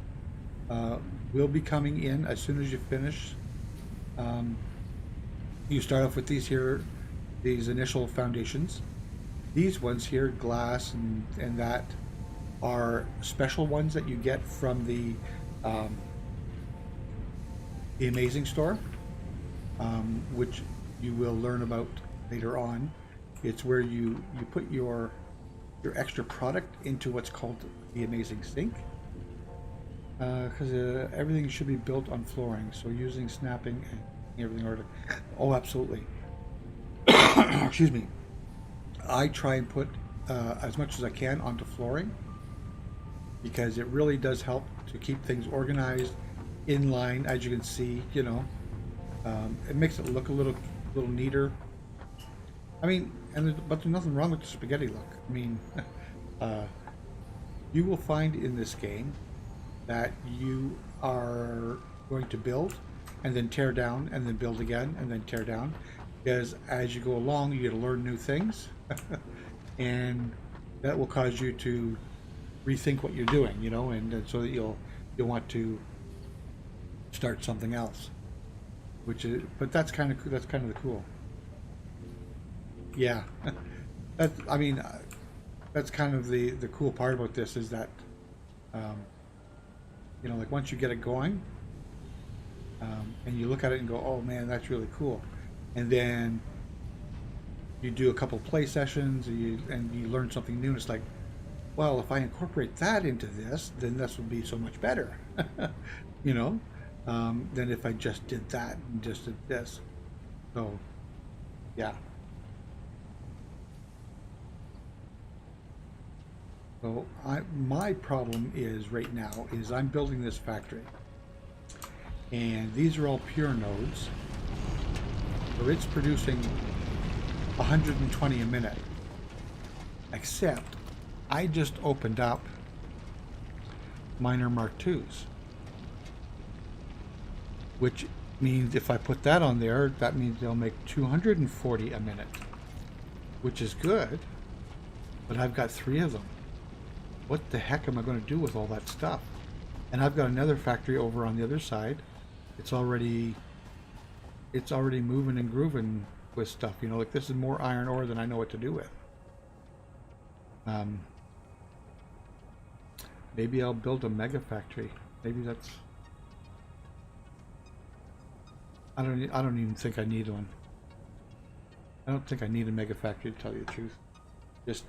uh, will be coming in as soon as you finish. Um, you start off with these here, these initial foundations. These ones here, glass and that, are special ones that you get from um, the Amazing Store, which you will learn about later on. It's where you put your extra product into what's called the Amazing Sink, because everything should be built on flooring. So using snapping and everything order. Oh, absolutely. Excuse me. I try and put as much as I can onto flooring because it really does help to keep things organized, in line. As you can see, it makes it look a little neater. I mean, but there's nothing wrong with the spaghetti look. I mean, uh, you will find in this game that you are going to build and then tear down and then build again and then tear down, because as you go along you get to learn new things and that will cause you to rethink what you're doing, and so that you'll want to start something else, which is, but that's kind of the cool. Yeah. that's I mean that's kind of the cool part about this is that, um, like once you get it going, and you look at it and go, oh man, that's really cool, and then you do a couple play sessions and you learn something new, and it's like, well, if I incorporate that into this, then this would be so much better, you know, than if I just did that and just did this. So, yeah. So my problem is right now is I'm building this factory, and these are all pure nodes, so it's producing 120 a minute. Except I just opened up minor Mark IIs, which means if I put that on there, that means they'll make 240 a minute, which is good, but I've got 3 of them. What the heck am I going to do with all that stuff? And I've got another factory over on the other side. It's already moving and grooving with stuff. Like this is more iron ore than I know what to do with. Maybe I'll build a mega factory. Maybe that's. I don't even think I need one. I don't think I need a mega factory, to tell you the truth. Just.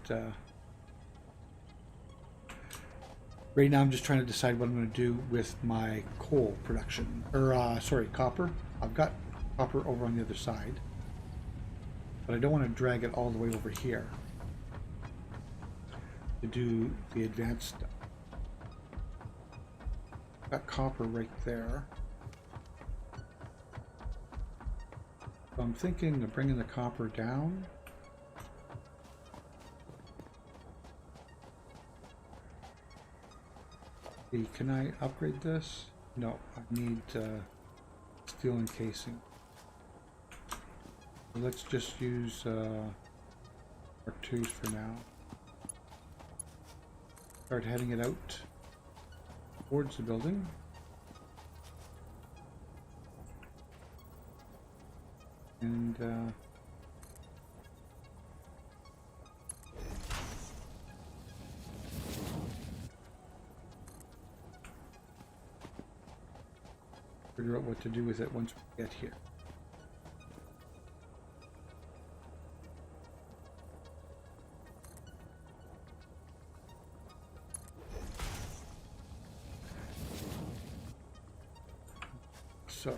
Right now I'm just trying to decide what I'm going to do with my coal production, or sorry, copper. I've got copper over on the other side, but I don't want to drag it all the way over here to do the advanced stuff. Got copper right there. So I'm thinking of bringing the copper down. Can I upgrade this? No, I need steel encasing. So let's just use Mark IIs for now. Start heading it out towards the building. And figure out what to do with it once we get here. So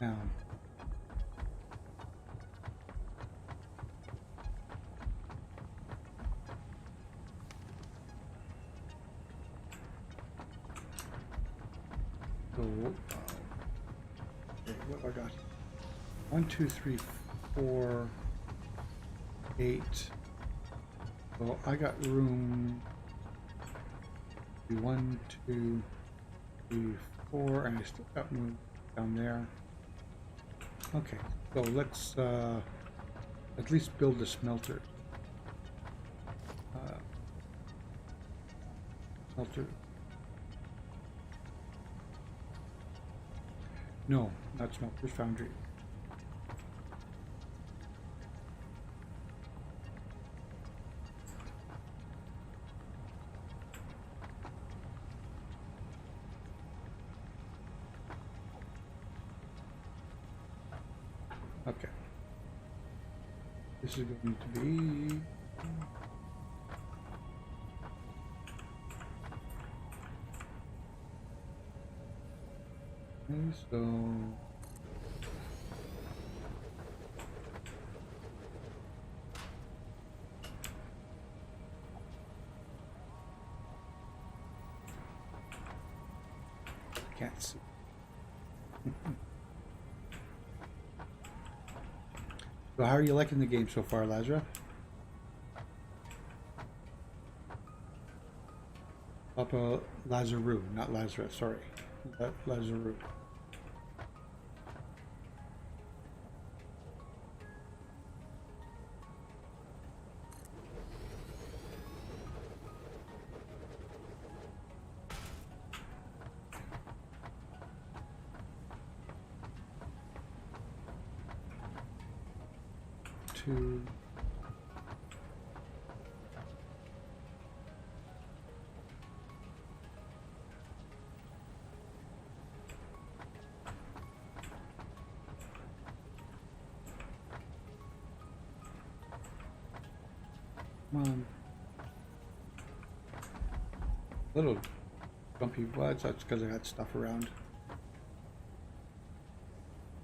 now what have I got? 1, 2, 3, 4, 8, So I got room 1, 2, 3, 4, and I still got room down there. Okay, so let's at least build a smelter. Smelter. No, not smelter, foundry. Okay. This is going to be okay, so I can't see. So how are you liking the game so far, Lazarus? Papa Lazaru, not Lazarus, sorry. Lazaru. Two. Come on. Little bumpy bloods, that's because I got stuff around.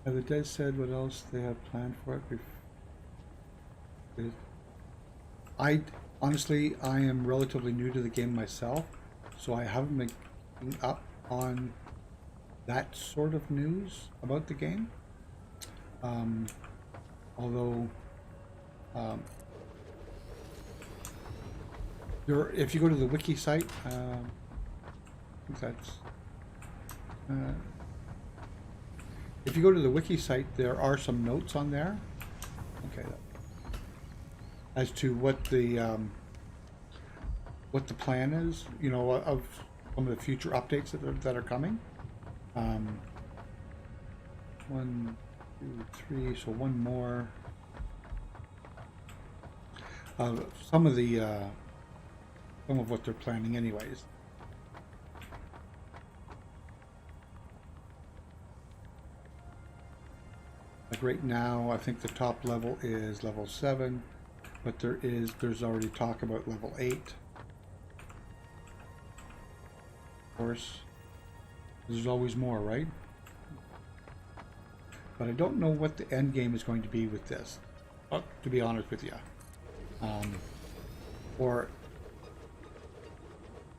Have the dead said what else they have planned for it before? I honestly, I am relatively new to the game myself, so I haven't been keeping up on that sort of news about the game. Although, if you go to the wiki site, I think that's. If you go to the wiki site, there are some notes on there. Okay. As to what the plan is, you know, of some of the future updates that are coming. 1, 2, 3, so one more. Some of what they're planning, anyways. Like right now, I think the top level is level 7. But there's already talk about level 8. Of course, there's always more, right? But I don't know what the end game is going to be with this, to be honest with you. Or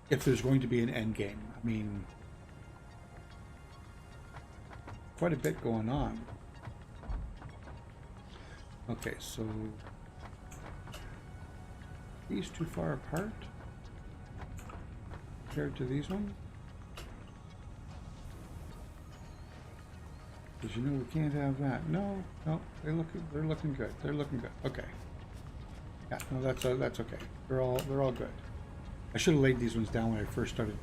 if there's going to be an end game. I mean, quite a bit going on. Okay, so these too far apart compared to these ones, because you know we can't have that. No, they're looking good. They're looking good. Okay. Yeah, no, that's okay. They're all good. I should have laid these ones down when I first started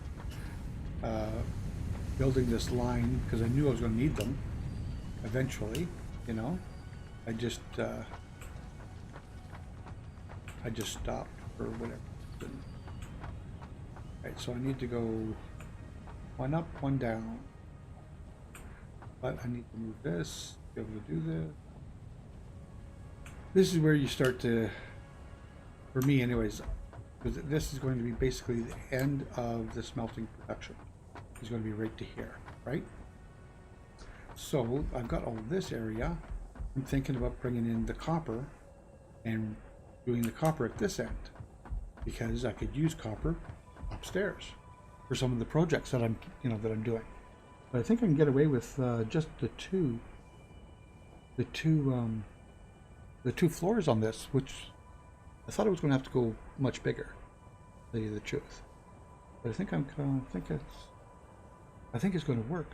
building this line, because I knew I was going to need them eventually. You know, I just stopped or whatever. Right, so I need to go one up, one down. But I need to move this, be able to do this. This is where you start to, for me anyways, because this is going to be basically the end of the smelting production. It's going to be right to here, right? So I've got all this area. I'm thinking about bringing in the copper and doing the copper at this end, because I could use copper upstairs for some of the projects that I'm doing. But I think I can get away with just the two floors on this, which I thought it was going to have to go much bigger, to tell you the truth. But I think I think it's going to work.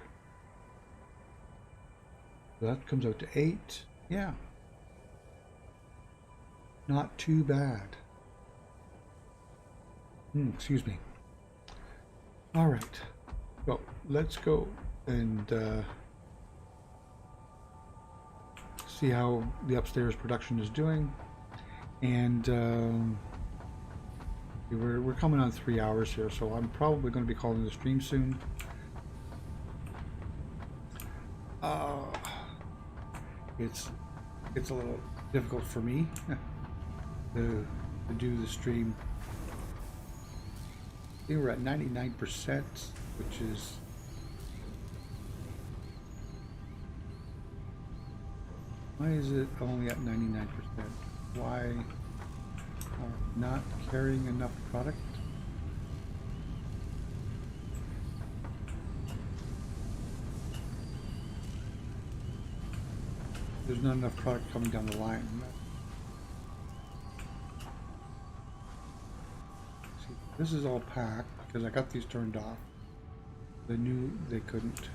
So that comes out to 8. Yeah. Not too bad. Excuse me. All right. Well, let's go and see how the upstairs production is doing. And we're coming on 3 hours here, so I'm probably going to be calling the stream soon. It's a little difficult for me to do the stream. I think we're at 99%, which is why is it only at 99%? Why not carrying enough product? There's not enough product coming down the line. See, this is all packed because I got these turned off. They knew they couldn't.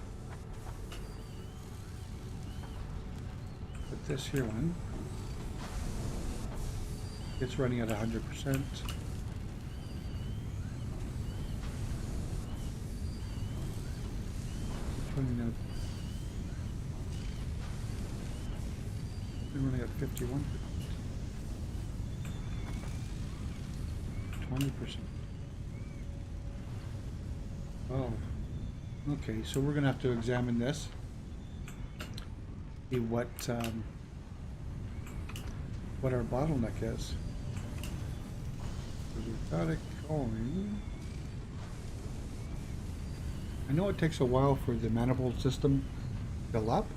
But this here one, it's running at 100%. It's running at, we're running at 51%. 20%. Oh, okay. So we're gonna have to examine this. See what our bottleneck is. We've got it going. I know it takes a while for the manifold system to fill up.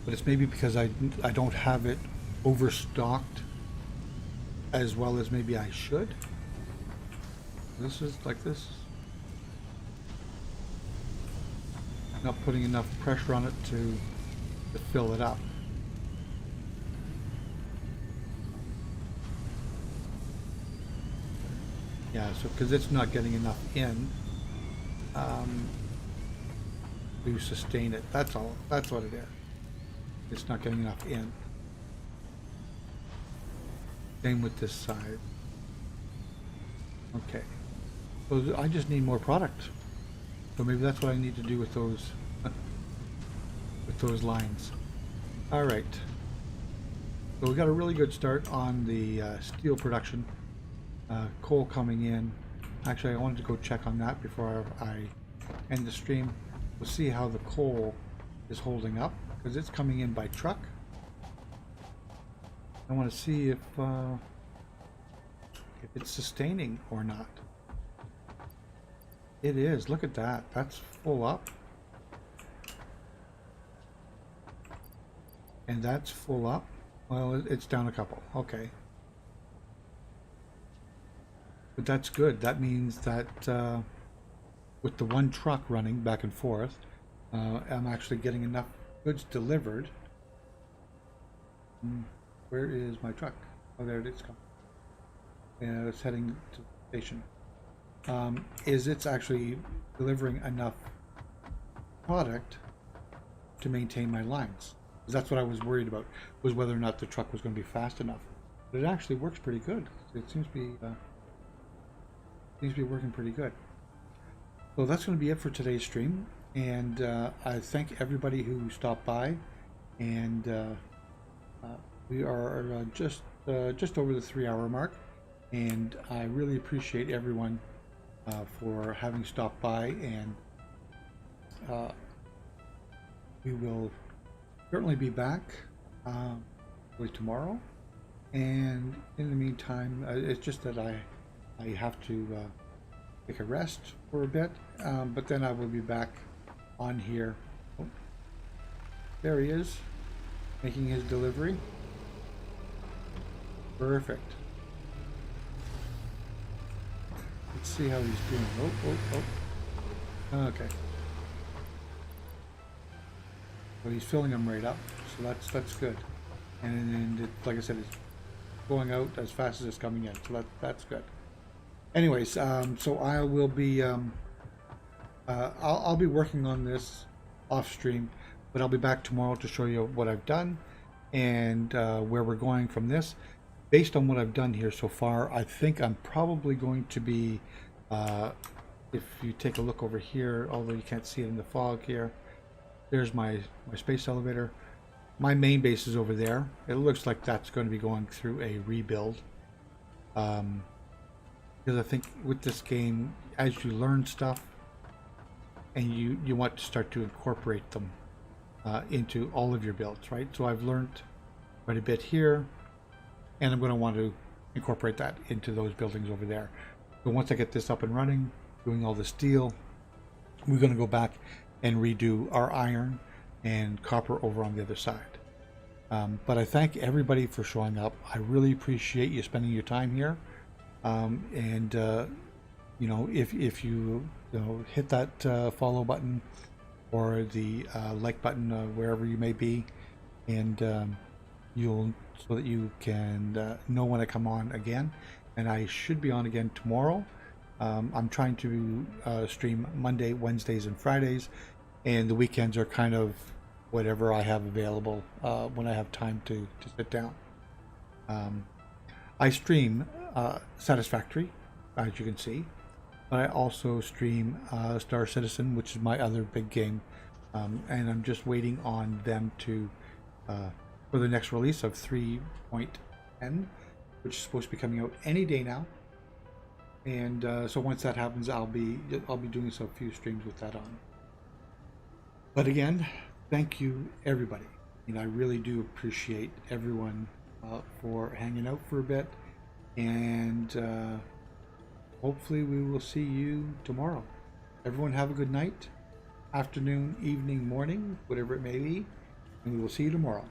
But it's maybe because I don't have it overstocked as well as maybe I should. This is like this. Not putting enough pressure on it to fill it up. Yeah, so because it's not getting enough in to sustain it. That's all. That's what it is. It's not getting enough in. Same with this side. Okay. So I just need more product. So maybe that's what I need to do with those lines. All right. So we got a really good start on the steel production. Coal coming in. Actually, I wanted to go check on that before I end the stream. We'll see how the coal is holding up because it's coming in by truck. I want to see if it's sustaining or not. It is. Look at that. That's full up. And that's full up. Well, it's down a couple. Okay. But that's good. That means that with the one truck running back and forth, I'm actually getting enough goods delivered. Where is my truck? Oh, there it is. And it's heading to the station. It's actually delivering enough product to maintain my lines. Because that's what I was worried about, was whether or not the truck was going to be fast enough. But it actually works pretty good. It seems to be working pretty good. So that's going to be it for today's stream, and I thank everybody who stopped by, and we are just over the 3-hour mark, and I really appreciate everyone for having stopped by, and we will certainly be back probably tomorrow, and in the meantime it's just that I have to take a rest for a bit, but then I will be back on here. Oh, there he is, making his delivery. Perfect. Let's see how he's doing. Oh. Okay. So he's filling them right up. so that's good. And it, like I said, it's going out as fast as it's coming in, so that's good. Anyways, so I will be I'll be working on this off stream, but I'll be back tomorrow to show you what I've done and where we're going from this. Based on what I've done here so far, I think I'm probably going to be, if you take a look over here, although you can't see it in the fog here, there's my space elevator. My main base is over there. It looks like that's going to be going through a rebuild. Because I think with this game, as you learn stuff, and you want to start to incorporate them into all of your builds, right? So I've learned quite a bit here, and I'm going to want to incorporate that into those buildings over there. So once I get this up and running, doing all the steel, we're going to go back and redo our iron and copper over on the other side. But I thank everybody for showing up. I really appreciate you spending your time here. You know, if you hit that follow button or the like button wherever you may be, and you'll so that you can know when I come on again. And I should be on again tomorrow. I'm trying to stream Monday, Wednesdays, and Fridays, and the weekends are kind of whatever I have available when I have time to sit down. I stream Satisfactory, as you can see, but I also stream Star Citizen, which is my other big game, and I'm just waiting on them to for the next release of 3.10, which is supposed to be coming out any day now. And so once that happens, I'll be doing a few streams with that on. But again, thank you everybody. You know, I really do appreciate everyone for hanging out for a bit, and hopefully we will see you tomorrow. Everyone have a good night, afternoon, evening, morning, whatever it may be, and we will see you tomorrow.